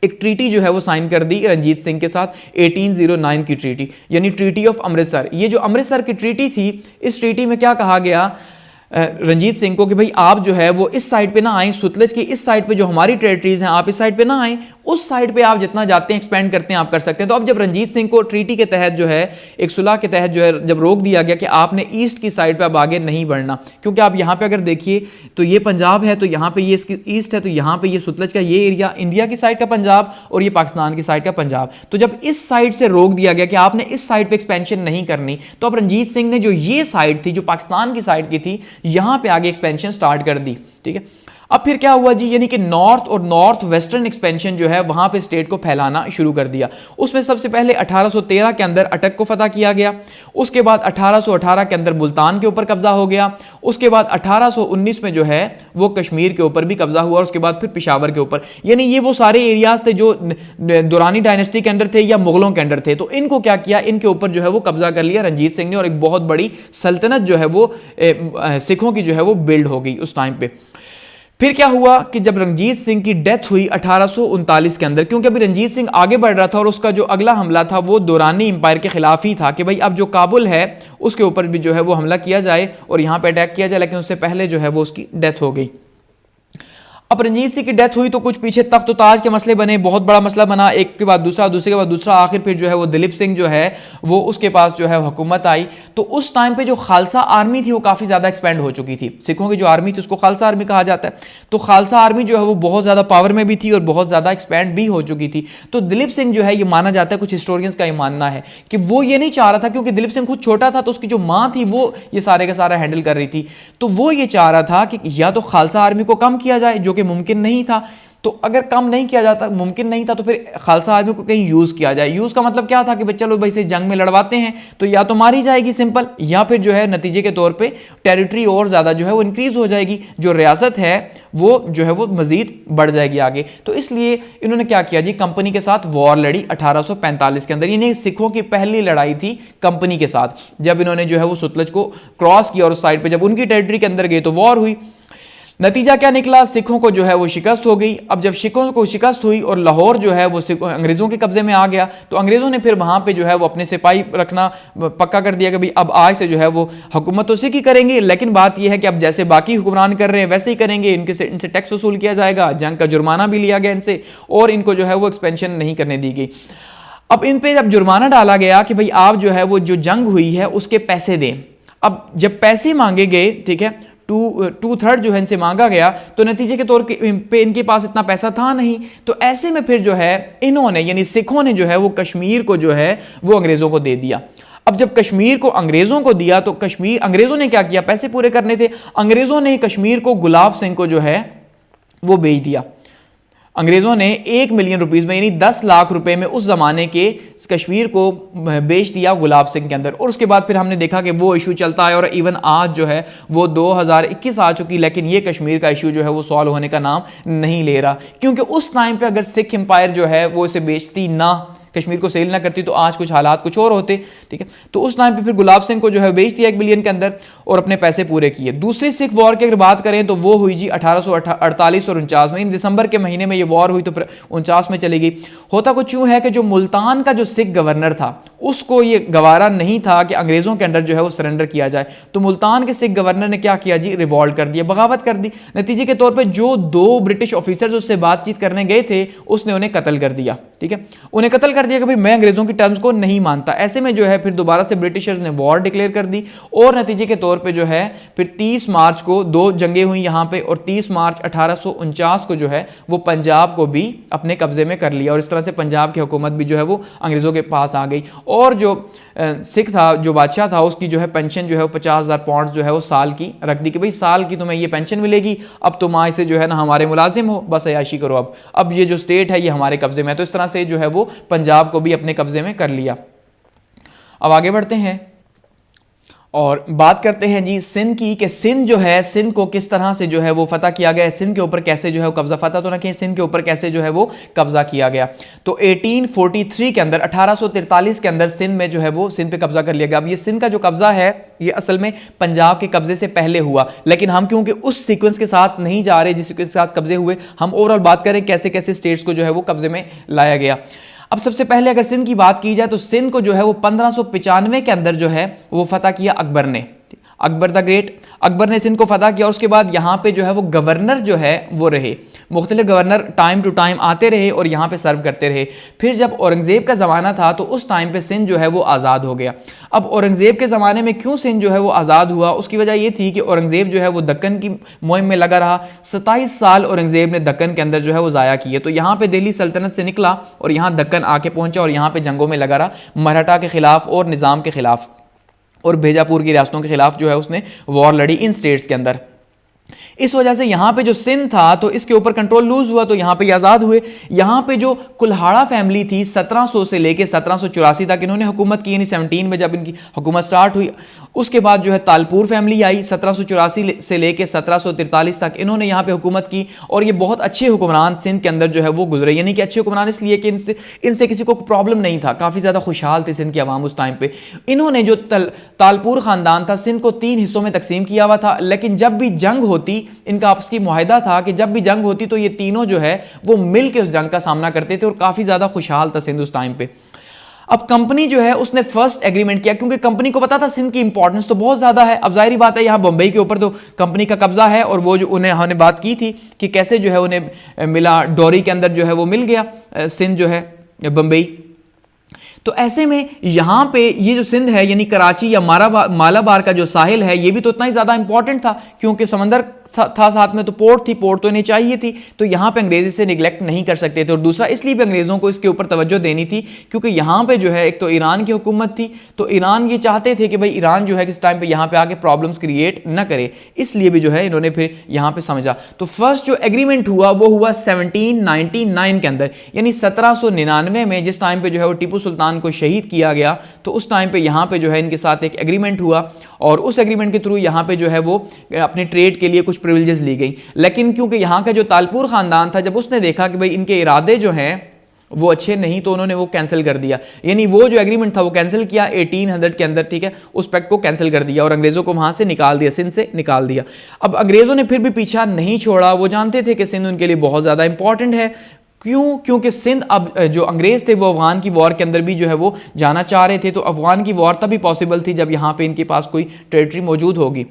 एक ट्रीटी जो है वो साइन कर दी रंजीत सिंह के साथ, 1809 की ट्रीटी, यानी ट्रीटी ऑफ अमृतसर। ये जो अमृतसर की ट्रीटी थी, इस ट्रीटी में क्या कहा गया रंजीत सिंह को कि भाई आप जो है वो इस साइड पे ना आए, सुतलज की इस साइड पे जो हमारी टेरिटरीज हैं आप इस साइड पे ना आए, उस साइड पे आप जितना जाते हैं एक्सपेंड करते हैं आप कर सकते हैं। तो अब जब रंजीत सिंह को ट्रीटी के तहत जो है, एक सुलह के तहत जो है जब रोक दिया गया कि आपने ईस्ट की साइड पे अब आगे नहीं बढ़ना, क्योंकि आप यहाँ पे अगर देखिए तो ये पंजाब है, तो यहाँ पे ये इसकी ईस्ट है, तो यहाँ पे ये सुतलज का ये एरिया इंडिया की साइड का पंजाब और ये पाकिस्तान की साइड का पंजाब। तो जब इस साइड से रोक दिया गया कि आपने इस साइड पे एक्सपेंशन नहीं करनी, तो अब रंजीत सिंह ने जो ये साइड थी, जो पाकिस्तान की साइड की थी, यहां पे आगे एक्सपेंशन स्टार्ट कर दी, ठीक है। अब फिर क्या हुआ जी, यानी कि नॉर्थ और नॉर्थ वेस्टर्न एक्सपेंशन जो है वहां पे स्टेट को फैलाना शुरू कर दिया। उसमें सबसे पहले 1813 के अंदर अटक को फतह किया गया, उसके बाद 1818 के अंदर मुल्तान के ऊपर कब्जा हो गया, उसके बाद 1819 में जो है वो कश्मीर के ऊपर भी कब्जा हुआ, और उसके बाद फिर पेशावर के ऊपर। यानी ये वो सारे एरियाज थे जो दुरानी डायनेस्टी के अंडर थे या मुगलों के अंडर थे। तो इनको क्या किया, इनके ऊपर जो है वो कब्जा कर लिया रंजीत सिंह ने, और एक बहुत बड़ी सल्तनत जो है वो सिखों की जो है वो बिल्ड हो गई उस टाइम पे। फिर क्या हुआ कि जब रंजीत सिंह की डेथ हुई 1839 के अंदर, क्योंकि अभी रंजीत सिंह आगे बढ़ रहा था और उसका जो अगला हमला था वो दुरानी एम्पायर के खिलाफ ही था कि भाई अब जो काबुल है उसके ऊपर भी जो है वो हमला किया जाए और यहाँ पे अटैक किया जाए, लेकिन उससे पहले जो है वो उसकी डेथ हो गई। अब रंजीत सिंह की डेथ हुई तो कुछ पीछे तख्त ताज के मसले बने, बहुत बड़ा मसला बना, एक के बाद दूसरा, दूसरे के बाद दूसरा, आखिर फिर जो है वो दिलीप सिंह जो है वो उसके पास जो है हुकूमत आई। तो उस टाइम पे जो खालसा आर्मी थी वो काफ़ी ज़्यादा एक्सपेंड हो चुकी थी, सिखों की जो आर्मी थी उसको खालसा आर्मी कहा जाता है। तो खालसा आर्मी जो है वो बहुत ज़्यादा पावर में भी थी और बहुत ज़्यादा एक्सपेंड भी हो चुकी थी। तो दिलीप सिंह जो है ये माना जाता है, कुछ हिस्टोरियंस का ये मानना है कि वो ये नहीं चाह रहा था, क्योंकि दिलीप सिंह खुद छोटा था तो उसकी जो माँ थी वो ये सारे का सारा हैंडल कर रही थी, तो वो ये चाह रहा था कि या तो खालसा आर्मी को कम किया जाए, जो कि मुमकिन नहीं था, तो अगर कम नहीं किया जाता, मुमकिन नहीं था, तो फिर खालसा आर्मी को कहीं यूज किया जाए। यूज का मतलब क्या था कि भाई चलो भाई से जंग में लड़वाते हैं तो या तो मारी जाएगी सिंपल, या फिर जो है नतीजे के तौर पे टेरिटरी और ज्यादा जो है वो इंक्रीज हो जाएगी, जो रियासत है वो जो है वो मजीद बढ़ जाएगी आगे। तो इसलिए इन्होंने क्या किया जी, कंपनी के साथ वॉर लड़ी 1845 के अंदर। यानी सिखों की पहली लड़ाई थी कंपनी के साथ, जब इन्होंने जो है वो सतलज को क्रॉस किया और उस साइड पे जब उनकी टेरिटरी के अंदर गए तो वॉर हुई। नतीजा क्या निकला, सिखों को जो है वो शिकस्त हो गई। अब जब सिखों को शिकस्त हुई और लाहौर जो है वो अंग्रेजों के कब्जे में आ गया, तो अंग्रेजों ने फिर वहां पे जो है वो अपने सिपाही रखना पक्का कर दिया कि भाई अब आज से जो है वो हुकूमत तो सिख ही करेंगे, लेकिन बात यह है कि अब जैसे बाकी हुक्मरान कर रहे हैं वैसे ही करेंगे, इनसे टैक्स वसूल किया जाएगा, जंग का जुर्माना भी लिया गया इनसे, और इनको जो है वो एक्सपेंशन नहीं करने दी गई। अब इन पे जब जुर्माना डाला गया कि भाई आप जो है वो जो जंग हुई है उसके पैसे दें। अब जब पैसे मांगे गए, ठीक है, 2/3 जो है इनसे मांगा गया, तो नतीजे के तौर पे इनके पास इतना पैसा था नहीं। तो ऐसे में फिर जो है इन्होंने यानी सिखों ने जो है वो कश्मीर को जो है वो अंग्रेजों को दे दिया। अब जब कश्मीर को अंग्रेजों को दिया तो कश्मीर अंग्रेजों ने क्या किया, पैसे पूरे करने थे, अंग्रेजों ने कश्मीर को गुलाब सिंह को जो है वो बेच दिया। अंग्रेजों ने 1 मिलियन रुपीस में यानी 10 लाख रुपए में उस जमाने के कश्मीर को बेच दिया गुलाब सिंह के अंदर। और उसके बाद फिर हमने देखा कि वो इशू चलता है और इवन आज जो है वो 2021 आ चुकी, लेकिन ये कश्मीर का इशू जो है वो सॉल्व होने का नाम नहीं ले रहा, क्योंकि उस टाइम पे अगर सिख एम्पायर जो है वो इसे बेचती ना, कश्मीर को सेल ना करती, तो आज कुछ हालात कुछ और होते, ठीक है। तो उस टाइम पे फिर गुलाब सिंह को जो है बेच दिया 1 बिलियन के अंदर और अपने पैसे पूरे किए। दूसरी सिख वॉर की अगर बात करें तो वो हुई जी 1848 और 49 में। इन दिसंबर के महीने में ये वॉर हुई तो 49 में चली गई। होता कुछ यूं है कि जो मुल्तान का जो सिख गवर्नर था उसको ये गवारा नहीं था कि अंग्रेजों के अंडर जो है वो सरेंडर किया जाए, तो मुल्तान के सिख गवर्नर ने क्या किया जी, रिवॉल्ट कर दिया, बगावत कर दी। नतीजे के तौर पर जो 2 ब्रिटिश ऑफिसर्स उससे बातचीत करने गए थे उसने उन्हें कत्ल कर दिया, ठीक है, उन्हें कत्ल कर दिया कि भाई मैं अंग्रेजों की टर्म्स को नहीं मानता। ऐसे में जो है फिर दोबारा से ब्रिटिशर्स ने वॉर डिक्लेयर कर दी और नतीजे के तौर पे जो है फिर 30 मार्च को 2 जंगें हुई यहां पे, और 30 मार्च 1849 को जो है वो पंजाब को भी अपने कब्जे में कर लिया, और इस तरह से पंजाब की हुकूमत भी जो है वो अंग्रेजों के पास आ गई। और जो सिख था, जो बादशाह था, उसकी जो है पेंशन जो है वो 50,000 पाउंड जो है वो साल की रख दी कि भाई साल की तुम्हें ये पेंशन मिलेगी, अब तुम आज से जो है ना हमारे मुलाजिम हो, बस अयाशी करो, अब ये जो स्टेट है ये हमारे कब्जे में है। तो इस तरह से जो है वो पंजाब को भी अपने कब्जे में कर लिया। अब आगे बढ़ते हैं और बात करते हैं जी सिंध की, कि सिंध जो है, सिंध को किस तरह से जो है वो फतह किया गया, सिंध के ऊपर कैसे जो है वो कब्जा, फतह तो ना कि सिंध के ऊपर कैसे जो है वो कब्जा किया गया। तो 1843 के अंदर, 1843 के अंदर सिंध में जो है वो सिंध पे कब्जा कर लिया गया। अब ये सिंध का जो कब्जा है ये असल में पंजाब के कब्जे से पहले हुआ, लेकिन हम क्योंकि उस सीक्वेंस के साथ नहीं जा रहे जिस सीक्वेंस के साथ कब्जे हुए, हम ओवरऑल बात करें कैसे कैसे स्टेट्स को जो है वो कब्जे में लाया गया। अब सबसे पहले अगर सिंध की बात की जाए तो सिंध को जो है वो 1595 के अंदर जो है वो फतह किया अकबर ने, अकबर द ग्रेट, अकबर ने सिंध को फतह किया। उसके बाद यहाँ पे जो है वो गवर्नर जो है वो रहे, मुख्तलिफ गवर्नर टाइम टू टाइम आते रहे और यहाँ पे सर्व करते रहे। फिर जब औरंगजेब का ज़माना था तो उस टाइम पे सिंध जो है वो आज़ाद हो गया। अब औरंगजेब के ज़माने में क्यों सिंध जो है वो आज़ाद हुआ, उसकी वजह ये थी कि औरंगजेब जो है वो दक्कन की मुहिम में लगा रहा। 27 साल औरंगजेब ने दक्कन के अंदर जो है वो ज़ाया किए। तो यहाँ पे दिल्ली सल्तनत से निकला और यहाँ दक्कन आके पहुंचा और यहाँ पे जंगों में लगा रहा, मराठा के खिलाफ और निज़ाम के खिलाफ और बीजापुर की रियासतों के खिलाफ जो है उसने वॉर लड़ी इन स्टेट्स के अंदर। इस वजह से यहां पे जो सिंध था तो इसके ऊपर कंट्रोल लूज हुआ, तो यहां पे आजाद हुए। यहां पे जो कुल्हाड़ा फैमिली थी 1700 से लेके 1784 तक इन्होंने हुकूमत की, यानी 17 में जब इनकी हुकूमत स्टार्ट हुई। उसके बाद जो है तालपुर फैमिली आई 1784 से लेके 1743 तक इन्होंने यहां पे हुकूमत की, और ये बहुत अच्छे हुक्मरान सिंध के अंदर जो है वो गुजरे। यानी कि अच्छे हुक्मरान इसलिए कि इनसे किसी को प्रॉब्लम नहीं था, काफी ज्यादा खुशहाल थे सिंध की आवाम उस टाइम पे। इन्होंने जो तालपुर खानदान था सिंध को 3 हिस्सों में तकसीम किया हुआ था, लेकिन जब भी जंग होती, इनका आपस की मुआहदा था कि जब भी जंग होती तो ये तीनों जो है वो मिल के उस जंग का सामना करते थे, और काफी ज्यादा खुशहाल था सिंध उस टाइम पे। अब कंपनी जो है उसने फर्स्ट एग्रीमेंट किया, क्योंकि कंपनी को पता था सिंध की इंपॉर्टेंस तो बहुत ज्यादा है। अब जाहिर बात है यहाँ बंबई के ऊपर तो कंपनी का कब्जा है, और वो जो उन्हें हमने बात की थी कि कैसे जो है उन्हें मिला, डोरी के अंदर जो है वो मिल गया सिंध जो है बंबई। तो ऐसे में यहां पे ये जो सिंध है यानी कराची या मालाबार का जो साहिल है ये भी तो उतना ही ज्यादा इंपॉर्टेंट था, क्योंकि समंदर था साथ में, तो पोर्ट थी, पोर्ट तो इन्हें चाहिए थी, तो यहां पे अंग्रेज इसे निगलेक्ट नहीं कर सकते थे। और दूसरा इसलिए भी अंग्रेजों को इसके ऊपर तवज्जो देनी थी क्योंकि यहां पे जो है एक तो ईरान की हुकूमत थी, तो ईरान ये चाहते थे कि भाई ईरान जो है किस टाइम पे यहां पे आके प्रॉब्लम्स क्रिएट ना करे, इसलिए भी जो है इन्होंने फिर यहां पे समझा। तो फर्स्ट जो एग्रीमेंट हुआ वो हुआ 1799 के अंदर, यानी 1799 में, जिस टाइम पे जो है वो टीपू सुल्तान को शहीद किया गया, तो उस टाइम पे यहां पे जो है इनके साथ एक एग्रीमेंट हुआ और उस एग्रीमेंट के थ्रू यहां पे जो है वो अपने ट्रेड के लिए कुछ प्रिविलेजेस ली गई। लेकिन क्योंकि यहां का जो तालपुर खानदान था, जब उसने देखा कि भाई इनके इरादे जो हैं वो अच्छे नहीं, तो उन्होंने वो कैंसिल कर दिया, यानी वो जो एग्रीमेंट था वो कैंसिल किया 1800 के अंदर, ठीक है, उस पैक्ट को कैंसिल कर दिया और अंग्रेजों को वहां से निकाल दिया, सिंध से निकाल दिया। अब अंग्रेजों ने फिर भी पीछा नहीं छोड़ा, वो जानते थे कि सिंध उनके लिए बहुत ज्यादा इंपॉर्टेंट है। क्यों? क्योंकि सिंध, अब जो अंग्रेज थे वो अफगान की वॉर के अंदर भी जो है वो जाना चाह रहे थे, तो अफगान की वॉर तभी पॉसिबल थी जब यहां पे इनके पास कोई टेरिटरी मौजूद होगी।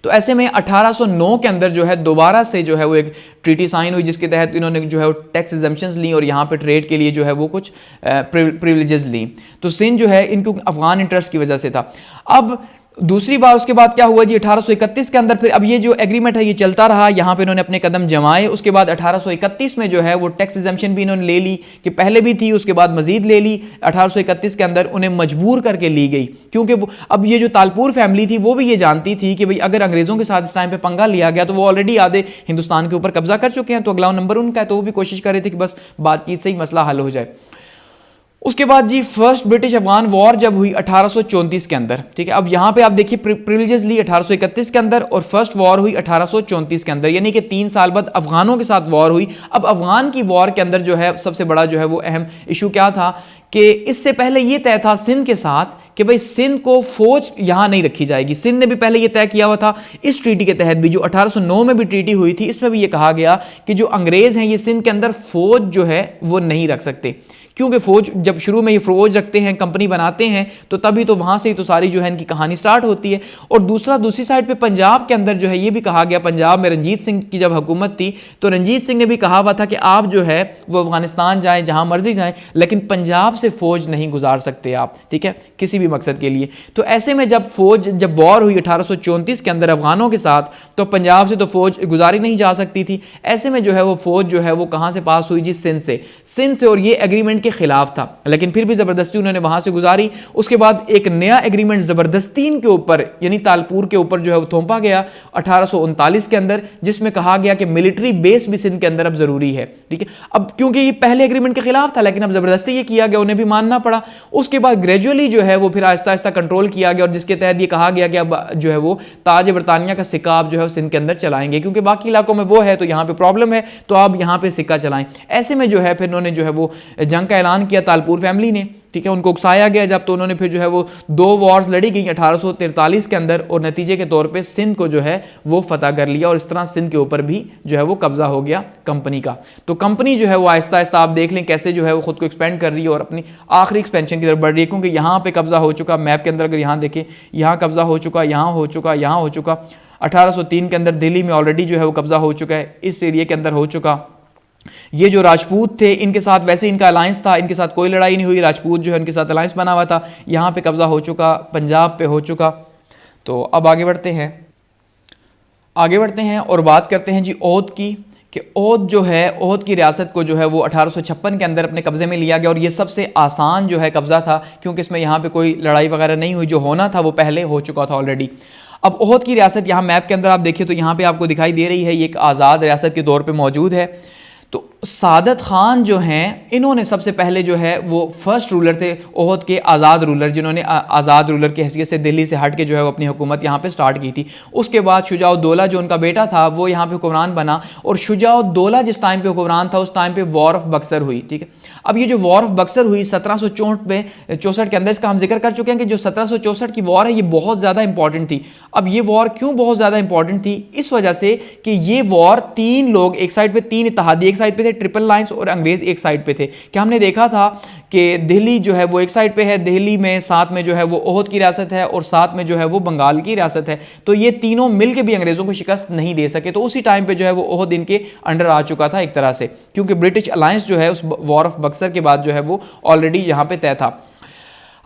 तो ऐसे में 1809 के अंदर जो है दोबारा से जो है वो एक ट्रीटी साइन हुई, जिसके तहत इन्होंने जो है वो टैक्स एग्जम्पशंस ली और यहाँ पे ट्रेड के लिए जो है वो कुछ प्रिविलेजेस ली। तो सिंध जो है इनको अफगान इंटरेस्ट की वजह से था। अब दूसरी बात उसके बाद क्या हुआ जी, 1831 के अंदर फिर अब ये जो एग्रीमेंट है ये चलता रहा, यहाँ पे इन्होंने अपने कदम जमाए। उसके बाद 1831 में जो है वो टैक्स एग्जम्पशन भी इन्होंने ले ली, कि पहले भी थी उसके बाद मजीद ले ली, 1831 के अंदर उन्हें मजबूर करके ली गई, क्योंकि अब ये जो तालपुर फैमिली थी वो भी ये जानती थी कि भाई अगर अंग्रेजों के साथ इस टाइम पे पंगा लिया गया तो वो ऑलरेडी आधे हिंदुस्तान के ऊपर कब्जा कर चुके हैं, तो अगला नंबर उनका है, तो वो भी कोशिश कर रहे थे कि बस बातचीत से ही मसला हल हो जाए। उसके बाद जी फर्स्ट ब्रिटिश अफगान वॉर जब हुई 1834 के अंदर, ठीक है, अब यहां पे आप देखिए प्रिविलेजेस ली 1831 के अंदर और फर्स्ट वॉर हुई 1834 के अंदर, यानी कि 3 साल बाद अफगानों के साथ वॉर हुई। अब अफगान की वॉर के अंदर जो है सबसे बड़ा जो है वो अहम इशू क्या था कि इससे पहले ये तय था सिंध के साथ कि भाई सिंध को फौज यहां नहीं रखी जाएगी। सिंध ने भी पहले ये तय किया हुआ था, इस ट्रीटी के तहत भी जो 1809 में भी ट्रीटी हुई थी, इसमें भी ये कहा गया कि जो अंग्रेज हैं ये सिंध के अंदर फौज जो है वो नहीं रख सकते, क्योंकि फौज जब शुरू में ये फौज रखते हैं, कंपनी बनाते हैं, तो तभी तो वहां से ही तो सारी जो है इनकी कहानी स्टार्ट होती है। और दूसरी साइड पे पंजाब के अंदर जो है ये भी कहा गया, पंजाब में रंजीत सिंह की जब हुकूमत थी तो रंजीत सिंह ने भी कहा हुआ था कि आप जो है वो अफगानिस्तान जाएं, जहां मर्जी जाएं, लेकिन पंजाब से फौज नहीं गुजार सकते आप, ठीक है, किसी भी मकसद के लिए। तो ऐसे में जब वॉर हुई 1834 के अंदर अफगानों के साथ, तो पंजाब से तो फौज गुजारी नहीं जा सकती थी। ऐसे में जो है वो फौज जो है वो कहां से पास हुई जी, सिंध से, और ये एग्रीमेंट के खिलाफ था, लेकिन फिर भी जबरदस्ती उन्होंने वहां से गुजारी। उसके बाद एक नया एग्रीमेंट जबरदस्ती के ऊपर यानी तालपुर के ऊपर जो है वो थोपा गया 1839 के अंदर, जिसमें कहा गया कि मिलिट्री बेस भी सिंध के अंदर अब जरूरी है, ठीक है। अब क्योंकि ये पहले एग्रीमेंट के खिलाफ था, लेकिन अब जबरदस्ती ये किया गया, उन्हें भी मानना पड़ा। उसके बाद ग्रेजुअली जो है वो फिर आहिस्ता आहिस्ता कंट्रोल किया गया, और जिसके तहत ये कहा गया कि अब जो है वो ताज बरतानिया का सिक्का आप जो है सिंध के अंदर चलाएंगे, क्योंकि बाकी इलाकों में वो है तो यहां पे प्रॉब्लम है, तो आप यहां पे सिक्का चलाएं। ऐसे में जो है फिर उन्होंने जो है वो जंग का ऐलान किया तालपुर फैमिली ने, ठीक है, उनको उकसाया गया जब, तो उन्होंने फिर जो है वो 2 वॉर्स लड़ी गई 1843 के अंदर, और नतीजे के तौर पे सिंध को जो है वो फतह कर लिया, और इस तरह सिंध के ऊपर भी जो है वो कब्जा हो गया कंपनी का। तो कंपनी जो है वो आहिस्ता आहिस्ता आप देख लें कैसे जो है वो खुद को एक्सपेंड कर रही है और अपनी आखिरी एक्सपेंशन की तरफ बढ़ रही है, क्योंकि यहाँ पे कब्जा हो चुका, मैप के अंदर अगर यहाँ देखें, यहाँ कब्जा हो चुका, यहाँ हो चुका, यहाँ हो चुका। 1803 के अंदर दिल्ली में ऑलरेडी जो है वो कब्जा हो चुका है, इस एरिया के अंदर हो चुका। ये जो राजपूत थे इनके साथ वैसे इनका अलायंस था, इनके साथ कोई लड़ाई नहीं हुई, राजपूत जो है इनके साथ अलायंस बना हुआ था, यहाँ पे कब्जा हो चुका, पंजाब पे हो चुका। तो अब आगे बढ़ते हैं और बात करते हैं जी ओध की, कि ओध जो है, ओध की रियासत को जो है वो 1856 के अंदर अपने कब्जे में लिया गया, और ये सबसे आसान जो है कब्जा था, क्योंकि इसमें यहाँ पे कोई लड़ाई वगैरह नहीं हुई, जो होना था वो पहले हो चुका था ऑलरेडी। अब ओध की रियासत यहाँ मैप के अंदर आप देखिए तो यहाँ पे आपको दिखाई दे रही है, ये एक आज़ाद रियासत के तौर पे मौजूद है। तो सादत खान जो हैं इन्होंने सबसे पहले जो है वो फर्स्ट रूलर थे ओहद के, आज़ाद रूलर, जिन्होंने आज़ाद रूलर की हैसियत से दिल्ली से हट के जो है वो अपनी हुकूमत यहाँ पे स्टार्ट की थी। उसके बाद शुजाउद्दौला जो उनका बेटा था वो यहाँ पे हुक्मरान बना, और शुजाउद्दौला जिस टाइम पे हुक्मरान था उस टाइम पे वॉर ऑफ बक्सर हुई, ठीक है। अब ये जो वॉर ऑफ बक्सर हुई 1764 के अंदर, इसका हम जिक्र कर चुके हैं कि जो 1764 की वॉर है ये बहुत ज़्यादा इंपॉर्टेंट थी। अब ये वॉर क्यों बहुत ज़्यादा इंपॉर्टेंट थी? इस वजह से कि ये वॉर 3 लोग, एक साइड पे 3 इत्तेहादी एक साइड पे थे, ट्रिपल लाइंस, और अंग्रेज एक साइड पे थे। क्या हमने देखा था कि दिल्ली जो है वो एक साइड पे है, दिल्ली में साथ में जो है वो ओहद की रियासत है, और साथ में जो है वो बंगाल की रियासत है, तो ये तीनों मिलकर भी अंग्रेजों को शिकस्त नहीं दे सके। तो उसी टाइम पे जो है वो ओहद इनके अंडर आ चुका था एक तरह से, क्योंकि ब्रिटिश अलायंस जो है उस वॉर ऑफ बक्सर के बाद जो है वो ऑलरेडी यहाँ पे तय था।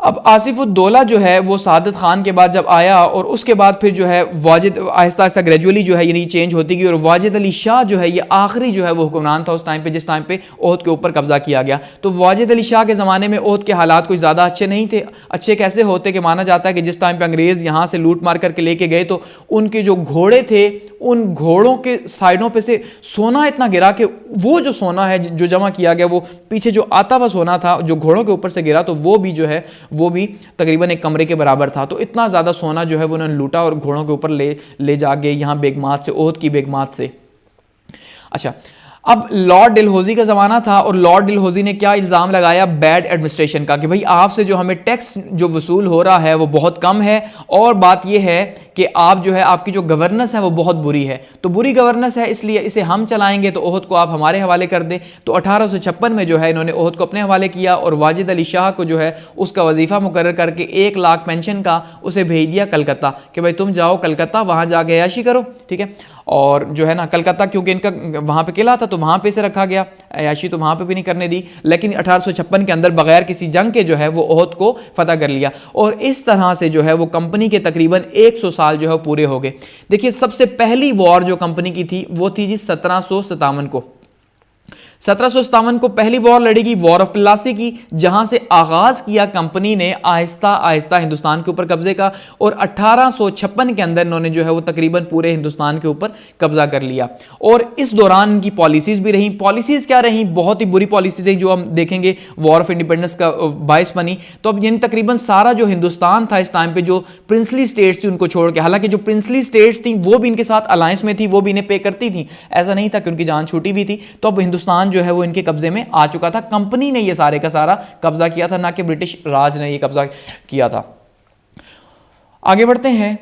अब आसिफुद्दौला जो है वो सादत खान के बाद जब आया और उसके बाद फिर जो है वाजिद आहिस्ता आहिस्ता ग्रेजुअली जो है यानी चेंज होती गई और वाजिद अली शाह जो है ये आखिरी जो है वो हुक्मरान था उस टाइम पे जिस टाइम पे ओहद के ऊपर कब्जा किया गया। तो वाजिद अली शाह के ज़माने में ओहद के हालात कोई ज़्यादा अच्छे नहीं थे। अच्छे कैसे होते कि माना जाता है कि जिस टाइम पे अंग्रेज़ यहाँ से लूट मार करके लेके गए तो उनके जो घोड़े थे उन घोड़ों के साइडों पे से सोना इतना गिरा कि वो जो सोना है जो जमा किया गया वो पीछे जो आता हुआ सोना था जो घोड़ों के ऊपर से गिरा तो वो भी जो है वो भी तकरीबन एक कमरे के बराबर था। तो इतना ज़्यादा सोना जो है वो उन्होंने लूटा और घोड़ों के ऊपर ले जा गए यहाँ बेगमात से, ओहद की बेगमात से। अच्छा, अब लॉर्ड डलहौजी का ज़माना था और लॉर्ड डलहौजी ने क्या इल्ज़ाम लगाया बैड एडमिनिस्ट्रेशन का कि भाई आपसे जो हमें टैक्स जो वसूल हो रहा है वो बहुत कम है और बात यह है कि आप जो है आपकी जो गवर्नेंस है वो बहुत बुरी है। तो बुरी गवर्नेंस है इसलिए इसे हम चलाएंगे तो ओहद को आप हमारे हवाले कर दें। तो 1856 में जो है इन्होंने ओहद को अपने हवाले किया और वाजिद अली शाह को जो है उसका वजीफ़ा मुकर्रर करके 1 लाख पेंशन का उसे भेज दिया कलकत्ता कि भाई तुम जाओ कलकत्ता वहाँ जाके अयाशी करो, ठीक है। और जो है ना कलकत्ता क्योंकि इनका वहाँ पे किला था तो वहाँ पे से रखा गया, अयाशी तो वहाँ पे भी नहीं करने दी। लेकिन 1856 के अंदर बगैर किसी जंग के जो है वो ओहद को फतह कर लिया और इस तरह से जो है वो कंपनी के तकरीबन 100 साल जो है पूरे हो गए। देखिए सबसे पहली वॉर जो कंपनी की थी वो थी जी 1757 को। 1757 को पहली वॉर लड़ेगी, वॉर ऑफ प्लासी की, जहां से आगाज किया कंपनी ने आहिस्ता आहिस्ता हिंदुस्तान के ऊपर कब्जे का और 1856 के अंदर इन्होंने जो है वो तकरीबन पूरे हिंदुस्तान के ऊपर कब्जा कर लिया। और इस दौरान इनकी पॉलिसीज भी रही। पॉलिसीज क्या रही? बहुत ही बुरी पॉलिसीज रही जो हम देखेंगे वॉर ऑफ इंडिपेंडेंस का बायस बनी। तो अब यानी तकरीबन सारा जो हिंदुस्तान था इस टाइम पे जो प्रिंसली स्टेट्स थी उनको छोड़ के, हालांकि जो प्रिंसली स्टेट्स थी वो भी इनके साथ अलायंस में थी, वो भी इन्हें पे करती थी, ऐसा नहीं था कि उनकी जान छूटी भी थी। तो अब हिंदुस्तान जो है वो इनके कब्जे में आ चुका था। कंपनी ने ये सारे का सारा कब्जा किया था, ना कि ब्रिटिश राज ने ये कब्जा किया था। आगे बढ़ते हैं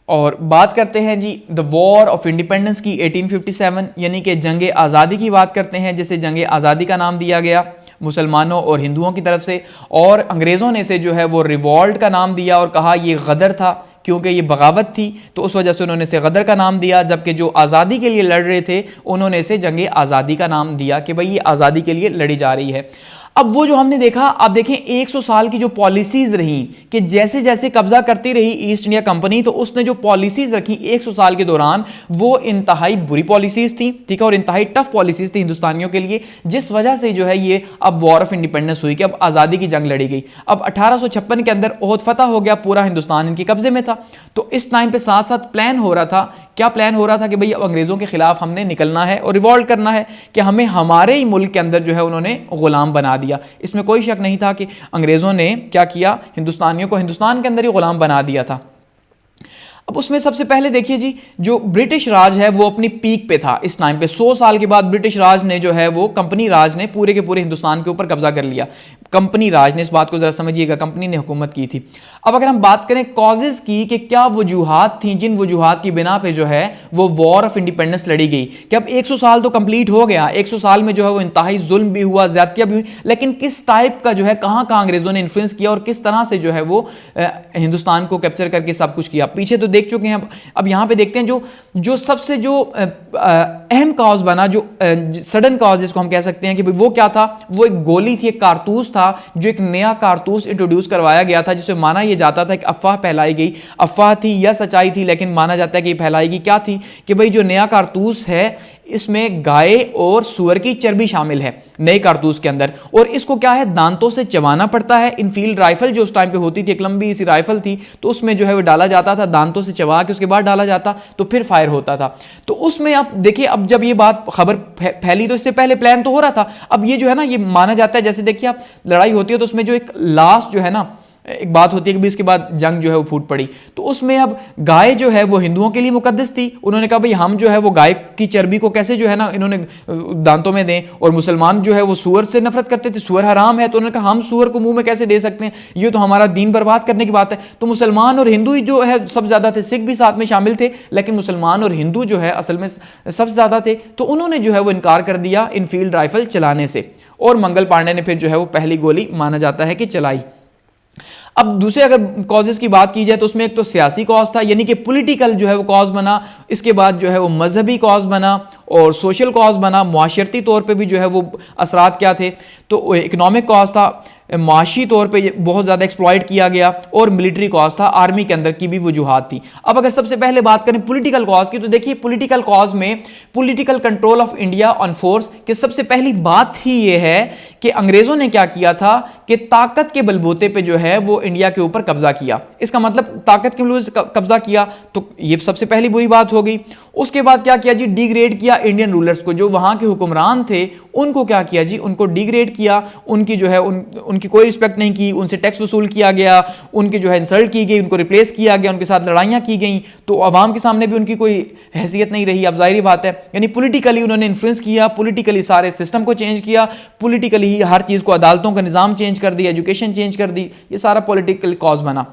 और बात करते हैं जी द वॉर ऑफ इंडिपेंडेंस की 1857 यानी कि जंग आज़ादी की बात करते हैं, जिसे जंग आज़ादी का नाम दिया गया मुसलमानों और हिंदुओं की तरफ से। और अंग्रेज़ों ने इसे जो है वो रिवॉल्ट का नाम दिया और कहा ये गदर था क्योंकि ये बगावत थी, तो उस वजह से उन्होंने इसे गदर का नाम दिया। जबकि जो आज़ादी के लिए लड़ रहे थे उन्होंने इसे जंग आज़ादी का नाम दिया कि भाई ये आज़ादी के लिए लड़ी जा रही है। अब वो जो हमने देखा, आप देखें 100 साल की जो पॉलिसीज रही कि जैसे जैसे कब्जा करती रही ईस्ट इंडिया कंपनी, तो उसने जो पॉलिसीज रखी 100 साल के दौरान वो इंतहाई बुरी पॉलिसीज थी, ठीक है, और इंतहाई टफ पॉलिसीज थी हिंदुस्तानियों के लिए, जिस वजह से जो है ये अब वॉर ऑफ इंडिपेंडेंस हुई कि अब आज़ादी की जंग लड़ी गई। अब 1856 के अंदर ओहद फतह हो गया, पूरा हिंदुस्तान इनके कब्जे में था। तो इस टाइम पे साथ साथ प्लान हो रहा था, क्या प्लान हो रहा था कि भाई अब अंग्रेजों के खिलाफ हमने निकलना है और रिवॉल्ट करना है कि हमें हमारे ही मुल्क के अंदर जो है उन्होंने गुलाम बना दिया। इसमें कोई शक नहीं था कि अंग्रेजों ने क्या किया, हिंदुस्तानियों को हिंदुस्तान के अंदर ही गुलाम बना दिया था। अब उसमें सबसे पहले देखिए जी, जो ब्रिटिश राज है वो अपनी पीक पे था इस टाइम पे। 100 साल के बाद ब्रिटिश राज ने जो है वो कंपनी राज ने पूरे के पूरे हिंदुस्तान के ऊपर कब्जा कर लिया। कंपनी राज ने, इस बात को जरा समझिएगा, कंपनी ने हुकूमत की थी। अब अगर हम बात करें कॉजेज की कि क्या वजूहात थी जिन वजूहात की बिना पे जो है वो वॉर ऑफ इंडिपेंडेंस लड़ी गई, कि अब 100 साल तो कंप्लीट हो गया, 100 साल में जो है वो इंतहाई जुल्म भी हुआ, ज्यादतियां भी हुई, लेकिन किस टाइप का जो है कहां अंग्रेजों ने इन्फ्लुएंस किया और किस तरह से जो है वो हिंदुस्तान को कैप्चर करके सब कुछ किया, पीछे तो देख चुके हैं। अब यहां पे देखते हैं जो सबसे जो अहम कॉज बना, जो सडन कॉज जिसको हम कह सकते हैं कि वो क्या था, वो एक गोली थी, एक कारतूस था, जो एक नया कारतूस इंट्रोड्यूस करवाया गया था, जिसमें माना यह जाता था कि अफवाह फैलाई गई, अफवाह थी या सच्चाई थी, लेकिन माना जाता है कि फैलाई गई क्या थी कि भाई जो नया कारतूस है इसमें गाय और सुअर की चर्बी शामिल है नए कारतूस के अंदर, और इसको क्या है दांतों से चबाना पड़ता है। इनफील्ड राइफल जो उस टाइम पे होती थी, एक लंबी सी राइफल थी, तो उसमें जो है वो डाला जाता था, दांतों से चबा के उसके बाद डाला जाता तो फिर फायर होता था। तो उसमें आप देखिए, अब जब ये बात खबर फैली तो इससे पहले प्लान तो हो रहा था। अब ये जो है ना, ये माना जाता है, जैसे देखिए आप लड़ाई होती है तो उसमें जो एक लास्ट जो है ना एक बात होती है कि भी इसके बाद जंग जो है वो फूट पड़ी, तो उसमें अब गाय जो है वो हिंदुओं के लिए मुकद्दस थी। उन्होंने कहा भाई हम जो है वो गाय की चर्बी को कैसे जो है ना इन्होंने दांतों में दें, और मुसलमान जो है वो सूअर से नफरत करते थे, सूअर हराम है, तो उन्होंने कहा हम सूअर को मुंह में कैसे दे सकते हैं, ये तो हमारा दीन बर्बाद करने की बात है। तो मुसलमान और हिंदू ही जो है सबसे ज्यादा थे, सिख भी साथ में शामिल थे, लेकिन मुसलमान और हिंदू जो है असल में सबसे ज्यादा थे। तो उन्होंने जो है वो इनकार कर दिया इनफील्ड राइफल चलाने से, और मंगल पांडे ने फिर जो है वो पहली गोली माना जाता है कि चलाई। अब दूसरे अगर कॉजेस की बात की जाए तो उसमें एक तो सियासी कॉज था, यानी कि पॉलिटिकल जो है वो कॉज बना, इसके बाद जो है वो मजहबी कॉज बना और सोशल कॉज बना, मुआशरती तौर पे भी जो है वो असरात क्या थे, तो इकोनॉमिक कॉज था। माशी तौर पे बहुत ज़्यादा एक्सप्लॉइट किया गया, और मिलिट्री कॉज था, आर्मी के अंदर की भी वजूहात थी। अब अगर सबसे पहले बात करें पॉलिटिकल कॉज की, तो देखिए पॉलिटिकल कॉज में political control of India on force कि सबसे पहली बात ही ये है कि अंग्रेजों ने क्या किया था कि ताकत के बलबूते पे जो है वो इंडिया के ऊपर कब्जा किया। इसका मतलब ताकत के बलबूते कब्जा किया, तो ये सबसे पहली बुरी बात हो गई। उसके बाद क्या किया जी, डिग्रेड किया इंडियन रूलर्स को, जो वहां के हुक्मरान थे उनको क्या किया जी, उनको डिग्रेड किया, उनकी जो है उनकी कोई रिस्पेक्ट नहीं की, उनसे टैक्स वसूल किया गया, उनकी जो है इंसल्ट की गई, उनको रिप्लेस किया गया, उनके साथ लड़ाइयां की गई, तो आवाम के सामने भी उनकी कोई हैसियत नहीं रही। अब जाहिर बात है, यानी पॉलिटिकली उन्होंने इन्फ्लुएंस किया, पॉलिटिकली सारे सिस्टम को चेंज किया, पॉलिटिकली ही हर चीज को, अदालतों का निजाम चेंज कर दिया, एजुकेशन चेंज कर दी, ये सारा पॉलिटिकल कॉज बना।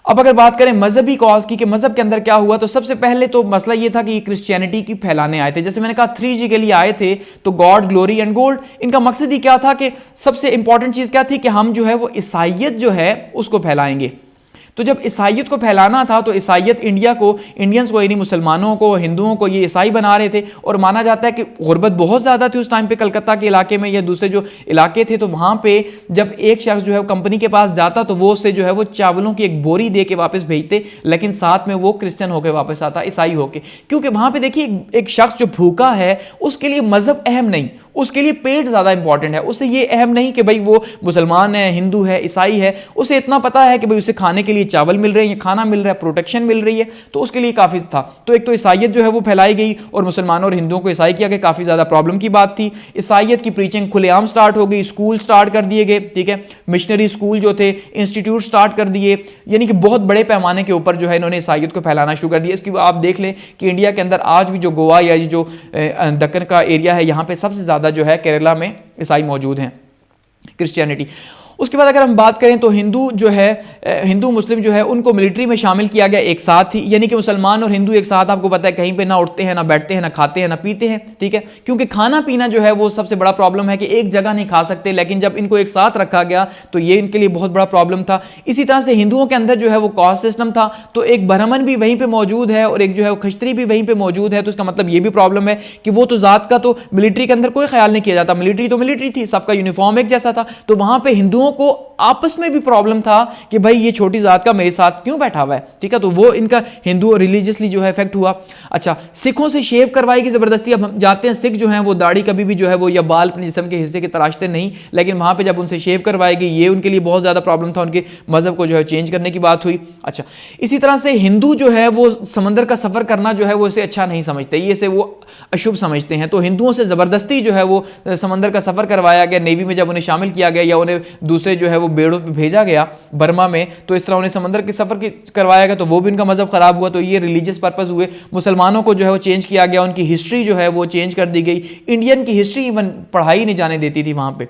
अब अगर बात करें मजहबी कॉज की कि मजहब के अंदर क्या हुआ, तो सबसे पहले तो मसला ये था कि ये क्रिश्चियनिटी की फैलाने आए थे। जैसे मैंने कहा 3G के लिए आए थे, तो गॉड, ग्लोरी एंड गोल्ड, इनका मकसद ही क्या था कि सबसे इंपॉर्टेंट चीज क्या थी कि हम जो है वो ईसाइयत जो है उसको फैलाएंगे। तो जब ईसाइयत को फैलाना था, तो ईसाइयत इंडिया को, इंडियंस को, यानी मुसलमानों को, हिंदुओं को ये ईसाई बना रहे थे। और माना जाता है कि गुर्बत बहुत ज़्यादा थी उस टाइम पे कलकत्ता के इलाके में या दूसरे जो इलाके थे, तो वहाँ पे जब एक शख्स जो है कंपनी के पास जाता तो वो उससे जो है वो चावलों की एक बोरी दे के वापस भेजते, लेकिन साथ में वो क्रिश्चियन होकर वापस आता, ईसाई होकर। क्योंकि वहाँ पे देखिए एक शख्स जो भूखा है उसके लिए मजहब अहम नहीं, उसके लिए पेट ज़्यादा इंपॉर्टेंट है। उससे ये अहम नहीं कि भाई वो मुसलमान है, हिंदू है, ईसाई है, उसे इतना पता है कि भाई उसे खाने के लिए चावल मिल रहे हैं, खाना मिल रहा है, प्रोटेक्शन मिल रही है, तो उसके लिए काफ़ी था। तो एक तो ईसाइयत जो है वो फैलाई गई और मुसलमानों और हिंदुओं को ईसाई किया गया, काफ़ी ज़्यादा प्रॉब्लम की बात थी। ईसाइयत की प्रीचिंग खुलेआम स्टार्ट हो गई, स्कूल स्टार्ट कर दिए गए, ठीक है, मिशनरी स्कूल जो थे, इंस्टीट्यूट स्टार्ट कर दिए, यानी कि बहुत बड़े पैमाने के ऊपर जो है इन्होंने ईसाइयत को फैलाना शुरू कर दिया। इसकी आप देख लें कि इंडिया के अंदर आज भी जो गोवा या जो दक्कन का एरिया है, यहाँ पे सबसे ज़्यादा जो है केरला में ईसाई मौजूद हैं, क्रिश्चियनिटी। उसके बाद अगर हम बात करें तो हिंदू जो है, हिंदू मुस्लिम जो है उनको मिलिट्री में शामिल किया गया एक साथ ही, यानी कि मुसलमान और हिंदू एक साथ, आपको पता है कहीं पे ना उठते हैं, ना बैठते हैं, ना खाते हैं, ना पीते हैं, ठीक है, क्योंकि खाना पीना जो है वो सबसे बड़ा प्रॉब्लम है कि एक जगह नहीं खा सकते, लेकिन जब इनको एक साथ रखा गया तो ये इनके लिए बहुत बड़ा प्रॉब्लम था। इसी तरह से हिंदुओं के अंदर जो है वो कास्ट सिस्टम था, तो एक ब्राह्मण भी वहीं पर मौजूद है और एक जो है वो खश्तरी भी वहीं पर मौजूद है, तो इसका मतलब ये भी प्रॉब्लम है कि वो तो जात का तो मिलिट्री के अंदर कोई ख्याल नहीं किया जाता, मिलिट्री तो मिलिट्री थी, सबका यूनिफॉर्म एक जैसा था, तो वहां पर हिंदुओं को आपस में भी प्रॉब्लम था कि भाई ये छोटी जात का मेरे साथ क्यों बैठा हुआ है, ठीक है, तो वो इनका हिंदू रिलीजियसली जो है इफेक्ट हुआ। अच्छा, सिखों से शेव करवाएगी जबरदस्ती। अब हम जाते हैं सिख जो हैं वो दाढ़ी कभी भी जो है वो या बाल अपने जिस्म के हिस्से के तराशते नहीं, लेकिन वहां पे जब उनसे शेव करवाएगी ये उनके लिए बहुत ज्यादा प्रॉब्लम था, उनके मजहब को जो है चेंज करने की बात हुई। अच्छा, इसी तरह से हिंदू जो है वो समंदर का सफर करना जो है वो इसे अच्छा नहीं समझते, ये से वो अशुभ समझते हैं, तो हिंदुओं से जबरदस्ती जो है वो समंदर का सफर करवाया गया, नेवी में जब उन्हें शामिल किया गया या उन्हें दूसरे जो है वो बेड़ों पे भेजा गया बर्मा में, तो इस तरह उन्हें समंदर के सफर करवाया गया, तो वो भी उनका मजहब खराब हुआ, तो ये रिलीजियस पर्पस हुए। मुसलमानों को जो है वो चेंज किया गया, उनकी हिस्ट्री जो है वो चेंज कर दी गई, इंडियन की हिस्ट्री इवन पढ़ाई नहीं जाने देती थी वहां पे।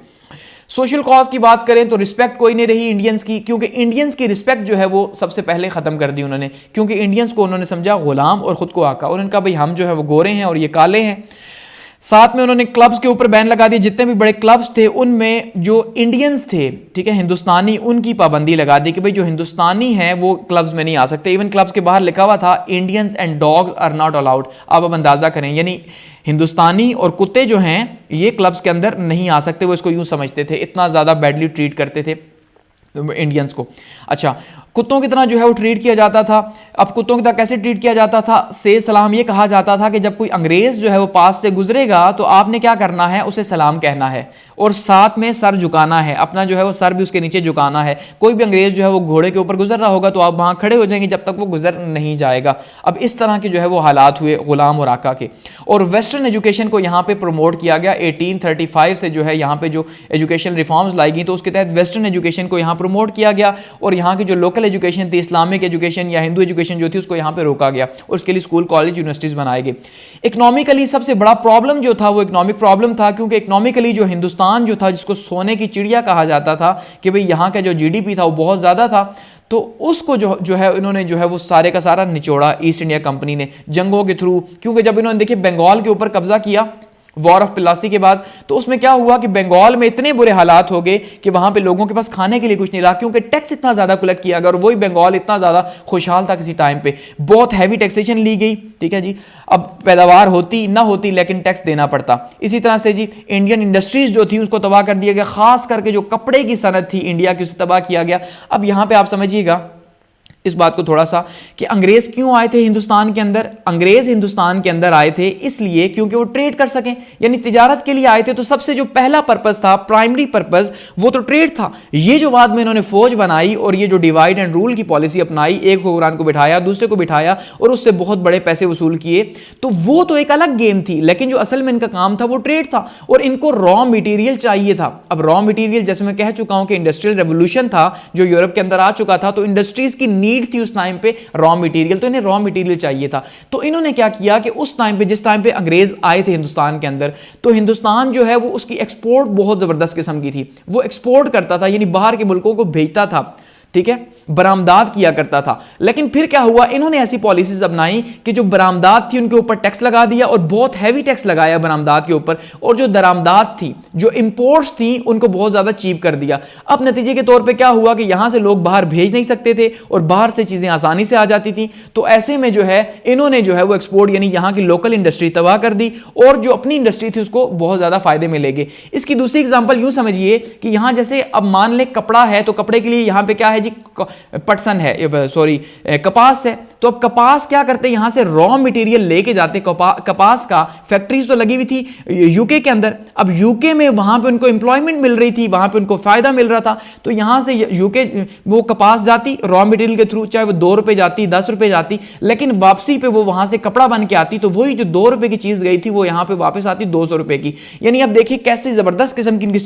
सोशल कॉज की बात करें तो रिस्पेक्ट कोई नहीं रही इंडियंस की, क्योंकि इंडियंस की रिस्पेक्ट जो है वो सबसे पहले खत्म कर दी उन्होंने, क्योंकि इंडियंस को उन्होंने समझा गुलाम और खुद को आका। उन्होंने कहा भाई हम जो है वो गोरे हैं और ये काले हैं। साथ में उन्होंने क्लब्स के ऊपर बैन लगा दिया, जितने भी बड़े क्लब्स थे उनमें जो इंडियंस थे, ठीक है, हिंदुस्तानी, उनकी पाबंदी लगा दी कि भाई जो हिंदुस्तानी हैं वो क्लब्स में नहीं आ सकते। इवन क्लब्स के बाहर लिखा हुआ था Indians and dog are not allowed. अब अंदाजा करें, यानी हिंदुस्तानी और कुत्ते जो हैं ये क्लब्स के अंदर नहीं आ सकते, वो इसको यूं समझते थे, इतना ज्यादा बैडली ट्रीट करते थे इंडियंस को। अच्छा, कुत्तों की तरह जो है वो ट्रीट किया जाता था। अब कुत्तों की तरह कैसे ट्रीट किया जाता था, से सलाम, ये कहा जाता था कि जब कोई अंग्रेज जो है वो पास से गुजरेगा तो आपने क्या करना है, उसे सलाम कहना है और साथ में सर झुकाना है, अपना जो है वो सर भी उसके नीचे झुकाना है। कोई भी अंग्रेज जो है वो घोड़े के ऊपर गुजर रहा होगा तो आप वहां खड़े हो जाएंगे जब तक वो गुजर नहीं जाएगा। अब इस तरह के जो है वो हालात हुए गुलाम और आका के। और वेस्टर्न एजुकेशन को यहाँ पे प्रमोट किया गया 1835 से, जो है यहाँ पे जो एजुकेशन रिफॉर्म्स लाई गई तो उसके तहत वेस्टर्न एजुकेशन को यहाँ प्रमोट किया गया और यहाँ की जो लोकल एजुकेशन थी, इस्लामिक एजुकेशन या हिंदू एजुकेशन जो थी, उसको यहाँ पे रोका गया और उसके लिए स्कूल, कॉलेज, यूनिवर्सिटीज बनाए गए। इकोनॉमिकली सबसे बड़ा प्रॉब्लम जो था वो इकोनॉमिक प्रॉब्लम था, क्योंकि इकोनॉमिकली जो हिंदुस्तान जो था, जिसको सोने की चिड़िया कहा जाता था कि भाई यहाँ का जो जीडीपी था वो बहुत ज्यादा था, तो उसको जो है इन्होंने जो है वो सारे का सारा निचोड़ा ईस्ट इंडिया कंपनी ने जंगों के थ्रू। क्योंकि जब इन्होंने देखिए बंगाल के ऊपर कब्जा किया वॉर ऑफ प्लासी के बाद। तो उसमें क्या हुआ कि बंगाल में इतने बुरे हालात हो गए कि वहां पे लोगों के पास खाने के लिए कुछ नहीं रहा, क्योंकि टैक्स इतना ज्यादा कलेक्ट किया गया और वही बंगाल इतना ज्यादा खुशहाल था किसी टाइम पे, बहुत हैवी टैक्सेशन ली गई, ठीक है जी। अब पैदावार होती ना होती लेकिन टैक्स देना पड़ता। इसी तरह से जी इंडियन इंडस्ट्रीज जो थी उसको तबाह कर दिया गया, खास करके जो कपड़े की सनत थी इंडिया की उसे तबाह किया गया। अब यहां पर आप समझिएगा इस बात को थोड़ा सा कि अंग्रेज क्यों आए थे हिंदुस्तान के अंदर। अंग्रेज हिंदुस्तान के अंदर आए थे इसलिए क्योंकि वो ट्रेड कर सकें, यानी तिजारत के लिए आए थे। तो सबसे जो पहला पर्पस था, प्राइमरी पर्पस, वो तो ट्रेड था। ये जो बाद में इन्होंने फौज बनाई और ये जो डिवाइड एंड रूल की पॉलिसी अपनाई, एक हुक्मरान को बिठाया, दूसरे को बिठाया और उससे बहुत बड़े पैसे वसूल किए, तो वो तो एक अलग गेम थी। लेकिन जो असल में इनका काम था वो ट्रेड था और इनको रॉ मटेरियल चाहिए था। अब रॉ मटेरियल, जैसे मैं कह चुका हूं कि इंडस्ट्रियल रेवोल्यूशन था जो यूरोप के अंदर आ चुका था, तो इंडस्ट्रीज की नीड थी उस टाइम पे रॉ मटेरियल, तो इन्हें रॉ मटेरियल चाहिए था। तो इन्होंने क्या किया कि उस टाइम पे, जिस टाइम पे अंग्रेज आए थे हिंदुस्तान के अंदर, तो हिंदुस्तान जो है वो उसकी एक्सपोर्ट बहुत जबरदस्त किस्म की थी। वो एक्सपोर्ट करता था, यानी बाहर के मुल्कों को भेजता था, ठीक है, बरामदात किया करता था। लेकिन फिर क्या हुआ, इन्होंने ऐसी पॉलिसीज अपनाई कि जो बरामदात थी उनके ऊपर टैक्स लगा दिया और बहुत हैवी टैक्स लगाया बरामदात के ऊपर, और जो दरामदात थी, जो इंपोर्ट्स थी, उनको बहुत ज्यादा चीप कर दिया। अब नतीजे के तौर पे क्या हुआ कि यहां से लोग बाहर भेज नहीं सकते थे और बाहर से चीजें आसानी से आ जाती थी। तो ऐसे में जो है इन्होंने जो है वो एक्सपोर्ट, यानी यहां की लोकल इंडस्ट्री तबाह कर दी और जो अपनी इंडस्ट्री थी उसको बहुत ज्यादा फायदे में ले गए। इसकी दूसरी एग्जांपल यूं समझिए कि यहां जैसे अब मान ले कपड़ा है, तो कपड़े के लिए यहां पे क्या है जी, पटसन है, सॉरी कपास है। तो अब कपास क्या करते हैं, यहां से रॉ मटेरियल लेके जाते, कपास का फैक्ट्रीज तो लगी हुई थी यूके के अंदर। अब यूके में वहां पे उनको एम्प्लॉयमेंट मिल रही थी, वहां पे उनको फायदा मिल रहा था। तो यहां से यूके वो कपास जाती रॉ मटेरियल के थ्रू, चाहे वो 2 रुपए जाती, 10 रुपए जाती, लेकिन वापसी पे वो वहां से कपड़ा बन के आती, तो वही जो 2 रुपए की चीज गई थी वो यहां पे वापस आती 200 रुपए की। यानी अब देखिए कैसी जबरदस्त किस्म की इनकी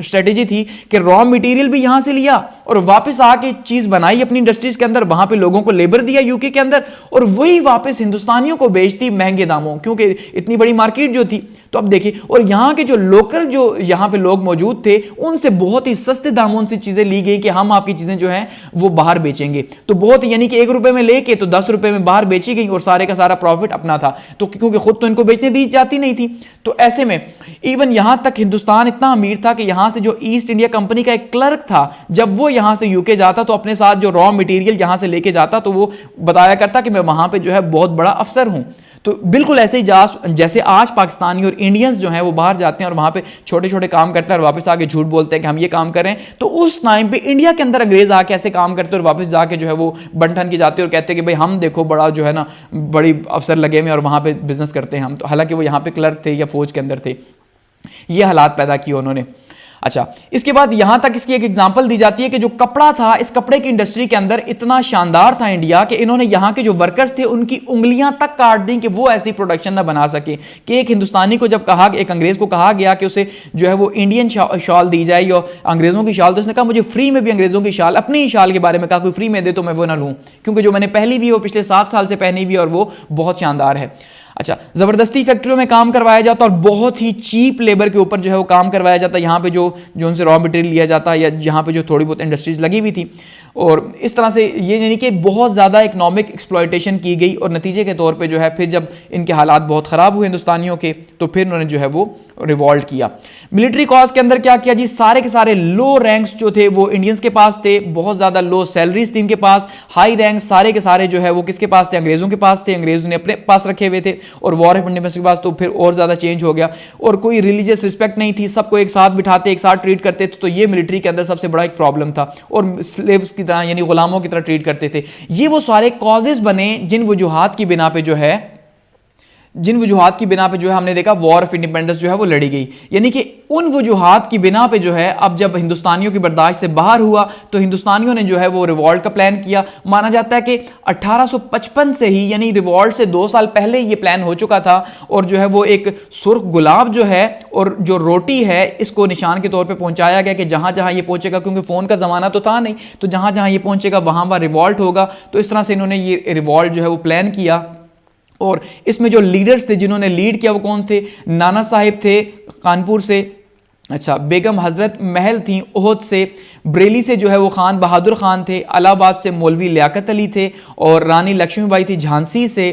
स्ट्रेटेजी थी कि रॉ मटेरियल भी यहां से लिया और वापस आके चीज बनाई अपनी इंडस्ट्रीज के अंदर, वहां पे लोगों को लेबर दिया यूके के अंदर, और वही वापस हिंदुस्तानियों को बेचती महंगे दामों, क्योंकि इतनी बड़ी मार्केट जो थी। तो अब देखिए, और यहां के जो लोकल जो यहां पे लोग मौजूद थे, उनसे बहुत ही सस्ते दामों से चीजें ली गई कि हम आपकी चीजें जो हैं वो बाहर बेचेंगे। तो बहुत, यानी कि 1 रुपए में लेके तो 10 रुपए में बाहर बेची गई और सारे का सारा प्रॉफिट अपना था। तो क्योंकि खुद तो इनको बेचने दी जाती नहीं थी। तो ऐसे में इवन यहां तक हिंदुस्तान इतना अमीर था कि यहां से जो ईस्ट इंडिया कंपनी का एक क्लर्क था, जब वो यहां से यूके जाता तो अपने साथ जो रॉ मटेरियल यहां से लेके जाता, तो वो बताया करता कि मैं वहां पे जो है बहुत बड़ा अफसर हूं। तो बिल्कुल ऐसे ही जैसे आज पाकिस्तानी और इंडियंस जो हैं वो बाहर जाते हैं और वहां पे छोटे छोटे काम करते हैं और वापस आके झूठ बोलते हैं कि हम ये काम कर रहे हैं। तो उस टाइम पे इंडिया के अंदर अंग्रेज आके ऐसे काम करते और वापस जाके जो है वो बंठन की जाते और कहते हैं कि भाई हम देखो बड़ा जो है ना बड़ी अफसर लगे हुए और वहां पे बिजनेस करते हैं हम। तो हालांकि वो यहाँ पे क्लर्क थे या फौज के अंदर थे। ये हालात पैदा किए उन्होंने। अच्छा, इसके बाद यहां तक इसकी एक एग्जांपल दी जाती है कि जो कपड़ा था, इस कपड़े की इंडस्ट्री के अंदर इतना शानदार था इंडिया कि इन्होंने यहां के जो वर्कर्स थे उनकी उंगलियां तक काट दी कि वो ऐसी प्रोडक्शन ना बना सके। कि एक हिंदुस्तानी को जब कहा, एक अंग्रेज को कहा गया कि उसे जो है वो इंडियन शॉल दी जाए या अंग्रेजों की शाल, तो उसने कहा मुझे फ्री में भी अंग्रेजों की शाल, अपनी ही शाल के बारे में कहा कोई फ्री में दे तो मैं वो ना लूं, क्योंकि जो मैंने पहली भी वो पिछले 7 साल से पहनी हुई और वो बहुत शानदार है। अच्छा, जबरदस्ती फैक्ट्रियों में काम करवाया जाता और बहुत ही चीप लेबर के ऊपर जो है वो काम करवाया जाता, यहाँ पे जो उनसे रॉ मटेरियल लिया जाता या यहाँ पे जो थोड़ी बहुत इंडस्ट्रीज लगी हुई थी। और इस तरह से ये यानी कि बहुत ज़्यादा इकोनॉमिक एक्सप्लॉयटेशन की गई और नतीजे के तौर पे जो है फिर जब इनके हालात बहुत ख़राब हुए हिंदुस्तानियों के, तो फिर उन्होंने जो है वो रिवॉल्ट किया। मिलिट्री कॉज के अंदर क्या किया जी, सारे के सारे लो रैंक्स जो थे वो इंडियंस के पास थे, बहुत ज़्यादा लो सैलरीज थी इनके पास, हाई रैंक्स सारे के सारे जो है वो किसके पास थे, अंग्रेज़ों के पास थे, अंग्रेज़ों ने अपने पास रखे हुए थे। और वॉर ऑफ इंडिपेंडेंस के पास तो फिर और ज़्यादा चेंज हो गया और कोई रिलीजियस रिस्पेक्ट नहीं थी, सबको एक साथ बिठाते, एक साथ ट्रीट करते थे। तो ये मिलिट्री के अंदर सबसे बड़ा एक प्रॉब्लम था और स्लेव्स की तरह यानी गुलामों की तरह ट्रीट करते थे। ये वो सारे कॉजेज बने जिन वजूहात की बिना पे जो है हमने देखा वॉर ऑफ इंडिपेंडेंस जो है वो लड़ी गई। यानी कि उन वजूहात की बिना पे जो है अब जब हिंदुस्तानियों की बर्दाश्त से बाहर हुआ तो हिंदुस्तानियों ने जो है वो रिवॉल्ट का प्लान किया। माना जाता है कि 1855 से ही, यानी रिवॉल्ट से 2 साल पहले ये प्लान हो चुका था। और जो है वो एक सुर्ख गुलाब जो है और जो रोटी है इसको निशान के तौर पर पहुंचाया गया कि जहां जहां ये पहुंचेगा, क्योंकि फोन का जमाना तो था नहीं, तो जहां जहां ये पहुंचेगा वहां वहां रिवॉल्ट होगा। तो इस तरह से इन्होंने ये रिवॉल्ट जो है वो प्लान किया। और इसमें जो लीडर्स थे जिन्होंने लीड किया वो कौन थे, नाना साहिब थे कानपुर से, अच्छा बेगम हजरत महल थी ओहद से, बरेली से जो है वो खान बहादुर खान थे, इलाहाबाद से मौलवी लियाकत अली थे और रानी लक्ष्मीबाई थी झांसी से,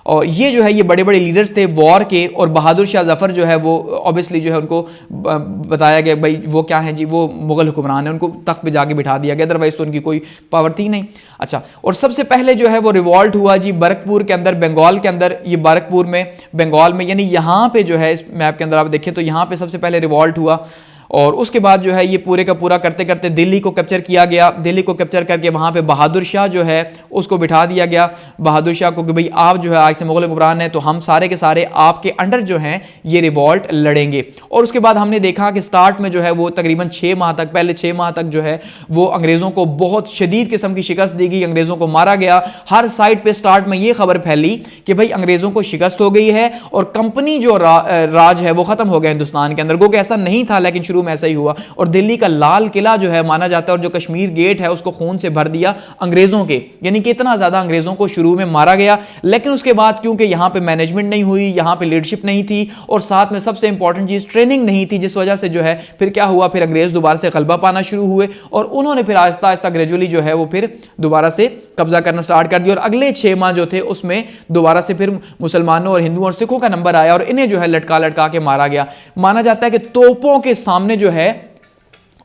और ये जो है ये बड़े बड़े लीडर्स थे वॉर के, और बहादुर शाह जफर जो है वो ऑब्वियसली जो है उनको बताया गया भाई वो क्या है जी, वो मुगल हुक्मरान है, उनको तख्त पे जाके बिठा दिया गया, अदरवाइज तो उनकी कोई पावर थी नहीं। अच्छा, और सबसे पहले जो है वो रिवॉल्ट हुआ जी बरकपुर के अंदर, बंगाल के अंदर, ये बरकपुर में बंगाल में, यानी यहाँ पे जो है इस मैप के अंदर आप देखें तो यहाँ पे सबसे पहले रिवॉल्ट हुआ। और उसके बाद जो है ये पूरे का पूरा करते करते दिल्ली को कैप्चर किया गया। दिल्ली को कैप्चर करके वहाँ पे बहादुर शाह जो है उसको बिठा दिया गया, बहादुर शाह को कि भाई आप जो है आज से मुगल हुक्मरान हैं तो हम सारे के सारे आपके अंडर जो हैं ये रिवॉल्ट लड़ेंगे। और उसके बाद हमने देखा कि स्टार्ट में जो है वो तकरीबन 6 माह तक, पहले 6 माह तक जो है वो अंग्रेज़ों को बहुत शदीद किस्म की शिकस्त दी गई, अंग्रेज़ों को मारा गया। हर साइड पर स्टार्ट में ये खबर फैली कि भाई अंग्रेज़ों को शिकस्त हो गई है और कंपनी जो राज है वो ख़त्म हो गया हिंदुस्तान के अंदर। गोके ऐसा नहीं था लेकिन शुरू में ऐसा ही हुआ। और दिल्ली का लाल किला जो है माना जाता है और जो कश्मीर गेट है उसको खून से भर दिया अंग्रेजों के, यानी कि इतना ज्यादा अंग्रेजों को शुरू में मारा गया। लेकिन उसके बाद क्योंकि यहां पे मैनेजमेंट नहीं हुई, यहां पे लीडरशिप नहीं थी और साथ में सबसे इंपॉर्टेंट चीज ट्रेनिंग नहीं थी, जिस वजह से जो है फिर क्या हुआ, फिर अंग्रेज दोबारा से गलबा पाना शुरू हुए और उन्होंने फिर आहिस्ता आहिस्ता ग्रेजुअली जो है वो फिर दोबारा से कब्जा करना स्टार्ट कर दिया। और अगले 6 माह जो थे उसमें दोबारा से फिर मुसलमानों और हिंदुओं और सिखों का नंबर आया और इन्हें जो है लटका लटका के मारा गया। माना जाता है कि तोपों के सामने जो है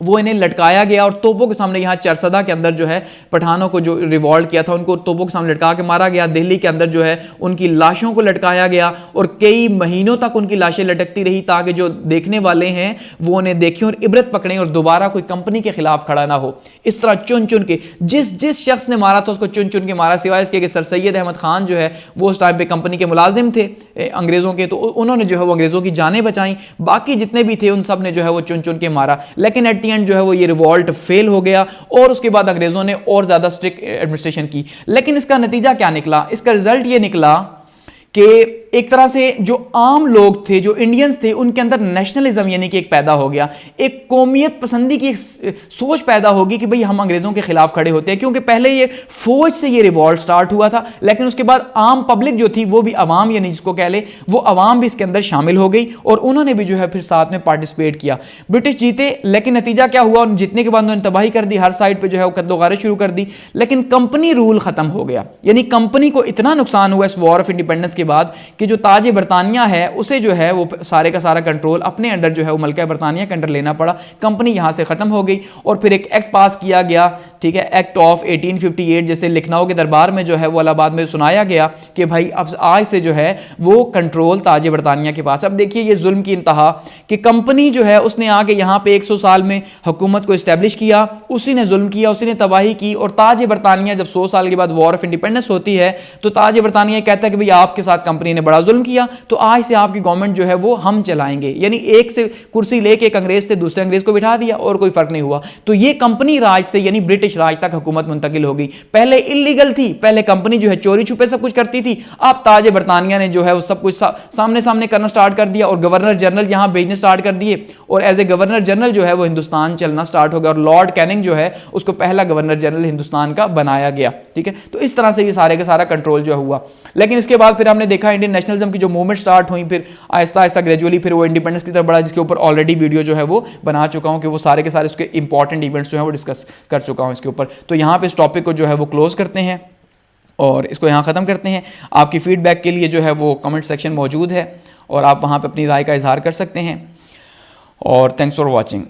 वो इन्हें लटकाया गया और तोपों के सामने यहाँ चरसदा के अंदर जो है पठानों को जो रिवॉल्ट किया था उनको तोपों के सामने लटका के मारा गया। दिल्ली के अंदर जो है उनकी लाशों को लटकाया गया और कई महीनों तक उनकी लाशें लटकती रही ताकि जो देखने वाले हैं वो उन्हें देखें और इबरत पकड़ें और दोबारा कोई कंपनी के खिलाफ खड़ा ना हो। इस तरह चुन चुन के जिस शख्स ने मारा था उसको चुन चुन के मारा, सिवाय इसके कि सर सैयद अहमद खान जो है वो उस टाइम पे कंपनी के मुलाजिम थे अंग्रेजों के, तो उन्होंने जो है वो अंग्रेजों की जानें बचाई। बाकी जितने भी थे उन सब ने जो है वो चुन चुन के मारा। लेकिन एट द एंड जो है वो ये रिवॉल्ट फेल हो गया और उसके बाद अंग्रेजों ने और ज्यादा स्ट्रिक्ट एडमिनिस्ट्रेशन की। लेकिन इसका नतीजा क्या निकला, इसका रिजल्ट ये निकला कि एक तरह से जो आम लोग थे, जो इंडियंस थे, उनके अंदर नेशनलिज्म यानी कि एक पैदा हो गया, एक कौमियत पसंदी की सोच पैदा होगी कि भाई हम अंग्रेजों के खिलाफ खड़े होते हैं। क्योंकि पहले ये फौज से ये रिवॉल्ट स्टार्ट हुआ था, लेकिन उसके बाद आम पब्लिक जो थी वो भी अवाम यानी जिसको कह ले वो अवाम भी इसके अंदर शामिल हो गई और उन्होंने भी जो है फिर साथ में पार्टिसिपेट किया। ब्रिटिश जीते, लेकिन नतीजा क्या हुआ, जीतने के बाद उन्होंने तबाही कर दी, हर साइड पर जो है वो कद्दोगारी शुरू कर दी। लेकिन कंपनी रूल खत्म हो गया, यानी कंपनी को इतना नुकसान हुआ इस वॉर ऑफ इंडिपेंडेंस के बाद कि जो ताज बरतानिया है उसे जो है वो सारे का सारा कंट्रोल अपने अंडर जो है वो मलका बरतानिया के अंडर लेना पड़ा। कंपनी यहां से खत्म हो गई और फिर एक एक्ट पास किया गया, ठीक है, एक्ट ऑफ 1858, जैसे लखनऊ के दरबार में जो है वो इलाहाबाद में सुनाया गया कि भाई अब आज से जो है वो कंट्रोल ताज बरतानिया के पास। अब देखिए ये जुल्म की इंतहा कि कंपनी जो है उसने आके यहां पे 100 साल में हुकूमत को इस्टेब्लिश किया, उसी ने जुल्म किया, उसी ने तबाही की। और ताज बरतानिया जब 100 साल के बाद वॉर ऑफ इंडिपेंडेंस होती है तो ताज बरतानिया कहता है कि भाई आपके साथ कंपनी ने बड़ा जुल्म किया तो आज से आपकी गवर्नमेंट जो है वो हम चलाएंगे। यानी एक से कुर्सी लेके एक अंग्रेज से दूसरे अंग्रेज को बिठा दिया और कोई फर्क नहीं हुआ। तो ये कंपनी राज से यानी ब्रिटिश राज तक हुकूमत मुंतकिल हो गई। पहले इलीगल थी, पहले कंपनी जो है चोरी छुपे सब कुछ करती थी। अब ताज बरतानिया ने जो है वो सब कुछ सामने सामने करना स्टार्ट कर दिया और गवर्नर जनरल यहां भेजने स्टार्ट कर दिए और एज ए गवर्नर जनरल जो है वो हिंदुस्तान चलना स्टार्ट हो गया और लॉर्ड कैनिंग जो है उसको पहला गवर्नर जनरल हिंदुस्तान का बनाया गया। ठीक है, तो इस तरह से ये सारे का सारा कंट्रोल जो हुआ। लेकिन इसके बाद फिर हमने देखा इंडियन नेशनलिज्म की जो मूवमेंट स्टार्ट हुई, फिर आहिस्ता आहिस्ता ग्रेजुअली फिर वो इंडिपेंडेंस की तरफ बढ़ा, जिसके ऊपर ऑलरेडी वीडियो जो है वो बना चुका हूं कि वो सारे के सारे उसके इंपॉर्टेंट इवेंट्स जो है वो डिस्कस कर चुका हूं इसके ऊपर। तो यहां पे इस टॉपिक को जो है वो क्लोज करते हैं और इसको यहां ख़त्म करते हैं। आपकी फीडबैक के लिए जो है वो कमेंट सेक्शन मौजूद है और आप वहां पर अपनी राय का इजहार कर सकते हैं। और थैंक्स फॉर वॉचिंग।